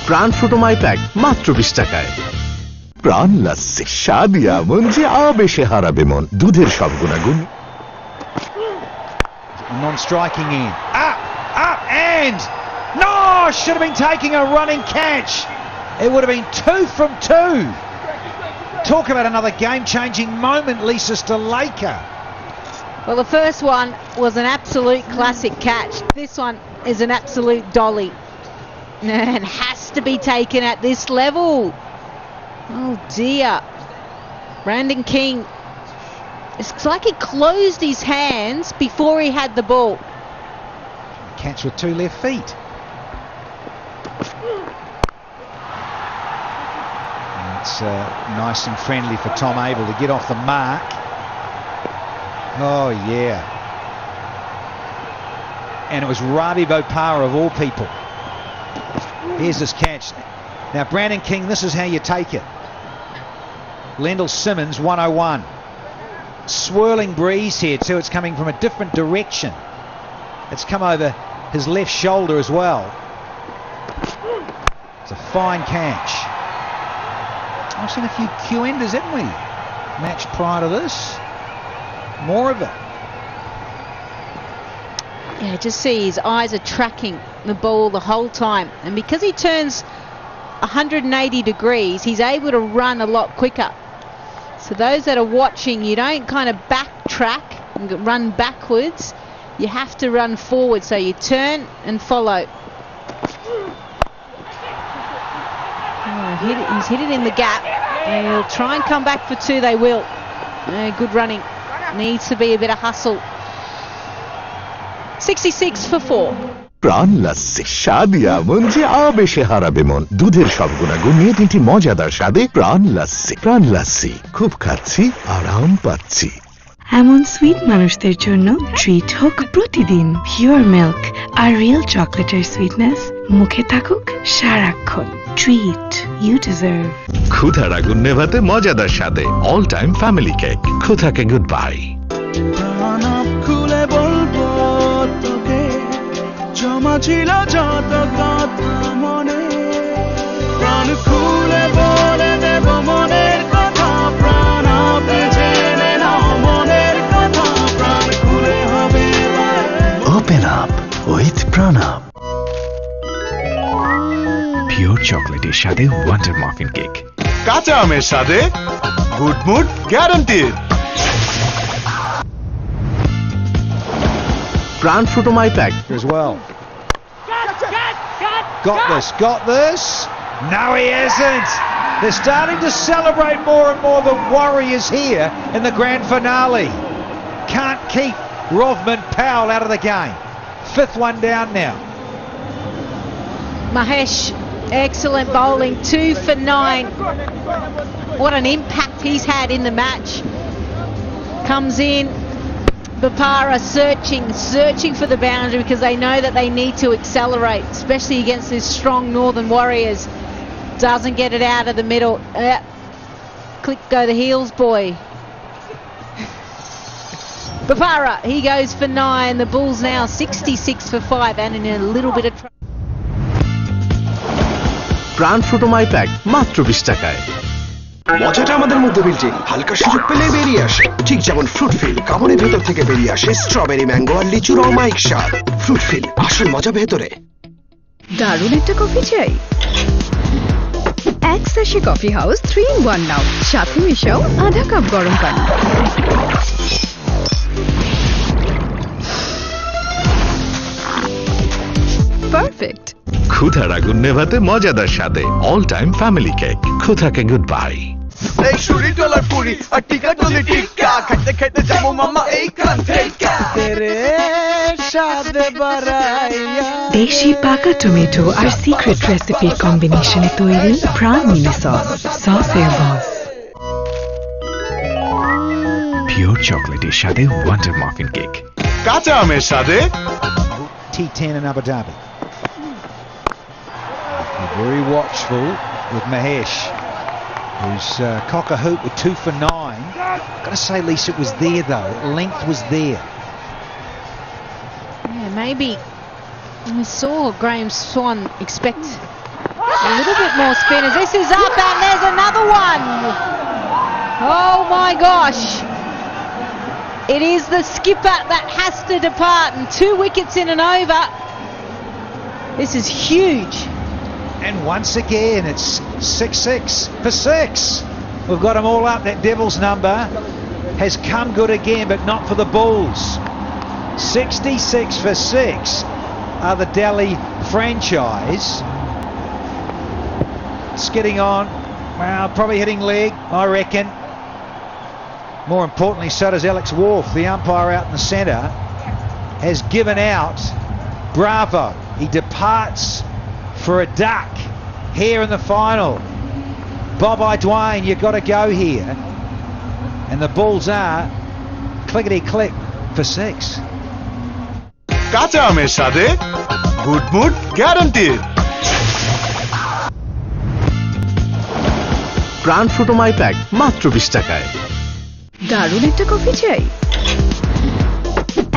প্রাণ ফটোমাই প্যাক মাত্র 20 টাকায়। প্রাণ লাস্সি স্বাদ এমন যে আবেশে হারাবে মন, দুধের সব গুণাগুণ। Non-striking in. Up, and no! Should have been taking a running catch. It would have been 2 from 2. Talk about another game-changing moment, Lisa Stalaker. Well, the first one was an absolute classic catch. This one is an absolute dolly. And has to be taken at this level. Oh dear. Brandon King, it's like he closed his hands before he had the ball. Catch with 2 left feet. It's nice and friendly for Tom Abel to get off the mark. Oh yeah. And it was Ravi Bopara of all people. Here's this catch. Now, Brandon King, this is how you take it. Leauge Simmons, 101. Swirling breeze here, too. It's coming from a different direction. It's come over his left shoulder as well. It's a fine catch. I've seen a few Q-enders, haven't we? Match prior to this. More of it. Yeah, just see his eyes are tracking the ball the whole time, and because he turns 180 degrees, he's able to run a lot quicker. So those that are watching, you don't kind of backtrack and run backwards, you have to run forward, so you turn and follow. Oh, he's hit it in the gap, and he'll try and come back for 2, they will. Good running, needs to be a bit of hustle. 66 for 4. প্রাণ লাস্সি স্বাদ এমন যে আবেশে হারাবে মন, দুধের সব গুণাগুণ নিয়ে 3টি মজাদার স্বাদে প্রাণ লাস্সি। প্রাণ লাস্সি, খুব খাচ্ছি আরাম পাচ্ছি। এমন সুইট মানুষদের জন্য ট্রিট হোক প্রতিদিন পিওর মিল্ক আর রিয়েল চকলেটের সুইটনেস, মুখে থাকুক সারাক্ষণ। Treat you deserve. ক্ষুধার আগুন নেভাতে মজাদার স্বাদে অল টাইম ফ্যামিলি কেক। ক্ষুধাকে গুড বাই। খুলে বলবো তোকে, জমা ছিল যত কথা মনে, প্রাণ খুলে বলে দেব মনের কথা, প্রাণ আপনি জেনে নাও মনের কথা, প্রাণ খুলে হবে। Open up with Pranab. Pure চকলেটের সাথে ওয়ান্ডার মাফিন কেক। কাঁচা আমের সাথে গুড মুড গ্যারান্টিড। প্রাণ ফটোমাই pack as well. Got this. No, he hasn't. They're starting to celebrate more and more the Warriors here in the grand finale. Can't keep Rovman Powell out of the game. 5th one down now. Mahesh, excellent bowling, 2 for 9. What an impact he's had in the match. Comes in, Bapara searching for the boundary because they know that they need to accelerate, especially against this strong Northern Warriors. Doesn't get it out of the middle. Click go the heels, boy. Bapara, he goes for 9. The Bulls now 66 for 5 and in a little bit of trouble. প্রাণ ফ্রুটোমাই pack মাত্র 20 টাকায়। মজাটা আমাদের মধ্যে building, হালকা সুযোগ পেলে বেরিয়ে আসে, ঠিক যেমন ফ্রুট ফিল কামনের ভেতর থেকে বেরিয়ে আসে স্ট্রবেরি, ম্যাঙ্গো আর লিচুর অমায়িক স্বাদ। ফ্রুট ফিল, আসল মজা ভেতরে। দারুণ একটা কফি চাই? এক স্যাশে কফি হাউস 3-in-1 নাও, সাথে মিশাও আধা কাপ গরম পানি। পারফেক্ট। ক্ষুধার আগুন নেভাতে মজাদার স্বাদে অল টাইম ফ্যামিলি কেক। ক্ষুধাকে গুড বাই। এই শুরি ডলার পুরি আর টিকা ডলি টিক্কা, খাইতে খাইতে যাবো মামা এইখান থেকে। তেরে স্বাদ বাড়াইয়া দেশি পাকা টমেটো আর সিক্রেট রেসিপির কম্বিনেশনে তৈরি প্রাণ মিনি সস, সসের বস। পিওর চকলেটের সাথে ওয়ান্ডার মাফিন কেক। কাঁচা আমের সাথে T10 in Abu Dhabi. Very watchful with Mahesh, who's cock a hoop with 2 for 9. Got to say, Lisa, it was there though. Length was there. Yeah, maybe we saw Graham Swan expect a little bit more spin as this is up and there's another one. Oh my gosh. It is the skipper that has to depart, and 2 wickets in and over. This is huge. And once again, it's 6-6 for 6. We've got them all up. That Devils number has come good again, but not for the Bulls. 66 for 6 are the Delhi franchise. Skidding on. Well, probably hitting leg, I reckon. More importantly, so does Alex Wolf, the umpire out in the centre, has given out Bravo. He departs for a duck here in the final. Bob-I Dwayne, you've got to go here. And the Bulls are clickety-click for 6. কাঁচা আমের সাথে good mood guaranteed. প্রাণ ফ্রুটোমাই pack মাত্র 20 টাকায়। দারুণ একটা coffee চাই?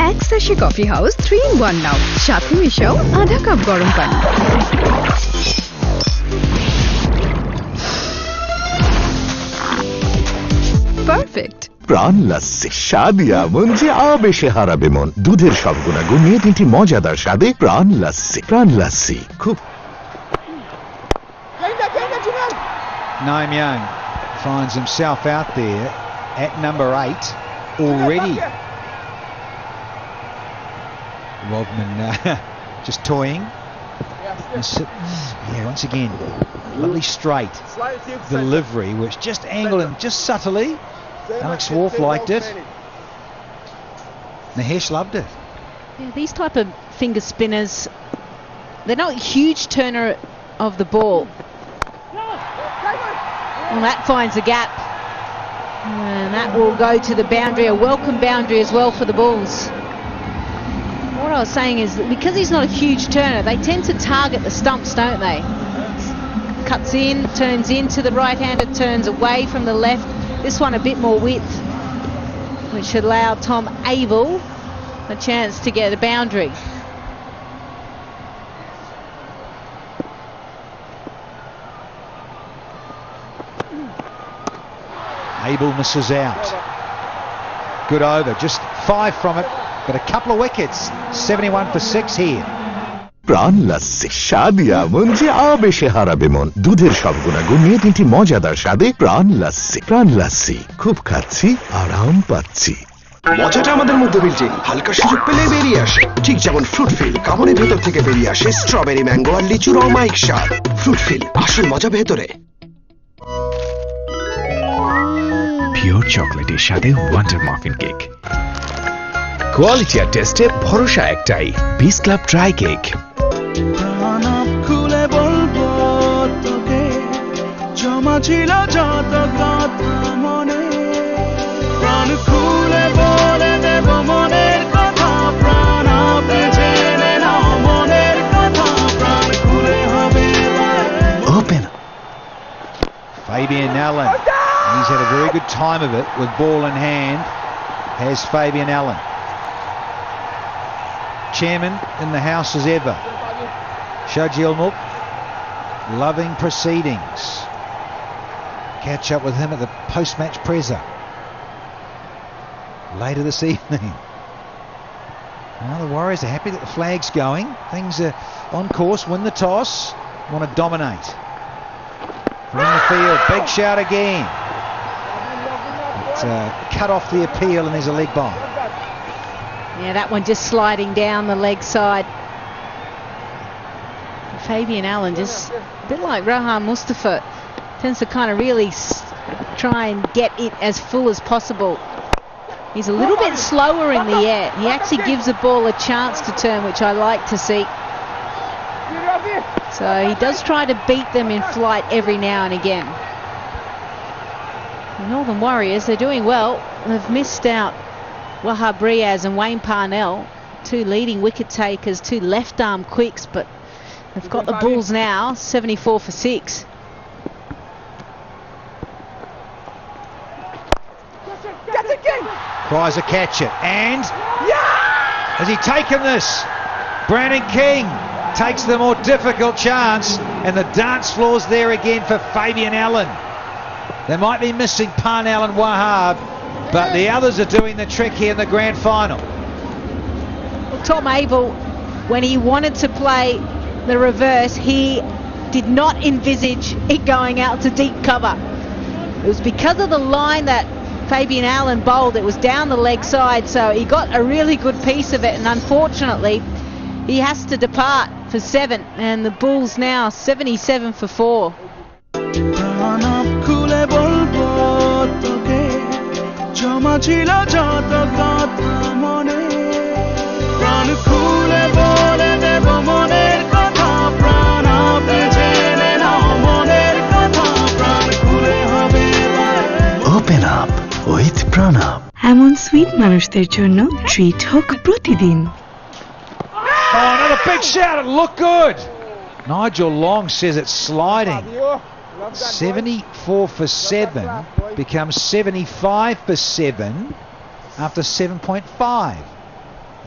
এক স্যাশে কফি হাউস 3-in-1 নাও, সাথে মিশাও আধা কাপ গরম পানি। পারফেক্ট। প্রাণ লাস্সি, স্বাদ এমন যে আবেশে হারাবে মন। দুধের সব গুণাগুণ নিয়ে 3টি মজাদার স্বাদে প্রাণ লাস্সি। প্রাণ লাস্সি খুব। Naeem Young finds himself out there at number 8 already. Rodman just toying. Yeah, once again, lovely straight delivery, which just angled him just subtly. Alex Wolf liked it. Mahesh loved it. Yeah, these type of finger spinners, they're not a huge turner of the ball. Well, that finds a gap. And that will go to the boundary, a welcome boundary as well for the Bulls. What I was saying is that because he's not a huge turner, they tend to target the stumps, don't they? Cuts in, turns into the right-hander, turns away from the left. This one a bit more width, which should allow Tom Abel a chance to get a boundary. Abel misses out. Good over, just 5 from it, but a couple of wickets. 71 for 6 here. প্রাণ লাস্সি, স্বাদ এমন যে আবেশে হারাবে মন। দুধের সব গুণাগুণ নিয়ে 3টি মজাদার স্বাদে প্রাণ লাস্সি। প্রাণ লাস্সি খুব খাচ্ছি, আরাম পাচ্ছি। মজাটা আমাদের মধ্যে বিল্ডিং, হালকা সুযোগ পেলে বেরিয়ে আসে, ঠিক যেমন ফ্রুট ফিল কামনের ভেতর থেকে বেরিয়ে আসে স্ট্রবেরি, ম্যাঙ্গো আর লিচুর অমায়িক স্বাদ। ফ্রুট ফিল, আসল মজা ভেতরে। পিওর চকলেটের সাথে ওয়ান্ডার মাফিন কেক। কোয়ালিটি আর টেস্টে ভরসা একটাই, বিস ক্লাব ড্রাই কেক। খুলে বলবো তোকে, জমা ছিল যত কথা মনে, প্রাণ খুলে বলে দেব মনে। Fabian Allen. He's had a very good time of it with ball in hand, has Fabian Allen. Chairman in the house as ever. Shajil loving proceedings. Catch up with him at the post-match presser later this evening. Well, the Warriors are happy that the flag's going. Things are on course. Win the toss. Want to dominate. From in the field. Big shout again. But, cut off the appeal and there's a leg by. Yeah, that one just sliding down the leg side. Fabian Allen, just a bit like Rohan Mustafa, tends to kind of really try and get it as full as possible. He's a little bit slower in the air. He actually gives the ball a chance to turn, which I like to see. So he does try to beat them in flight every now and again. The Northern Warriors, they're doing well. They've missed out Wahab Riaz and Wayne Parnell, two leading wicket takers, two left arm quicks, but they've got the Bulls now, 74 for 6. Tries to catch it, and has he taken this? Brandon King takes the more difficult chance, and the dance floor's there again for Fabian Allen. They might be missing Parnell and Wahab, but the others are doing the trick here in the grand final. Well, Tom Abel, when he wanted to play the reverse, he did not envisage it going out to deep cover. It was because of the line that Fabian Allen bowled. It was down the leg side, so he got a really good piece of it, and unfortunately he has to depart for 7, and the Bulls now 77 for 4. Open up with Pranab. এমন sweet মানুষদের জন্য treat হোক প্রতিদিন। Oh, another big shout. It looked good. Nigel Long says it's sliding. 74 for 7 becomes 75 for 7 after 7.5.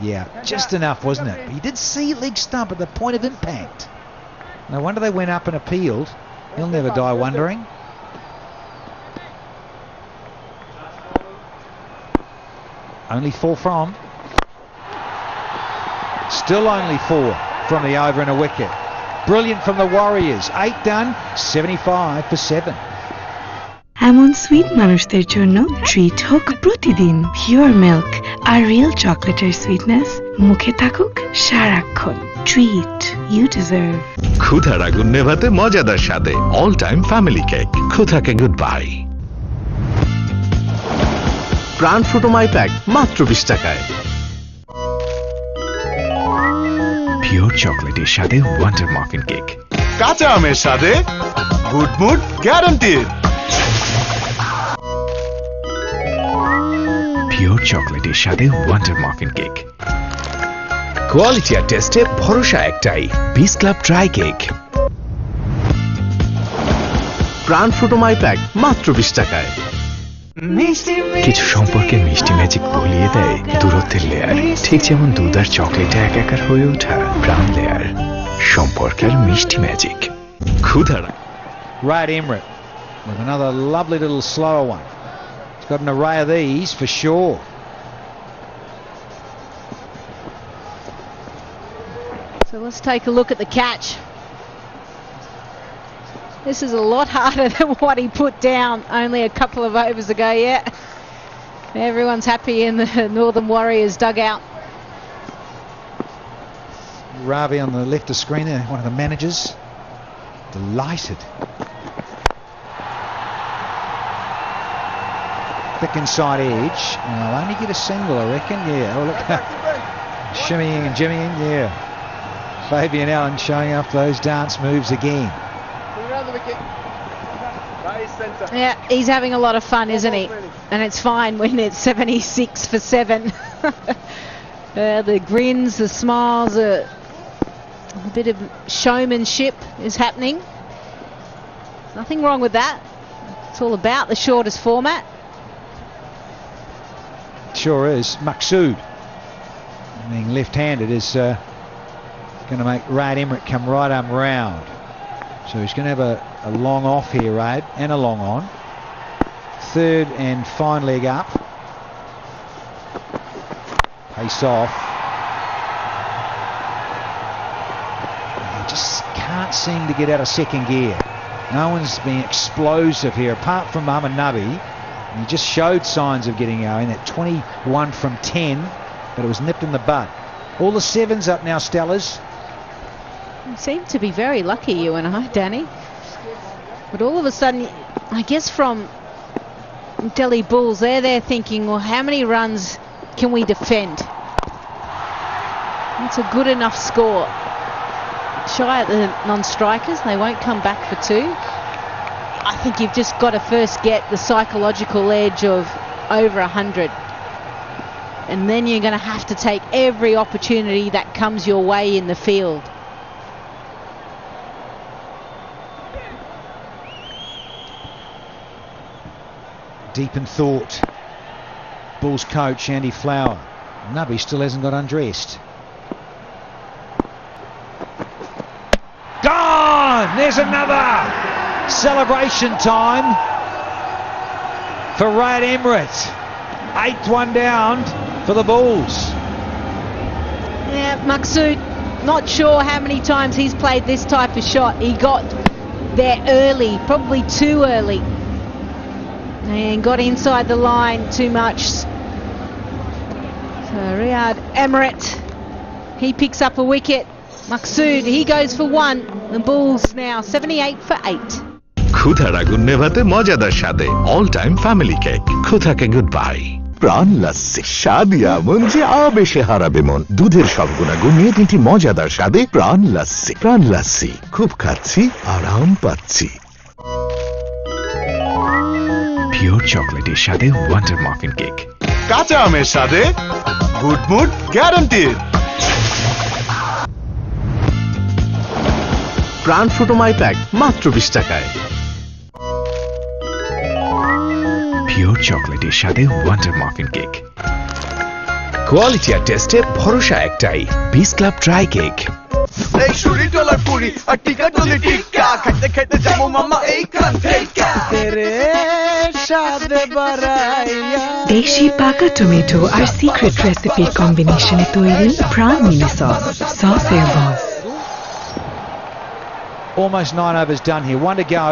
Yeah, just enough, wasn't it? But you did see leg stump at the point of impact. No wonder they went up and appealed. He'll never die wondering. Only 4 from. Still only 4 from the over and a wicket. Brilliant from the Warriors. 8 done, 75 for 7. এমন sweet মানুষদের জন্য treat হোক প্রতিদিন। Pure milk আর real চকলেটের sweetness মুখে থাকুক সারাক্ষণ। Treat you deserve. ক্ষুধার আগুন নেভাতে মজাদার স্বাদে অল টাইম ফ্যামিলি কেক। ক্ষুধাকে গুড বাই। প্রাণ ফ্রুটোমাই প্যাক মাত্র 20 টাকায়। পিওর চকলেটের সাথে ওয়ান্ডার মাফিন কেক। কাঁচা আমের সাথে গুড মুড গ্যারান্টিড। পিওর চকলেটের সাথে ওয়ান্ডার মাফিন কেক। কোয়ালিটি আর টেস্টে ভরসা একটাই, পিস ক্লাব ড্রাই কেক। প্রাণ ফ্রুটোমাই প্যাক মাত্র 20 টাকায়। কিছু সম্পর্কে মিষ্টি ম্যাজিক গলিয়ে দেয় দূরত্বের লেয়ার, ঠিক যেমন দুধ আর চকলেটে একাকার হয়ে ওঠা প্রাণ লেয়ার, সম্পর্কের মিষ্টি ম্যাজিক। ক্ষুধার Right Emirates with another lovely little slower one. It's got an array of these for sure. So let's take a look at the catch. This is a lot harder than what he put down only a couple of overs ago. Yeah, everyone's happy in the Northern Warriors dugout. Ravi on the left of screen there, one of the managers, delighted. Thick inside edge, and I'll only get a single, I reckon. Yeah, oh look, shimmying and jimmying. Yeah, Fabian Allen showing off those dance moves again. Yeah, he's having a lot of fun, isn't he? And it's fine when it's 76 for 7. The grins, the smiles, a bit of showmanship is happening. Nothing wrong with that. It's all about the shortest format. Sure is. Maqsood, being left-handed, is going to make Raad Emirates come right arm round. So he's going to have a long off here, Raad, and a long on. Third and fine leg up. Pace off. He just can't seem to get out of second gear. No one's been explosive here, apart from Mohamed Nabi. He just showed signs of getting going. That 21 from 10, but it was nipped in the bud. All the sevens up now, Stellas. You seem to be very lucky, you and I, Danny. But all of a sudden, I guess from Delhi Bulls, they're there thinking, well, how many runs can we defend? That's a good enough score. Shy at the non-strikers, they won't come back for two. I think you've just got to first get the psychological edge of over 100. And then you're going to have to take every opportunity that comes your way in the field. Deep in thought, Bulls coach Andy Flower. Nabi still hasn't got undressed. Gone! There's another! Celebration time for Raad Emirates. 8th one down for the Bulls. Yeah, Maqsood, not sure how many times he's played this type of shot. He got there early, probably too early, and got inside the line too much. So Raad Emirates, he picks up a wicket. Maqsood, he goes for one. The Bulls now 78 for 8. ক্ষুধার আগুন নেভাতে মজাদার স্বাদে all time family cake ক্ষুধাকে goodbye Pran lassi স্বাদ এমন যে আবেশে হারাবে মন দুধের সব গুণাগুণ নিয়ে তিনটি মজাদার স্বাদে প্রাণ লাস্সি খুব খাচ্ছি আরাম পাচ্ছি পিওর চকলেটের স্বাদে ওয়ান্ডার মাফিন কেক কাঁচা আমের স্বাদে গুড মুড গ্যারান্টিড প্রাণ ফ্রুটোমাই প্যাক মাত্র 20 টাকায় পিওর চকলেটের স্বাদে ওয়ান্ডার মাফিন কেক কোয়ালিটি আর টেস্টে ভরসা একটাই বিস ক্লাব ড্রাই কেক এই শুরি ডলার পুরি আর টিকা ডলি টিক্কা খাইতে খাইতে যাবো মামা এইখান থেকে তেরে স্বাদ বাড়াইয়া দেশি পাকা টমেটো আর সিক্রেট রেসিপির কম্বিনেশনে তৈরি প্রাণ মিনি সসের বস Almost 9 overs done here. One to go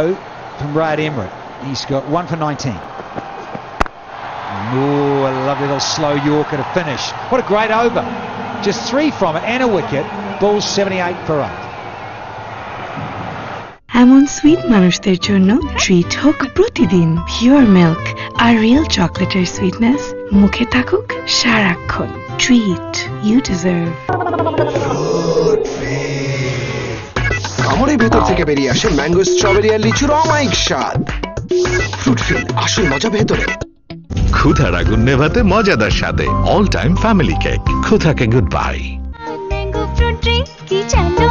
from Raad Emirates. He's got 1 for 19. Oh, a lovely little slow Yorker to finish. What a great over. Just 3 from it and a wicket. Bulls 78 for 8. এমন sweet মানুষদের জন্য treat হোক প্রতিদিন pure milk আর real চকলেটের sweetness মুখে থাকুক সারাক্ষণ ট্রিট ইউ ডিজার্ভ খাবারের ভেতর থেকে বেরিয়ে আসে ম্যাঙ্গো স্ট্রবেরি আর লিচুর অমায়িক স্বাদ ফ্রুটফিল আসল মজা ভেতরে ক্ষুধার আগুন নেভাতে মজাদার স্বাদে অল টাইম ফ্যামিলি কেক ক্ষুধাকে goodbye mango fruit drink কি জানো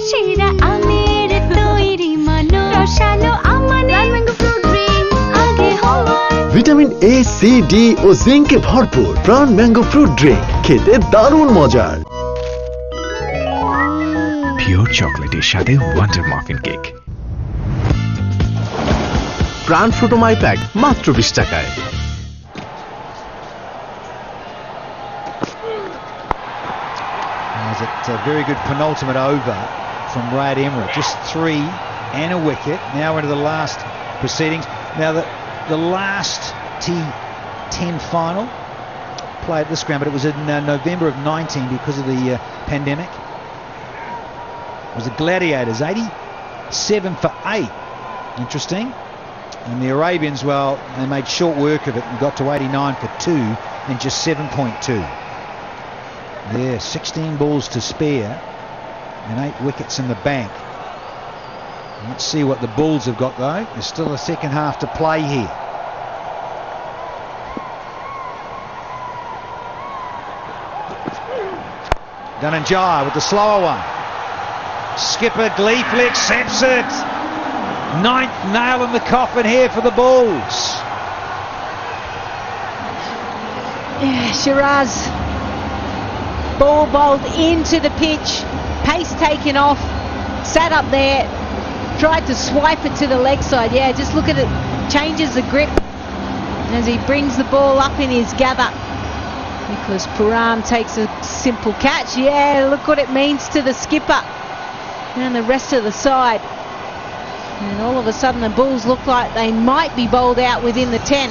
সেরা আমের তৈরি মানো রসালো আমানে ম্যাঙ্গো ফ্রুট ড্রিঙ্ক আগে হওয়া ভিটামিন এ সি ডি ও জিঙ্কে ভরপুর প্রাণ ম্যাঙ্গো ফ্রুট ড্রিঙ্ক খেতে দারুণ মজার পিওর চকলেটের স্বাদে ওয়ান্ডার মাফিন কেক প্রাণ ফ্রুটোমাই প্যাক মাত্র 20 টাকায় It's a very good penultimate over from Raad Emirates. Just 3 and a wicket. Now into the last proceedings. Now the last T10 final played at this ground, but it was in November of 19 because of the pandemic. It was the Gladiators, 87 for 8. Interesting. And the Arabians, well, they made short work of it and got to 89 for 2 in just 7.2. There, 16 balls to spare and 8 wickets in the bank. Let's see what the Bulls have got though. There's still a second half to play here. Dhananjaya with the slower one. Skipper gleefully accepts it. Ninth nail in the coffin here for the Bulls. Yeah, Shiraz. Ball bowled into the pitch. Pace taken off. Sat up there. Tried to swipe it to the leg side. Yeah, just look at it. Changes the grip as he brings the ball up in his gather. Nicholas Puram takes a simple catch. Yeah, look what it means to the skipper and the rest of the side. And all of a sudden the Bulls look like they might be bowled out within the 10.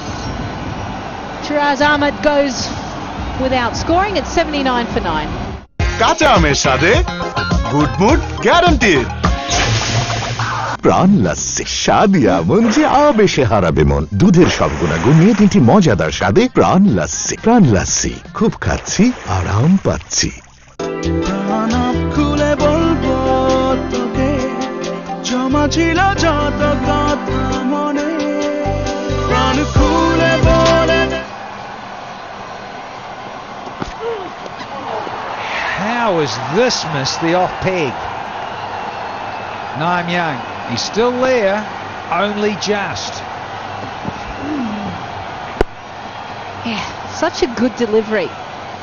Shiraz Ahmed goes without scoring at 79 for 9. কাঁচা আমের সাথে good mood guaranteed. প্রাণ লাস্সি স্বাদ এমন যে আবেশে হারাবে মন। দুধের সব গুণাগুণ নিয়ে তিনটি মজাদার স্বাদে প্রাণ লাস্সি। প্রাণ লাস্সি, খুব খাচ্ছি, আরাম পাচ্ছি। খুলে বলবো তোকে, জমা ছিল যত কথা মনে, প্রাণ খুলে বলে। How has this missed the off peg? Naim Young, he's still there, only just. Yeah, such a good delivery.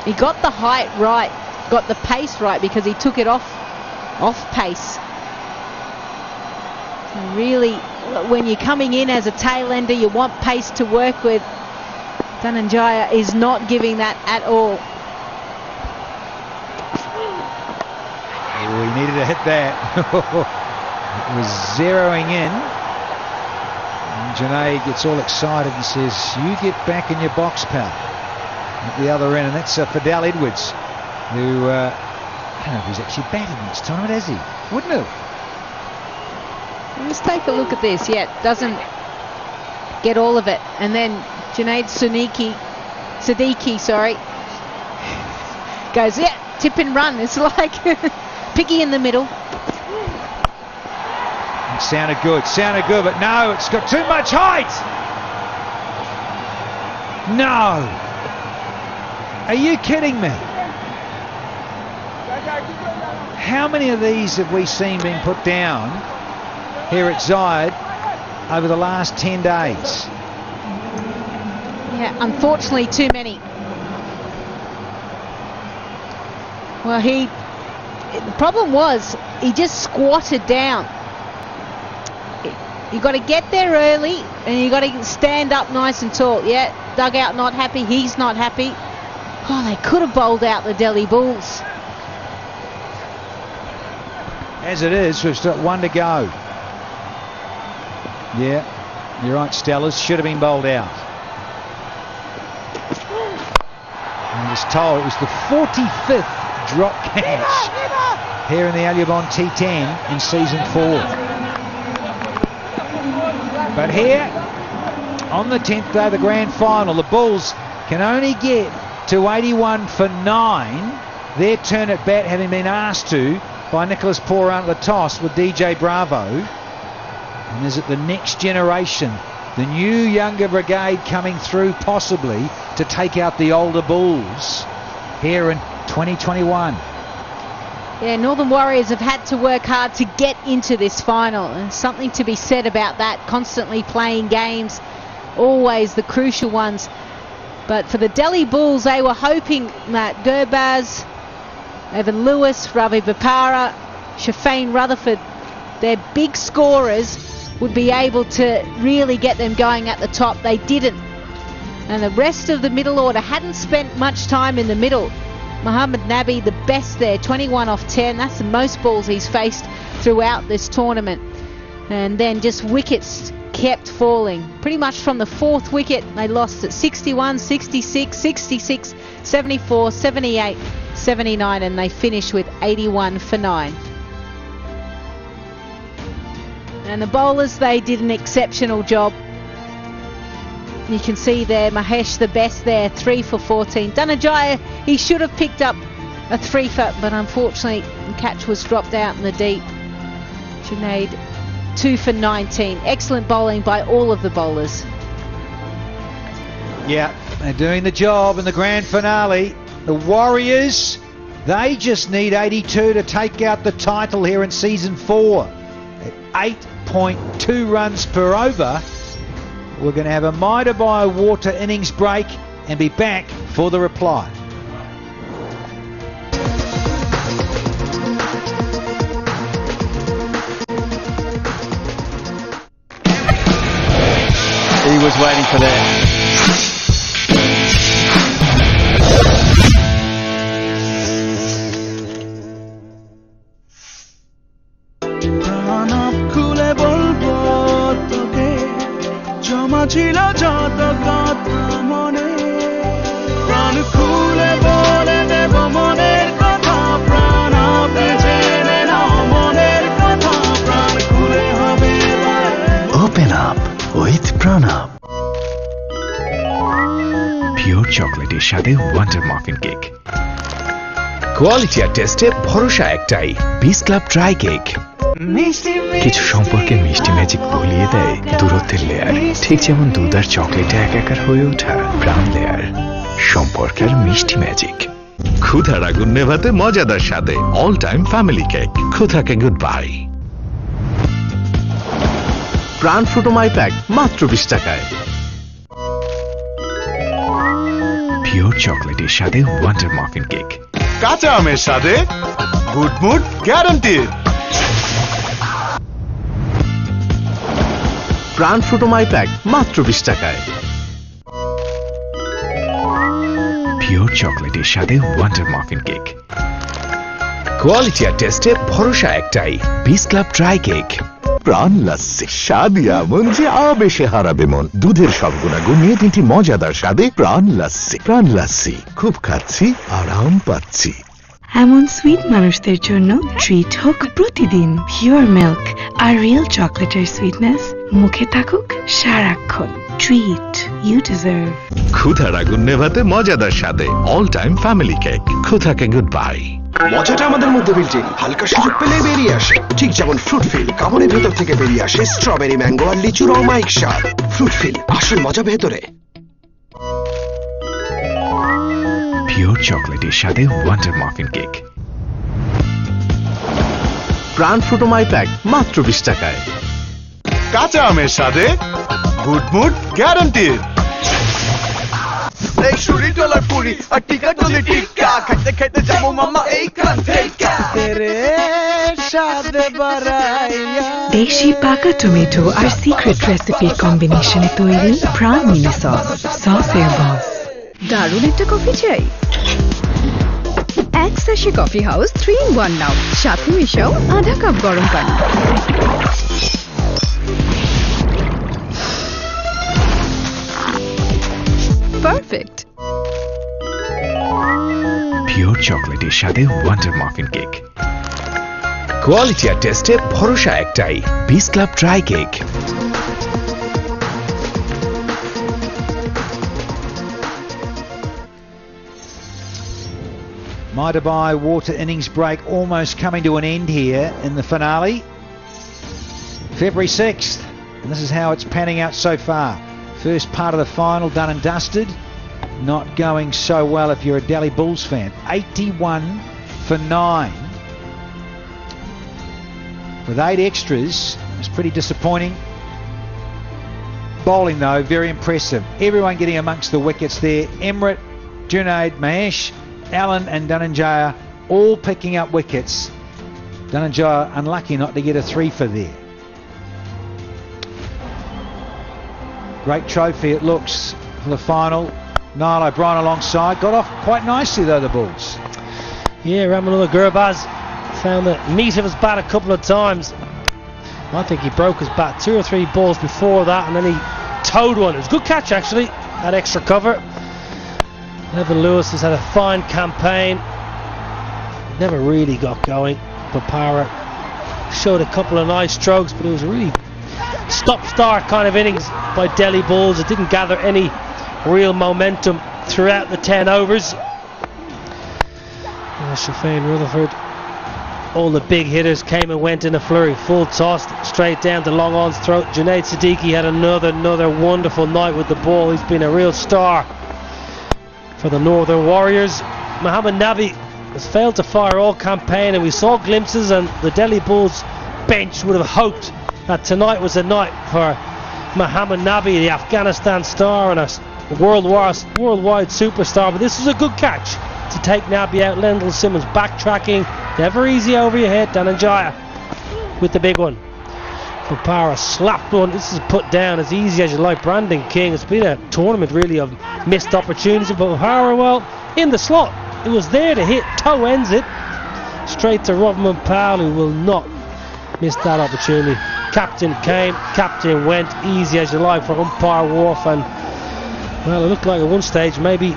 He got the height right, got the pace right because he took it off pace. And really, when you're coming in as a tail ender, you want pace to work with. Dhananjaya is not giving that at all. Oh, he needed to hit that. It was zeroing in. And Junaid gets all excited and says, "You get back in your box, pal." At the other end, and that's Fidel Edwards, who I don't know if he's actually batting this tournament, has he? Wouldn't have. Let's take a look at this. Yeah, doesn't get all of it. And then Junaid Siddiqui, goes, yeah, tip and run. It's like Piggy in the middle. It sounded good, but no, it's got too much height. No. Are you kidding me? How many of these have we seen being put down here at Zayed over the last 10 days? Yeah, unfortunately too many. Well, the problem was he just squatted down. You got to get there early and you got to stand up nice and tall. Yeah, dugout not happy, he's not happy. Oh, they could have bowled out the Delhi Bulls. As it is, we've still got one to go. Yeah, you're right, Stellas. Should have been bowled out. I was told it was the 45th drop catch here in the Leauge T10 in season 4. But here, on the 10th day of the grand final, the Bulls can only get to 81 for 9. Their turn at bat having been asked to by Nicholas Puram at the toss with DJ Bravo. And is it the next generation, the new younger brigade coming through possibly to take out the older Bulls here in 2021? Yeah, Northern Warriors have had to work hard to get into this final, and something to be said about that, constantly playing games, always the crucial ones. But for the Delhi Bulls, they were hoping that Gurbaz, Evan Lewis, Ravi Bopara, Shafane Rutherford, their big scorers, would be able to really get them going at the top. They didn't. And the rest of the middle order hadn't spent much time in the middle. Mohammad Nabi, the best there, 21 off 10. That's the most balls he's faced throughout this tournament. And then just wickets kept falling. Pretty much from the 4th wicket, they lost at 61, 66, 66, 74, 78, 79, and they finished with 81 for 9. And the bowlers, they did an exceptional job. You can see there, Mahesh the best there, 3 for 14. Dhananjaya, he should have picked up a 3 for, but unfortunately the catch was dropped out in the deep. Junaid, 2 for 19. Excellent bowling by all of the bowlers. Yeah, they're doing the job in the grand finale. The Warriors, they just need 82 to take out the title here in season 4. At 8 3.2 runs per over. We're going to have a Mida by Water innings break and be back for the reply. He was waiting for that. ছিল যত কথা মনে প্রাণ খুলে বলে দেব মনের কথা প্রাণ আপনি জেনে নাও মনের কথা প্রাণ খুলে হবে Open up with Pranab. Pure চকলেটের সাথে ওয়ান্ডার মাফিন কেক। কোয়ালিটি আর টেস্টে ভরসা একটাই, বিস ক্লাব ড্রাই কেক। কিছু সম্পর্কে মিষ্টি ম্যাজিক গলিয়ে দেয় দূরত্বের লেয়ার, ঠিক যেমন দুধ আর চকলেটে একাকার হয়ে ওঠা প্রাণ লেয়ার, সম্পর্কের মিষ্টি ম্যাজিক। ক্ষুধার আগুন নেভাতে মজাদার স্বাদে অল টাইম ফ্যামিলি কেক। ক্ষুধাকে গুড বাই। প্রাণ ফ্রুটোমাই প্যাক মাত্র 20 টাকায়। পিওর চকলেটের সাথে ওয়ান্ডার মাফিন কেক। কাঁচা আমের সাথে গুড মুড গ্যারান্টি। প্রাণ ফ্রুটোমাই প্যাক মাত্র 20 টাকায়। পিওর চকলেটের সাথে ওয়ান্ডার মাফিন কেক। কোয়ালিটি আর টেস্টে ভরসা একটাই, বিস ক্লাব ড্রাই কেক। প্রাণ লাস্সি, স্বাদই এমন যে আবেশে হারাবে মন। দুধের সব গুণাগুণ নিয়ে 3টি মজাদার স্বাদে প্রাণ লাস্সি। প্রাণ লাস্সি, খুব খাচ্ছি, আরাম পাচ্ছি। এমন সুইট মানুষদের জন্য ট্রিট হোক প্রতিদিন পিওর মিল্ক আর রিয়েল চকলেটের সুইটনেস মুখে থাকুক সারাক্ষণ। Treat you deserve. ক্ষুধার আগুন নেভাতে মজাদার স্বাদে অল টাইম ফ্যামিলি কেক। ক্ষুধাকে গুড বাই। মজাটা আমাদের মধ্যে বিল্টিং, হালকা সুযোগ পেলে বেরিয়ে আসে, ঠিক যেমন ফ্রুট ফিল কামড়ের ভেতর থেকে বেরিয়ে আসে স্ট্রবেরি, ম্যাঙ্গো আর লিচুর অমায়িক স্বাদ। ফ্রুট ফিল, আসল মজা ভেতরে। পিওর চকলেটের সাথে ওয়ান্ডার মাফিন কেক। প্রাণ ফ্রুটোমাই প্যাক মাত্র 20 টাকায়। কাঁচা আমের সাথে গুড মুড গ্যারান্টি। এই শুরি ডলার পুরি আর টিকা ডলি টিকা খাইতে খাইতে যাবো মামা এইখান থেকে তেরে স্বাদে বাড়াইয়া। দেশি পাকা টমেটো আর সিক্রেট রেসিপির কম্বিনেশনে তৈরি প্রাণ মিনি সস, সসের বস। দারুণ একটা কফি চাই? এক স্যাশে কফি হাউস 3-in-1 নাও, সাথে মিশাও আধা কাপ গরম পানি। পারফেক্ট। পিওর চকলেটের সাথে ওয়ান্ডার মাফিন কেক। কোয়ালিটি আর টেস্টে ভরসা একটাই, বিস club dry cake. Mida by Water innings break almost coming to an end here in the finale. February 6th, and this is how it's panning out so far. First part of the final done and dusted. Not going so well if you're a Delhi Bulls fan. 81 for 9. With 8 extras, it's pretty disappointing. Bowling though, very impressive. Everyone getting amongst the wickets there. Emrit, Junaid, Mahesh, Allen and Dhananjaya all picking up wickets. Dhananjaya unlucky not to get a 3 for there. Great trophy it looks for the final. Niall O'Brien alongside. Got off quite nicely though, the Bulls. Yeah, Ramanullah Gurbaz found the meat of his bat a couple of times. I think he broke his bat 2 or 3 balls before that, and then he towed one. It was a good catch actually, that extra cover. Evan Lewis has had a fine campaign. Never really got going. Papara showed a couple of nice strokes, but it was a really stop-start kind of innings by Delhi Bulls. It didn't gather any real momentum throughout the 10 overs. Shafane Rutherford, all the big hitters came and went in a flurry. Full toss straight down to long on's throat. Junaid Siddiqui had another wonderful night with the ball. He's been a real star for the Northern Warriors. Mohammad Nabi has failed to fire all campaign, and we saw glimpses, and the Delhi Bulls bench would have hoped that tonight was a night for Mohammed Nabi, the Afghanistan star and a worldwide superstar. But this was a good catch to take Nabi out. Lendl Simmons backtracking, never easy over your head. Dhananjaya with the big one. Bopara slapped one. This is put down as easy as you like. Brandon King, it's been a tournament really of missed opportunities, but Bopara, well, in the slot, it was there to hit. Toe ends it straight to Rodman Powell, who will not miss that opportunity. Captain came, captain went, easy as you like for umpire Wharf, and well, it looked like at one stage maybe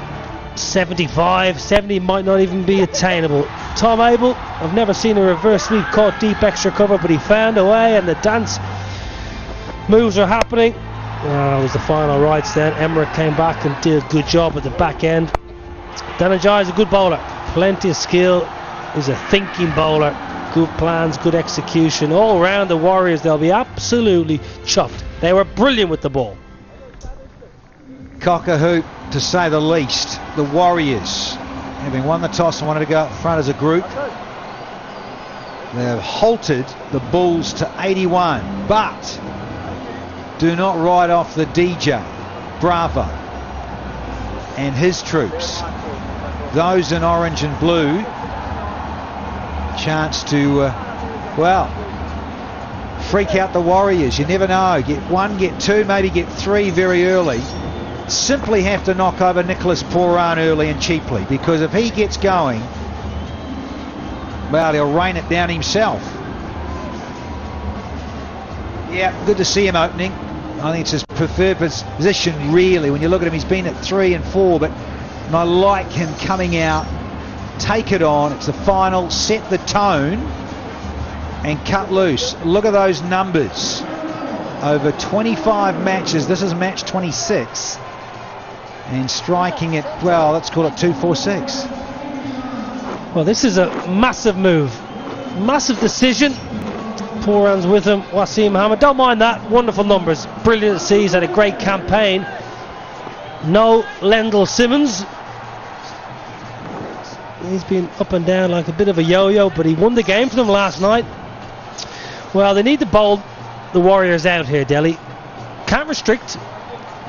75, 70 might not even be attainable. Tom Abel, I've never seen a reverse sweep caught deep extra cover, but he found a way, and the dance moves are happening. It was the final rights then. Emmerich came back and did a good job at the back end. Dhananjaya is a good bowler, plenty of skill, is a thinking bowler, good plans, good execution. All round the Warriors, they'll be absolutely chuffed. They were brilliant with the ball. Cock a hoop, to say the least. The Warriors, having won the toss and wanted to go up front as a group, they have halted the Bulls to 81. But do not write off the DJ, Bravo, and his troops. Those in orange and blue, chance to, well, freak out the Warriors. You never know. Get one, get two, maybe get three very early. Simply have to knock over Nicholas Pooran early and cheaply, because if he gets going, well, he'll rain it down himself. Yeah, good to see him opening. I think it's his preferred position, really. When you look at him, he's been at 3 and 4, but I like him coming out, take it on. It's the final, set the tone, and cut loose. Look at those numbers. Over 25 matches, this is match 26, and striking it, well, let's call it 246. Well, this is a massive move, massive decision. Pooran's with him, Wasim Mohammed, don't mind that. Wonderful numbers, brilliant to see. He's had a great campaign. No Lendl Simmons, he's been up and down like a bit of a yo-yo, but he won the game for them last night. Well, they need to bowl the Warriors out here, Delhi. Can't restrict,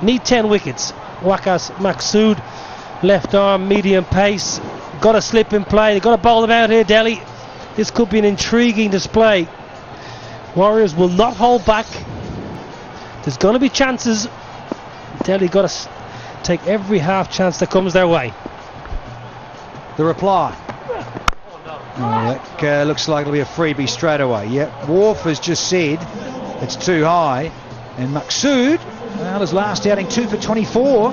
need 10 wickets. Waqas Maqsood, left arm, medium pace, got to slip in play. They've got to bowl them out here, Delhi. This could be an intriguing display. Warriors will not hold back. There's going to be chances. Delhi got to take every half chance that comes their way. The reply. Oh, that looks like it'll be a freebie straight away. Yep, Wharf has just said it's too high, and Maqsood, well, his last outing 2 for 24,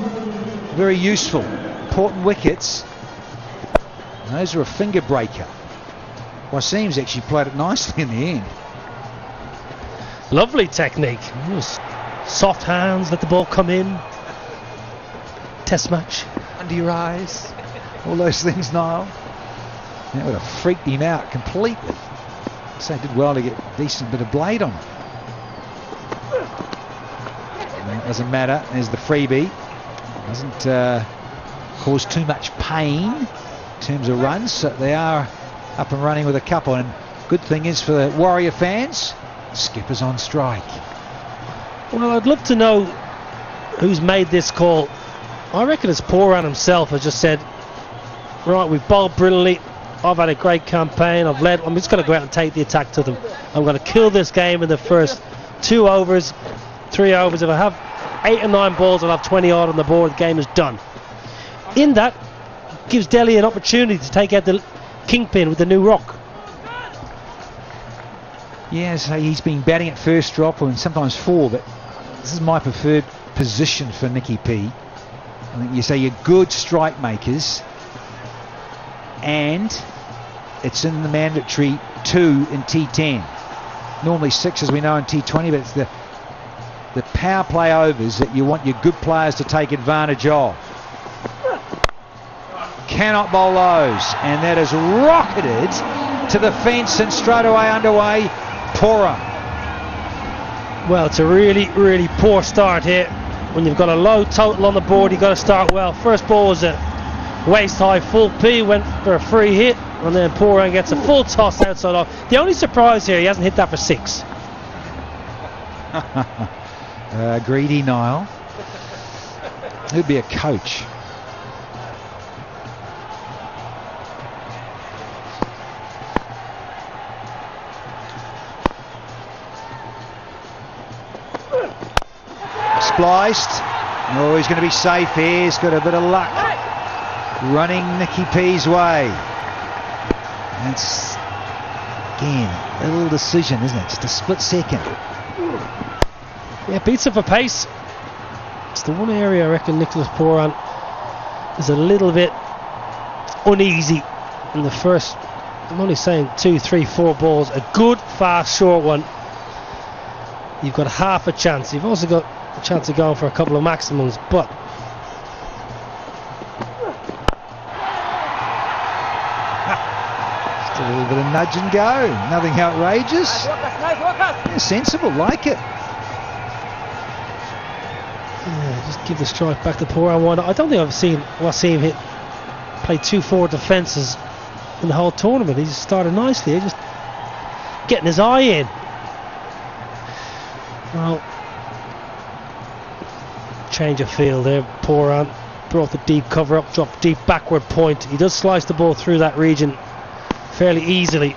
very useful, important wickets. Those are a finger breaker. Wasim's actually played it nicely in the end. Lovely technique. Soft hands, let the ball come in. Test match. Under your eyes. All those things, Niall. That would have freaked him out completely. So he did well to get a decent bit of blade on it. It doesn't matter. There's the freebie. Doesn't cause too much pain in terms of runs. So they are up and running with a couple. And good thing is for the Warrior fans, skipper's on strike. Well, I'd love to know who's made this call. I reckon it's Pooran himself has just said, right, we've bowled brilliantly. I've had a great campaign. I'm just going to go out and take the attack to them. I'm going to kill this game in the first 2 overs, 3 overs. If I have 8 or 9 balls, I'll have 20 odd on the board. The game is done. In that, gives Delhi an opportunity to take out the kingpin with the new rock. Yes, he's been batting at first drop and sometimes 4, but this is my preferred position for Nicky P. I think you say you're good strike makers, and it's in the mandatory 2 in T10. Normally 6, as we know, in T20, but it's the power play overs that you want your good players to take advantage of. Cannot bowl those, and that is rocketed to the fence and straight away underway. Pooran. Well, it's a really, really poor start here. When you've got a low total on the board, you've got to start well. First ball was a waist high full P, went for a free hit, and then Pooran gets a full toss outside off. The only surprise here, he hasn't hit that for 6. Greedy Niall. Who'd be a coach? Spliced. Oh, he's going to be safe here. He's got a bit of luck. Running Nicky P's way. That's, again, a little decision, isn't it? Just a split second. Yeah, beats it for pace. It's the one area I reckon Nicholas Poran is a little bit uneasy in the first, I'm only saying 2, 3, 4 balls. A good, fast, short one. You've got half a chance. You've also got a chance of going for a couple of maximums, but just a little bit of nudge and go. Nothing outrageous. Yeah, sensible, like it. Yeah, just give the strike back to Poran. One. I don't think I've seen him play 2 forward defences in the whole tournament. He just started nicely. Just getting his eye in. Well, change of field there. Poran brought the deep cover up, dropped deep backward point. He does slice the ball through that region fairly easily.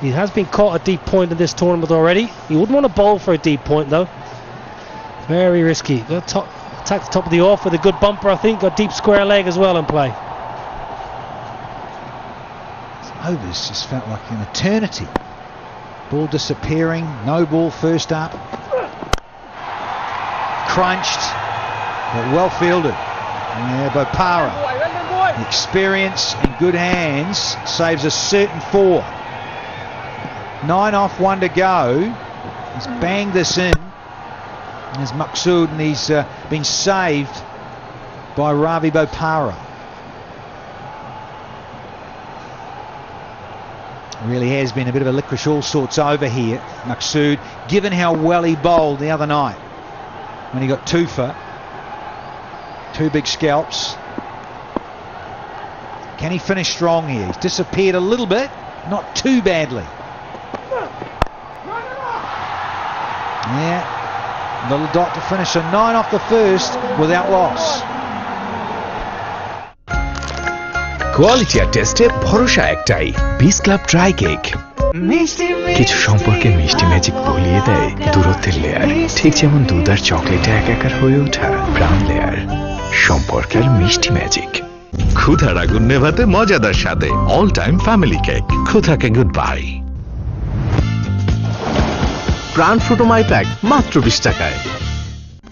He has been caught a deep point in this tournament already. He wouldn't want to bowl for a deep point though. Very risky. Got attack the top of the off with a good bumper, I think. Got deep square leg as well in play. Overs just felt like an eternity. Ball disappearing. No ball first up. Crunched, but well fielded. Yeah, Bopara. Experience and good hands saves a certain 4. 9 off, 1 to go. He's banged this in. There's Maqsood, and he's been saved by Ravi Bopara. Really has been a bit of a licorice all sorts over here, Maqsood, given how well he bowled the other night when he got 2 for 2 big scalps. Can he finish strong here? He's disappeared a little bit, not too badly. Yeah, little dot to finish a 9 off the first without loss. Quality আর টেস্টে ভরসা একটাই, বিস club dry cake. কিছু সম্পর্কে মিষ্টি magic বলিয়ে দেয় দূরত্বের লেয়ার, ঠিক যেমন দুধ আর চকলেটে একাকার হয়ে ওঠা প্রাণ লেয়ার, সম্পর্কের মিষ্টি ম্যাজিক। ক্ষুধার আগুন নেভাতে মজাদার স্বাদে অল টাইম ফ্যামিলি কেক। ক্ষুধাকে গুড বাই। প্রাণ ফ্রুটোমাই প্যাক মাত্র 20 টাকায়।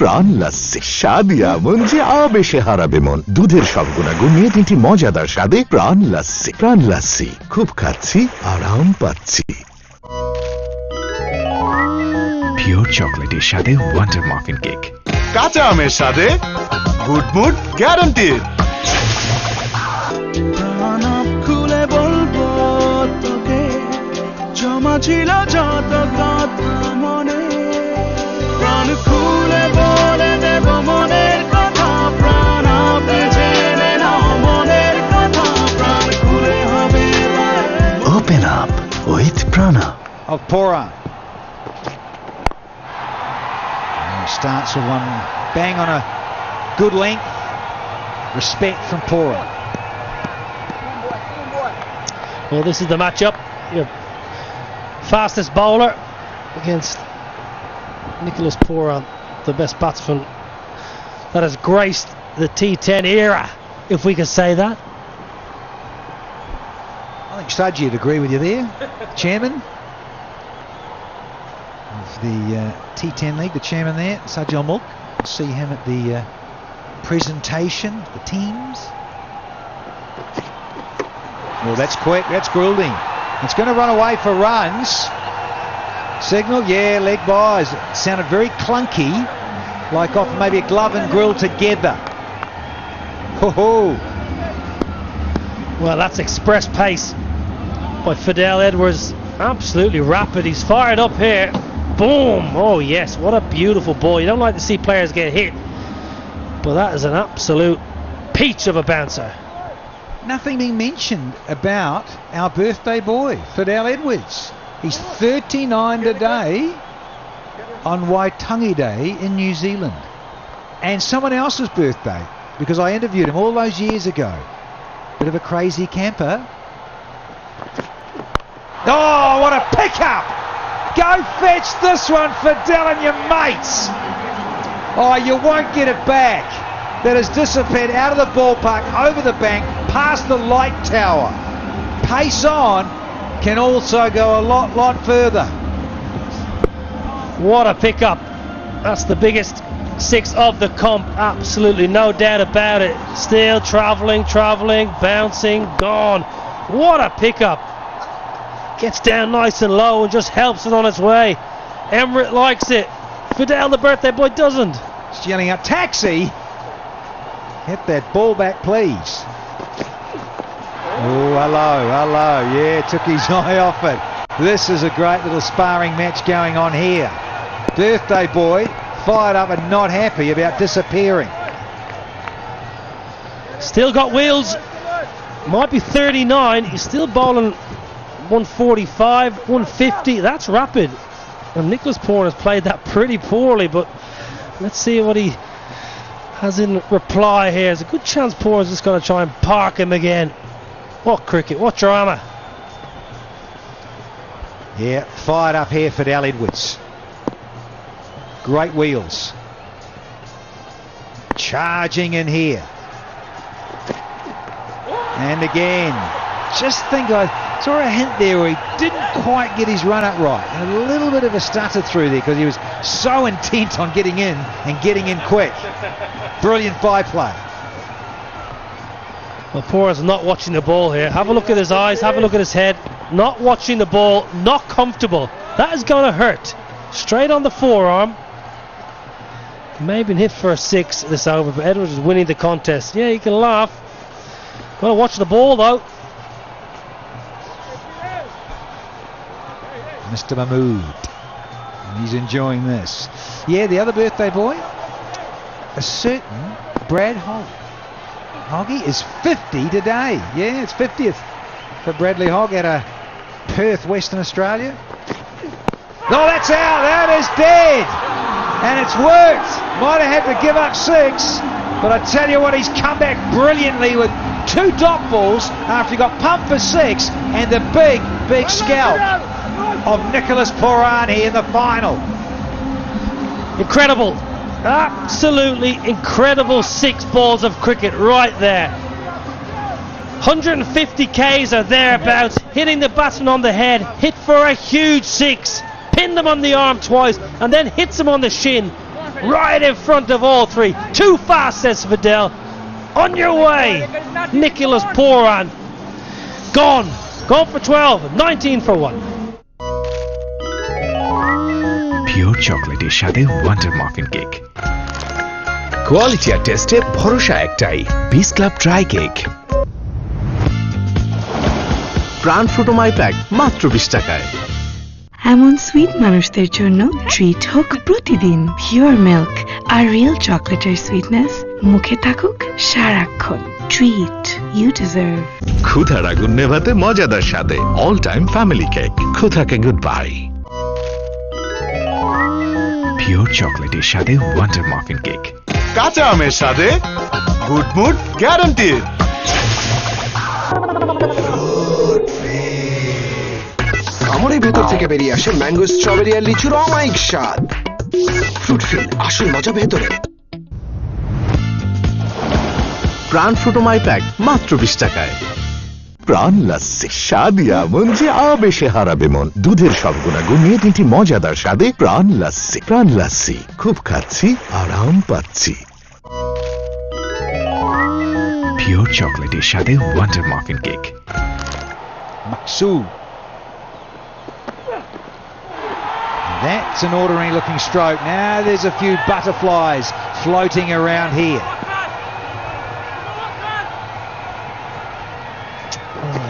প্রাণ লাস্সি, স্বাদই এমন যে আবেশে হারাবে মন। দুধের সব গুণাগুণ নিয়ে 3টি মজাদার স্বাদে প্রাণ লাস্সি। প্রাণ লাস্সি, খুব খাচ্ছি, আরাম পাচ্ছি। পিওর চকলেটের স্বাদে ওয়ান্ডার মাফিন কেক। কাঁচা আমের স্বাদে গুড মুড গ্যারান্টিড। খুলে বলবো তোকে, জমা ছিল যত কথা মনে, প্রাণ খুলে বলে দেব মনের কথা, প্রাণ আপনি জেনে নাও মনের কথা, প্রাণ খুলে হবে। Open up with Prana. Of Poran. He starts with one bang on a good length. Respect from Poran. Well, this is the matchup. Your fastest bowler against Nicholas Poran, the best batsman that has graced the T10 era, if we can say that. I think Saji would agree with you there, Chairman of the T10 League, the Chairman there, Sajid Mulk. See him at the presentation, the teams. Oh, that's quick, that's Goulding. It's going to run away for runs. Signal, yeah, leg buys. It sounded very clunky, like off maybe a glove and grill together. Ho-ho. Well, that's express pace by Fidel Edwards. Absolutely rapid. He's fired up here. Boom. Oh, yes. What a beautiful ball. You don't like to see players get hit, but that is an absolute peach of a bouncer. Nothing being mentioned about our birthday boy, Fidel Edwards. He's 39 today. on Waitangi Day in New Zealand. And someone else's birthday, because I interviewed him all those years ago. Bit of a crazy camper. Oh, what a pickup! Go fetch this one, Fidel and your mates! Oh, you won't get it back. That has disappeared out of the ballpark, over the bank, past the light tower. Pace on can also go a lot further. What a pickup. That's the biggest six of the comp, absolutely no doubt about it. Still travelling, bouncing, gone. What a pickup. Gets down nice and low and just helps it on its way. Emmerich likes it. Fidel, the birthday boy, doesn't. He's yelling out, taxi! Hit that ball back, please. Oh, hello. Yeah, took his eye off it. This is a great little sparring match going on here. Birthday boy fired up and not happy about disappearing. Still got wheels. Might be 39. He's still bowling 145, 150. That's rapid. And Nicholas Poran has played that pretty poorly, but let's see what he has in reply here. There's a good chance Poran's just going to try and park him again. What cricket, what drama. Yeah, fired up here, Fidel Edwards. Great wheels. Charging in here. And again. Just think I saw a hint there where he didn't quite get his run up right. And a little bit of a stutter through there because he was so intent on getting in and getting in quick. Brilliant byplay. Well, Poran's not watching the ball here. Have a look at his eyes, have a look at his head. Not watching the ball, not comfortable. That is going to hurt. Straight on the forearm. May have been hit for a 6 this over, but Edwards is winning the contest. Yeah, you can laugh. Got to watch the ball though. Mr. Mahmood. And he's enjoying this. Yeah, the other birthday boy, a certain Brad Hogg. Hoggy is 50 today. Yeah, it's 50th for Bradley Hogg out of Perth, Western Australia. No, that's out. That is dead. And it's worked. Might have had to give up 6. But I tell you what, he's come back brilliantly with 2 dot balls after he got pumped for 6. And the big scalp of Nicholas Poran here in the final. Incredible. Absolutely incredible 6 balls of cricket right there. 150 Ks or thereabouts, hitting the batsman on the head, hit for a huge 6, pinned him on the arm twice, and then hits him on the shin, right in front of all 3. Too fast, says Fidel. On your way, Nicholas Poran. Gone for 12, 19 for 1. Pure চকলেটের সাথে wonder muffin cake, quality আর টেস্টে ভরসা একটাই, বিস club dry cake. প্রাণ ফ্রুটোমাই pack মাত্র 20 টাকায়। এমন সুইট মানুষদের জন্য ট্রিট হোক প্রতিদিন পিওর মিল্ক আর রিয়েল চকলেটের সুইটনেস মুখে থাকুক সারাক্ষণ। Treat you deserve. ক্ষুধার আগুন নেভাতে মজাদার স্বাদে অল টাইম ফ্যামিলি কেক। ক্ষুধাকে গুড বাই। পিওর চকলেটের সাথে ওয়ান্ডার মাফিন কেক। কাঁচা আমের সাথে গুড মুড গ্যারান্টিড। কামড়ের ভেতর থেকে বেরিয়ে আসে ম্যাঙ্গো, স্ট্রবেরি আর লিচুর অমায়িক স্বাদ। ফ্রুট ফিল, আসল মজা ভেতরে। প্রাণ ফ্রুটোমাই প্যাক মাত্র 20 টাকায়। প্রাণ লাস্সি, স্বাদ এমন যে আবেশে হারাবে মন। দুধের সব গুণাগুণ নিয়ে 3টি মজাদার স্বাদে প্রাণ লাস্সি। প্রাণ লাস্সি, খুব খাচ্ছি, আরাম পাচ্ছি। পিওর চকলেটের সাথে wonder muffin cake. Maksud. That's an ordinary looking stroke. Now there's a few butterflies floating around here.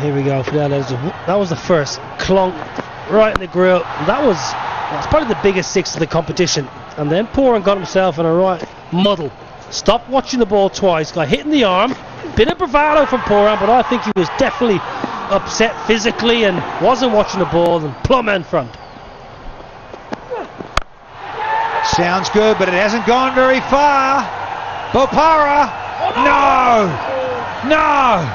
Here we go. That was the first clunk right in the grill. That's probably the biggest 6 of the competition. And then Poran got himself in a right muddle. Stopped watching the ball twice. Got hit in the arm. Bit of bravado from Poran, but I think he was definitely upset physically and wasn't watching the ball and plumb in front. Sounds good, but it hasn't gone very far. Bopara. No.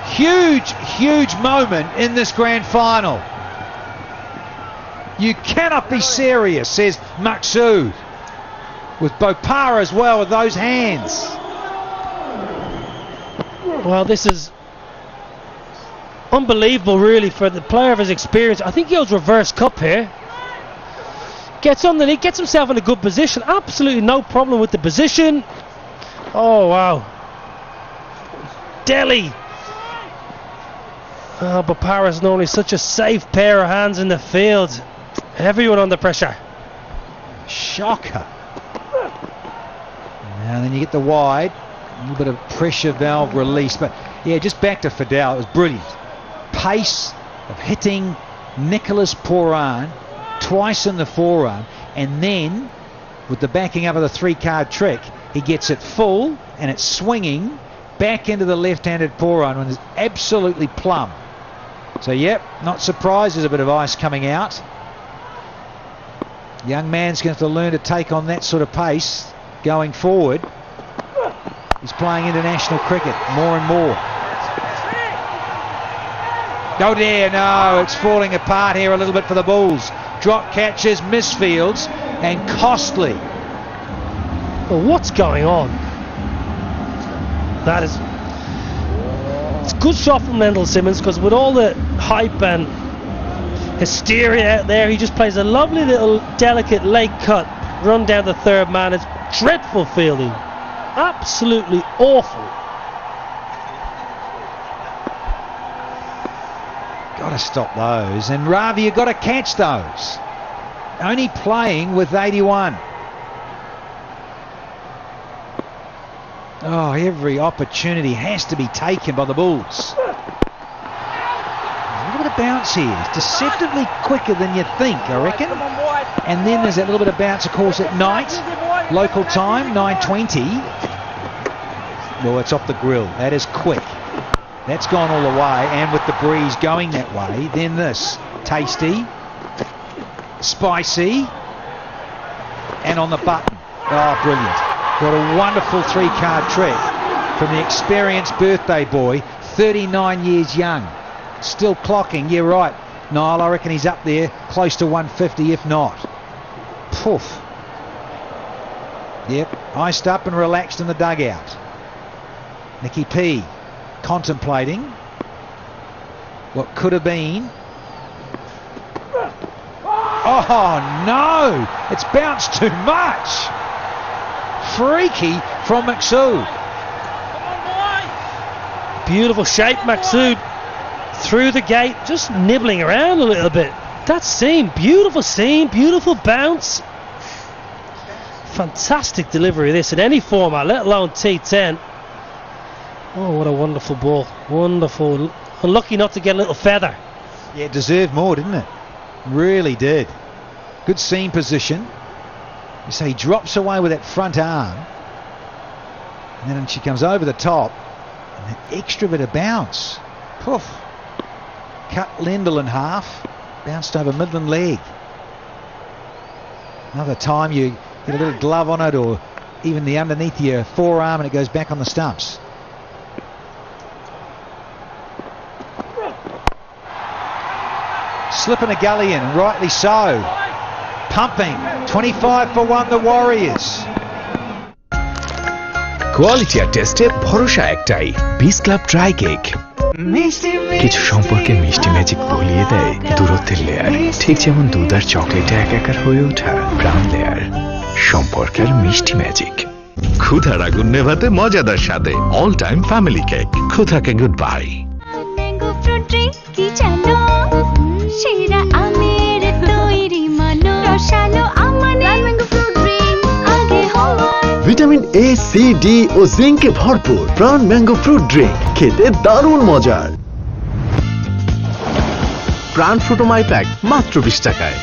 Huge moment in this grand final. You cannot be serious, says Maqsood. With Bopara as well, with those hands. Well, this is unbelievable, really, for the player of his experience. I think he goes reverse cup here. Gets on the knee, gets himself in a good position. Absolutely no problem with the position. Oh, wow. Delhi. Oh, Bopara's normally such a safe pair of hands in the field. Everyone under pressure. Shocker. And then you get the wide. A little bit of pressure valve release. But, yeah, just back to Fidel. It was brilliant. Pace of hitting Nicholas Pooran twice in the forearm, and then with the backing up of the 3-card trick, he gets it full and it's swinging back into the left-handed Pooran when it's absolutely plumb. So yep, not surprised there's a bit of ice coming out. Young man's going to have to learn to take on that sort of pace going forward. He's playing international cricket more and more. Oh dear, no, it's falling apart here a little bit for the Bulls. Drop catches, misfields, and costly. Well, what's going on? That is... It's a good shot from Lendl Simmons, because with all the hype and hysteria out there, he just plays a lovely little delicate late cut run down the third man. It's dreadful fielding. Absolutely awful. Got to stop those, and Ravi, you've got to catch those. Only playing with 81. Oh, every opportunity has to be taken by the Bulls. A little bit of bounce here. It's deceptively quicker than you think, I reckon. And then there's that little bit of bounce, of course, at night. Local time, 9:20. Well, it's off the grill. That is quick. That's gone all the way, and with the breeze going that way, then this. Tasty, spicy, and on the button. Oh, brilliant. What a wonderful 3-card trick from the experienced birthday boy, 39 years young. Still clocking, yeah, right. Niall, I reckon he's up there, close to 150, if not. Poof. Yep, iced up and relaxed in the dugout. Nicky P contemplating what could have been. Oh no, it's bounced too much. Freaky from Maqsood. Beautiful shape, Maqsood through the gate, just nibbling around a little bit. That seam, beautiful bounce. Fantastic delivery of this in any format, let alone T10. Oh, what a wonderful ball. Wonderful. Unlucky not to get a little feather. Yeah, it deserved more, didn't it? Really did. Good seam position. So he drops away with that front arm. And then she comes over the top. And that extra bit of bounce. Poof. Cut Lendl in half. Bounced over Midland leg. Another time you get a little glove on it, or even the underneath your forearm, and it goes back on the stumps. Slipping a gully in, and rightly so. Pumping. 25 for 1, the Warriors. Quality আর টেস্টে ভরসা একটাই, বিস club dry cake. কিছু সম্পর্কের মিষ্টি magic গলিয়ে দেয় দূরত্বের লেয়ার, ঠিক যেমন দুধ আর চকলেটে একাকার হয়ে ওঠা প্রাণ লেয়ার। সম্পর্কের মিষ্টি ম্যাজিক। ক্ষুধার আগুন নেভাতে মজাদার স্বাদে অল টাইম ফ্যামিলি কেক। ক্ষুধাকে goodbye. Mango fruit drink কি জানো, সেরা আমের তৈরি মানো, রসালো আমার ম্যাঙ্গো ফ্রুট ড্রিঙ্ক আগে হওয়া। ভিটামিন এ, সি, ডি ও জিঙ্কে ভরপুর প্রাণ ম্যাঙ্গো ফ্রুট ড্রিঙ্ক, খেতে দারুণ মজার। প্রাণ ফ্রুটোমাই প্যাক মাত্র 20 টাকায়।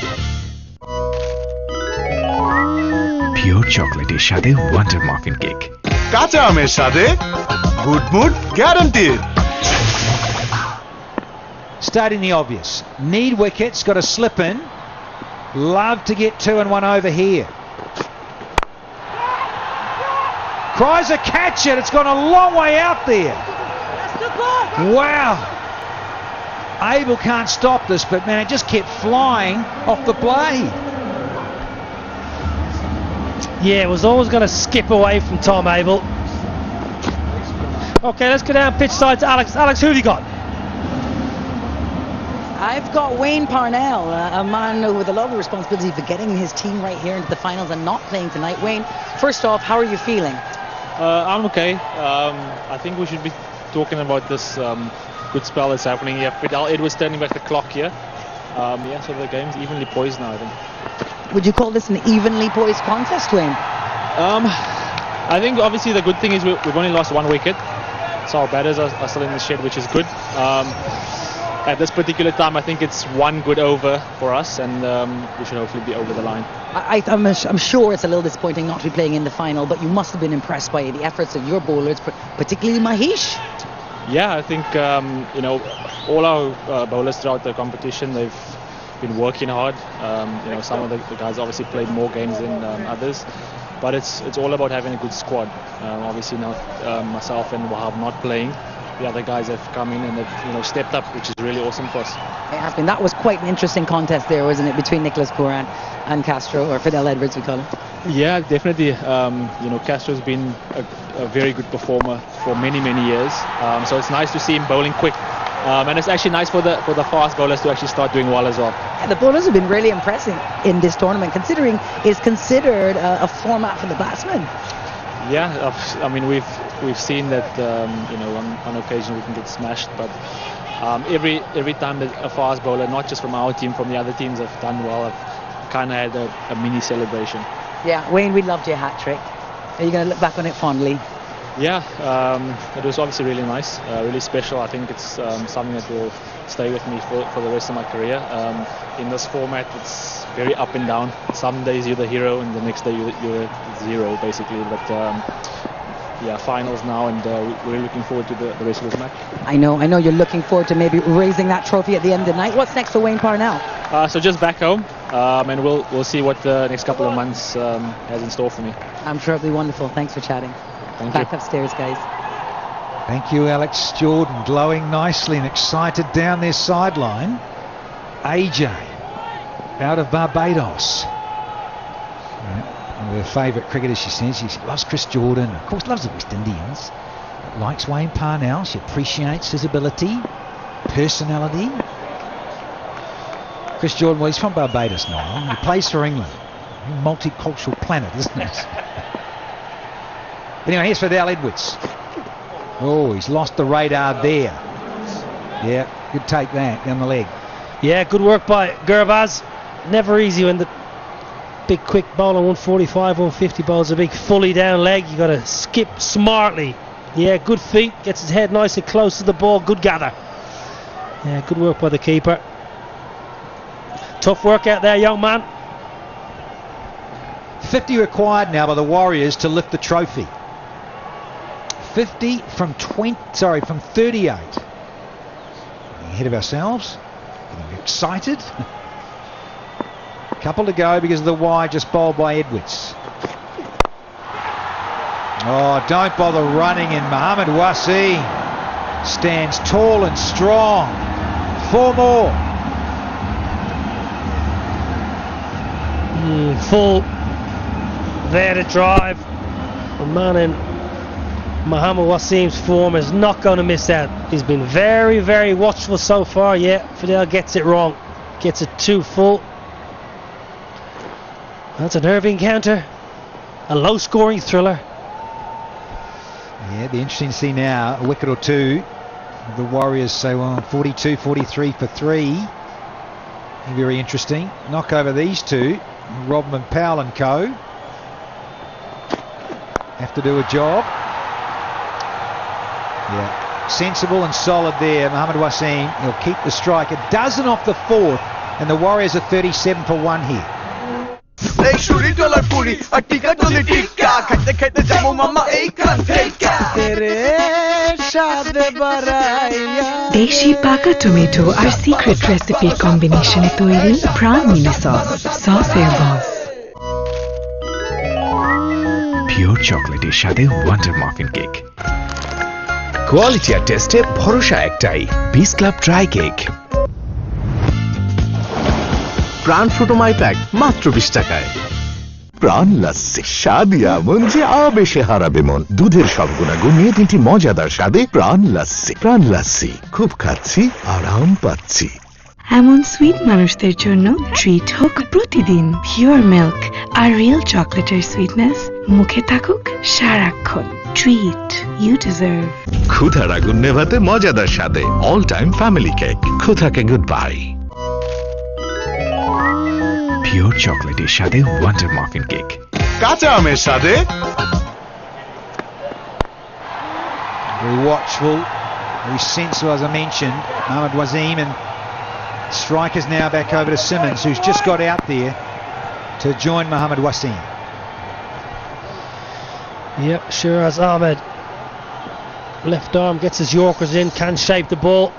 পিওর চকলেটের সাথে ওয়ান্ডার মাফিন কেক। কাঁচা আমের সাথে good mood guaranteed. Stating the obvious. Need wickets, got to slip in. Love to get 2 and 1 over here. Chrysler catch it. It's gone a long way out there. Wow. Abel can't stop this, but man, it just kept flying off the blade. Yeah, it was always going to skip away from Tom Abel. Okay, let's go down pitch side to Alex. Alex, who have you got? I've got Wayne Parnell, a man with a lot of responsibility for getting his team right here into the finals and not playing tonight. Wayne, first off, how are you feeling? I'm okay. I think we should be talking about this good spell that's happening here. Fidel Edwards turning back the clock here. Yeah, so the game's evenly poised now, I think. Would you call this an evenly poised contest, Wayne? I think obviously the good thing is we've only lost 1 wicket, so our batters are still in the shed, which is good. At this particular time, I think it's 1 good over for us, and we should hopefully be over the line. I'm sure it's a little disappointing not to be playing in the final, but you must have been impressed by the efforts of your bowlers, particularly Mahesh. Yeah, I think all our bowlers throughout the competition, they've been working hard. Some of the guys obviously played more games than others, but it's all about having a good squad. Obviously now myself and Wahab not playing. The other guys have come in and they've stepped up, which is really awesome for us. It has been. That was quite an interesting contest there, wasn't it, between Nicholas Pooran and Castro, or Fidel Edwards, we call him. Yeah, definitely. Castro's been a very good performer for many years. So it's nice to see him bowling quick, and it's actually nice for the fast bowlers to actually start doing well as well. And the bowlers have been really impressive in this tournament, considering it's considered a format for the batsmen. Yeah, I mean we've seen that on occasion we can get smashed, but every time that a fast bowler, not just from our team, from the other teams, have done well, I've kind of had a mini celebration. Yeah, Wayne, we loved your hat trick. Are you going to look back on it fondly? Yeah, it was obviously really nice, really special. I think it's something that will stay with me for the rest of my career. In this format, it's very up and down. Some days you're the hero, and the next day you're zero, basically. But yeah, finals now, and we're looking forward to the rest of this match. I know you're looking forward to maybe raising that trophy at the end of the night. What's next for Wayne Parnell? So just back home, and we'll see what the next couple of months has in store for me. I'm sure it'll be wonderful. Thanks for chatting. Thank Back you. upstairs, guys. Thank you, Alex Jordan, glowing nicely and excited down their sideline. AJ, out of Barbados. One of her favourite cricketers, she says. She loves Chris Jordan, of course loves the West Indians. Likes Wayne Parnell. She appreciates his ability, personality. Chris Jordan, well, he's from Barbados now. He plays for England. Multicultural planet, isn't it? Anyway, here's Fidel Edwards. Oh, he's lost the radar there. Yeah, good take that down the leg. Yeah, good work by Gurbaz. Never easy when the big quick bowler 145, 150 bowls a big fully down leg. You got to skip smartly. Yeah, good feet, gets his head nice and close to the ball. Good gather. Yeah, good work by the keeper. Tough work out there, young man. 50 required now by the Warriors to lift the trophy. 50 from 38. Ahead of ourselves. Getting excited. Couple to go because of the wide just bowled by Edwards. Oh, don't bother running in. Mohammad Wasim stands tall and strong. 4 more. Full there to drive. The man in Mohammad Wasim's form is not going to miss out. He's been very watchful so far. Yeah, Fidel gets it wrong. Gets it too full. That's a nerve encounter. A low scoring thriller. Yeah, it'd be interesting to see now a wicket or two. The Warriors say, well, 42, 43 for 3. Very interesting. Knock over these two. Rodman, Powell and co. Have to do a job. Yeah, sensible and solid there. Mohammad Wasim, he'll keep the strike. A dozen off the 4th, and the Warriors are 37 for 1 here. এই শুরি dollar Puri আর টিকা ডলি টিকা খাইতে খাইতে যাবো মামা এইখান থেকে তেরে স্বাদে বাড়াইয়া দেশি পাকা টমেটো আর সিক্রেট রেসিপির কম্বিনেশনে তৈরি প্রাণ মিনি সস সসের বস পিওর চকলেটের সাথে ওয়ান্ডার মাফিন কেক কোয়ালিটি আর টেস্টে ভরসা একটাই বিস ক্লাব ড্রাই কেক প্রাণ ফ্রুটোমাই প্যাক মাত্র 20 টাকায় প্রাণ লাস্সি স্বাদ এমন যে আবেশে হারাবে মন দুধের সব গুণাগুণ নিয়ে 3টি মজাদার স্বাদে প্রাণ লাস্সি খুব খাচ্ছি আরাম পাচ্ছি এমন সুইট মানুষদের জন্য ট্রিট হোক প্রতিদিন পিওর মিল্ক আর রিয়েল চকলেটের সুইটনেস মুখে থাকুক সারাক্ষণ ট্রিট ইউ ডিজার্ভ ক্ষুধার আগুন নেভাতে মজাদার স্বাদে অল টাইম ফ্যামিলি কেক ক্ষুধাকে গুড বাই পিওর চকলেটের সাথে ওয়ান্ডার মাফিন কেক কাঁচা আমের সাথে Very watchful, very sensible, as I mentioned. Mohamed Wasim, and strikers now back over to Simmons, who's just got out there to join Mohamed Wasim. Yep, Shiraz Ahmed. Left arm gets his Yorkers in, can shape the ball.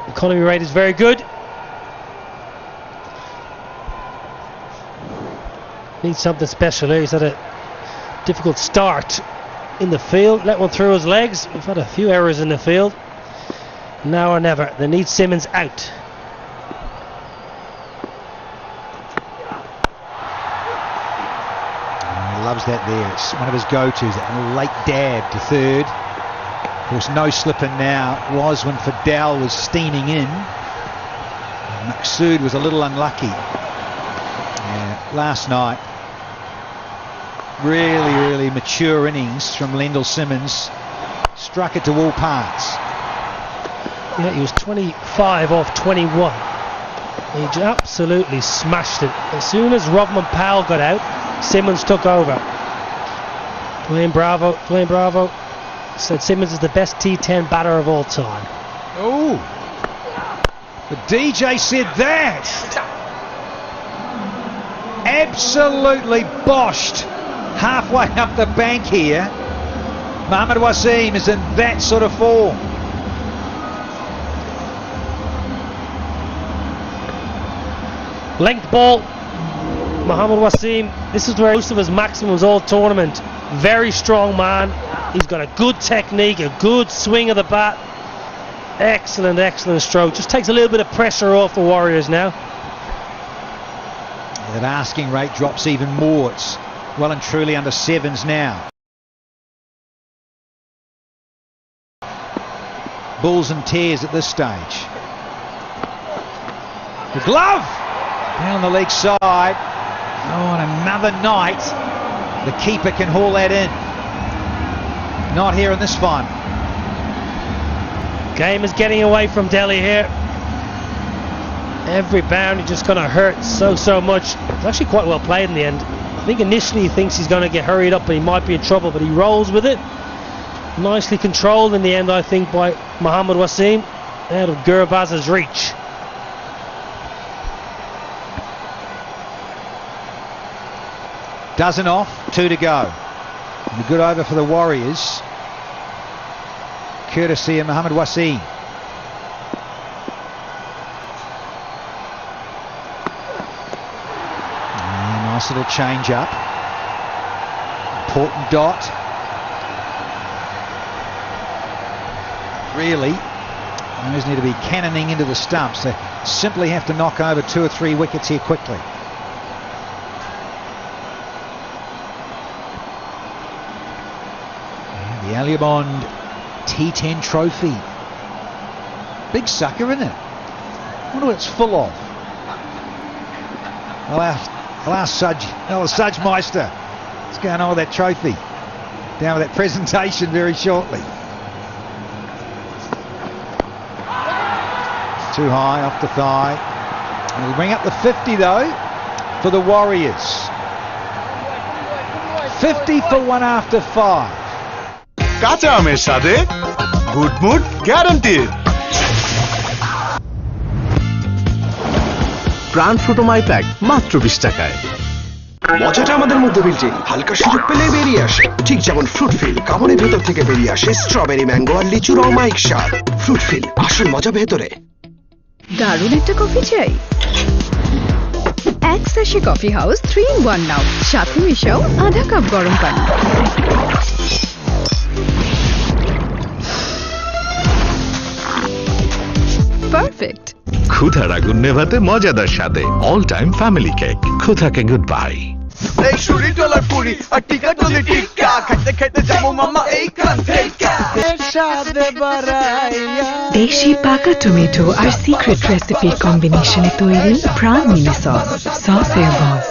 Economy rate is very good. Needs something special here. He's had a difficult start in the field. Let one through his legs. We've had a few errors in the field. Now or never. They need Simmons out. He loves that there. It's one of his go-tos, that late dab to third. Of course, no slipping now. It was when Fidel was steaming in. Maqsood was a little unlucky. Last night, really mature innings from Lendl Simmons. Struck it to all parts. Yeah, he was 25 off 21. He absolutely smashed it. As soon as Rodman Powell got out, Simmons took over. Dwayne Bravo said Simmons is the best T10 batter of all time. Oh, the DJ said that. Absolutely boshed halfway up the bank here. Mohamed Wasim is in that sort of form. Length ball, Mohamed Wasim. This is where most of his maximums all tournament. Very strong man. He's got a good technique, a good swing of the bat. Excellent stroke. Just takes a little bit of pressure off the Warriors now. That asking rate drops even more. It's well and truly under sevens now. Bulls and tears at this stage. The glove down the leg side. Oh, and another night the keeper can haul that in. Not here in this final. Game is getting away from Delhi here. Every bound is just going to hurt so much. It's actually quite well played in the end. I think initially he thinks he's going to get hurried up and he might be in trouble, but he rolls with it. Nicely controlled in the end, I think, by Mohamed Wasim, out of Gurbaz's reach. Dozen off, 2 to go. And a good over for the Warriors, courtesy of Mohamed Wasim. Nice little change up. Important dot. Really, those need to be cannoning into the stumps. They simply have to knock over 2 or 3 wickets here quickly. And the Aliabond T10 trophy. Big sucker, isn't it? I wonder what it's full of. I'll ask Sudge Meister what's going on with that trophy. Down with that presentation very shortly. Too high, off the thigh. We'll bring up the 50 though for the Warriors. 50 for 1 after 5. কাঁচা আমের সাথে good mood guaranteed প্রাণ ফ্রুটোমাই pack মাত্র 20 টাকায় মজাটা আমাদের মধ্যে বিল্টিং, হালকা সুযোগ পেলে বেরিয়ে আসে, ঠিক যেমন ফ্রুটফিল কামনের ভেতর থেকে বেরিয়ে আসে স্ট্রবেরি, ম্যাঙ্গো আর লিচুর অমায়িক স্বাদ। ফ্রুটফিল, আসল মজা ভেতরে। দারুণ একটা কফি চাই? এক স্যাশে কফি হাউস 3-in-1 নাও, সাথে মিশাও আধা কাপ গরম পানি। পারফেক্ট। ক্ষুধার আগুন নেভাতে মজাদার স্বাদে অল টাইম ফ্যামিলি কেক। ক্ষুধাকে গুড বাই। এই $100 পুরি আর টিকা ডলি টিক্কা, খাইতে খাইতে যাবো মামা এইখান থেকে। সাদে বারাইয়া দেশি পাকা টমেটো আর সিক্রেট রেসিপির কম্বিনেশনে তৈরি প্রাণ মিনি সস, সসের বস।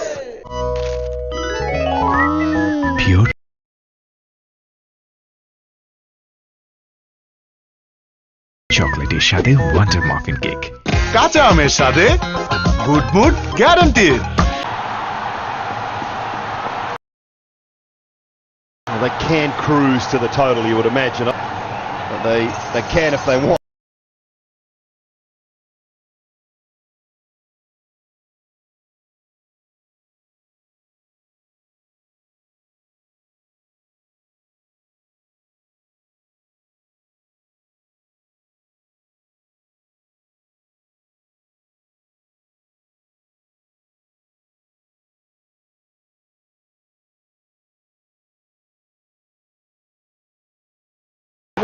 পিওর চকলেটের সাথে ওয়ান্ডার মাফিন কেক। কাঁচা আমের সাথে good mood guaranteed. They can cruise to the total, you would imagine, but they can if they want.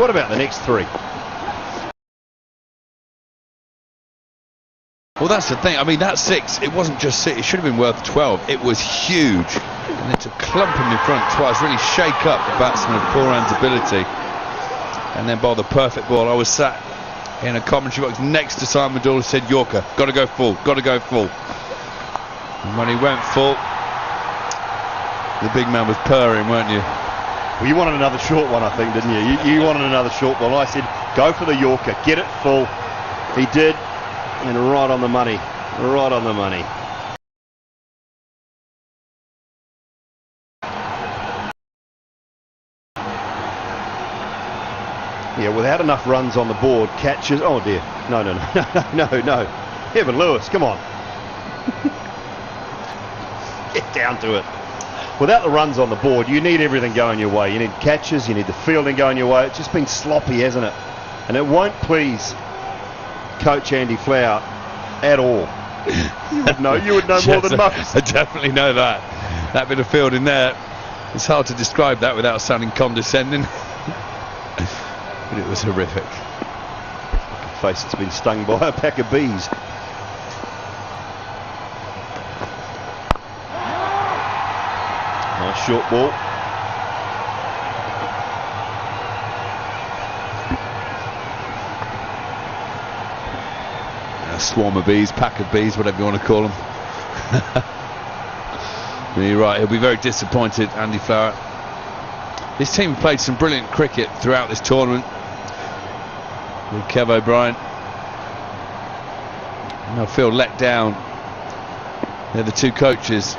What about the next three? Well, that's the thing. I mean, that 6, it wasn't just 6. It should have been worth 12. It was huge. And then to clump him in front twice, really shake up the batsman of Pooran's ability. And then bowl the perfect ball. I was sat in a commentary box next to Simon Doyle, who said, Yorker, got to go full, got to go full. And when he went full, the big man was purring, weren't you? Well, you wanted another short one, I think, didn't you? You wanted another short one. I said, go for the Yorker, get it full. He did, and right on the money, right on the money. Yeah, without enough runs on the board, catches. Oh dear, no. Evan Lewis, come on. Get down to it. Without the runs on the board, you need everything going your way. You need catches, you need the fielding going your way. It's just been sloppy, hasn't it? And it won't please Coach Andy Flower at all. You would know more than most. I definitely know that. That bit of fielding there, it's hard to describe that without sounding condescending. But it was horrific. Face has been stung by a pack of bees. Nice short ball. A swarm of bees, pack of bees, whatever you want to call them. You're right, he'll be very disappointed, Andy Flower. This team played some brilliant cricket throughout this tournament with Kev O'Brien. And they'll feel let down. They're the two coaches.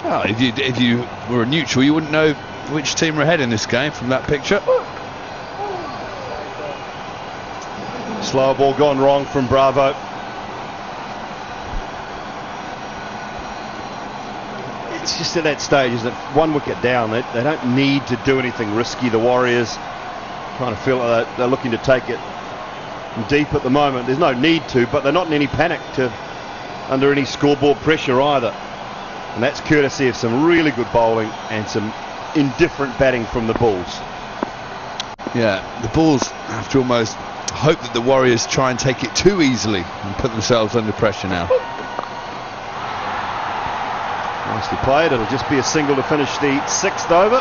Oh, if you were a neutral, you wouldn't know which team were ahead in this game from that picture. Slower ball gone wrong from Bravo. It's just at that stage, isn't it? One wicket down, they don't need to do anything risky. The Warriors kind of feel like they're looking to take it deep at the moment. There's no need to, but they're not in any panic under any scoreboard pressure either. And that's courtesy of some really good bowling and some indifferent batting from the Bulls. Yeah, the Bulls have to almost hope that the Warriors try and take it too easily and put themselves under pressure now. Nicely played. It'll just be a single to finish the 6th over.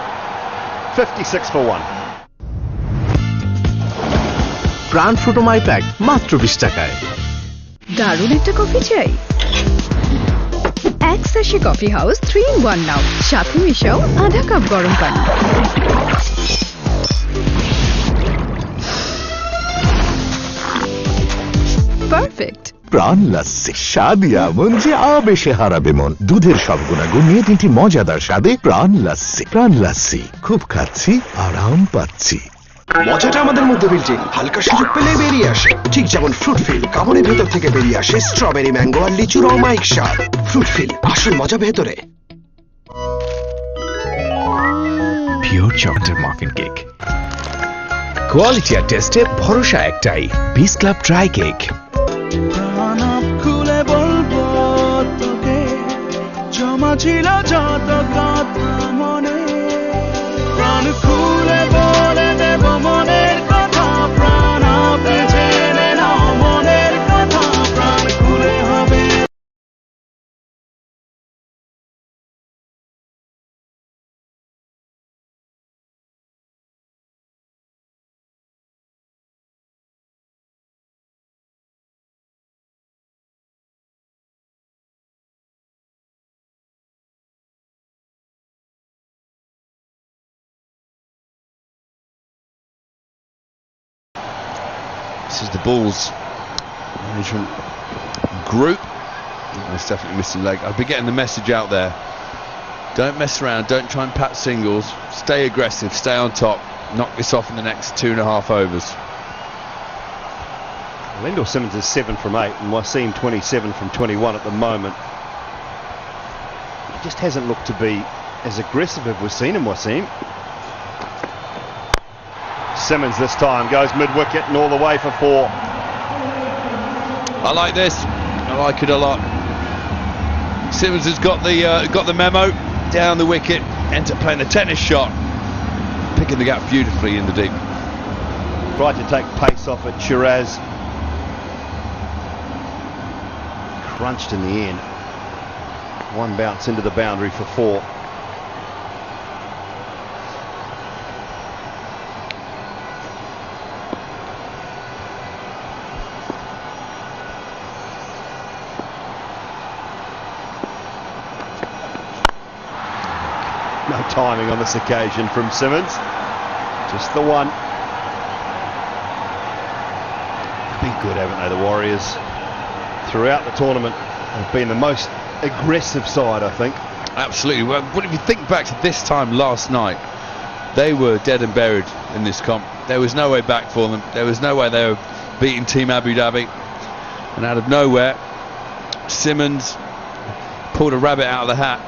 56 for 1. প্রাণ Frooto মাই pack মাত্র 20 টাকায়। দারুণ একটা coffee চাই? এক sachet coffee house 3-in-1 নাও, সাথে মিশাও আধা cup গরম পানি। পারফেক্ট। প্রাণ লাস্সি, স্বাদ এমন যে আবেশে হারাবে মন। দুধের সব গুণাগুণ নিয়ে 3টি মজাদার স্বাদে প্রাণ লাস্সি। প্রাণ লাস্সি, খুব খাচ্ছি, আরাম পাচ্ছি। মজাটা আমাদের মধ্যে বিল্টিং, হালকা সুযোগ পেলে বেরিয়ে আসে, ঠিক যেমন ফ্রুটফিল কামনের ভেতর থেকে বেরিয়ে আসে স্ট্রবেরি, ম্যাঙ্গো আর লিচুর অমায়িক স্বাদ। ফ্রুটফিল, আসল মজা ভেতরে। পিওর চকলেটের মাফিন কেক। কোয়ালিটি আর টেস্টে ভরসা একটাই, পিস ক্লাব ড্রাই কেক। খুলে বলবো তোকে, জমা ছিল যত কথা মনে, প্রাণ খুলে বলে দেব মনের কথা, প্রাণ আপনি জেনে নাও মনের কথা, প্রাণ খুলে হবে। This is the Bulls management group. It's definitely missing leg. I'll be getting the message out there. Don't mess around, don't try and pat singles, stay aggressive, stay on top, knock this off in the next 2.5 overs. Leauge Simmons is 7 from 8 and Wasim 27 from 21 at the moment. He just hasn't looked to be as aggressive as we've seen him, Wasim. Simmons this time goes mid-wicket and all the way for 4. I like this. I like it a lot. Simmons has got the memo down the wicket, ends up playing the tennis shot, picking the gap beautifully in the deep. Tried to take pace off it, Shiraz. Crunched in the end. One bounce into the boundary for 4. No timing on this occasion from Simmons. Just the one. They've been good, haven't they, the Warriors? Throughout the tournament, have been the most aggressive side, I think. Absolutely. Well, if you think back to this time last night, they were dead and buried in this comp. There was no way back for them. There was no way they were beating Team Abu Dhabi. And out of nowhere, Simmons pulled a rabbit out of the hat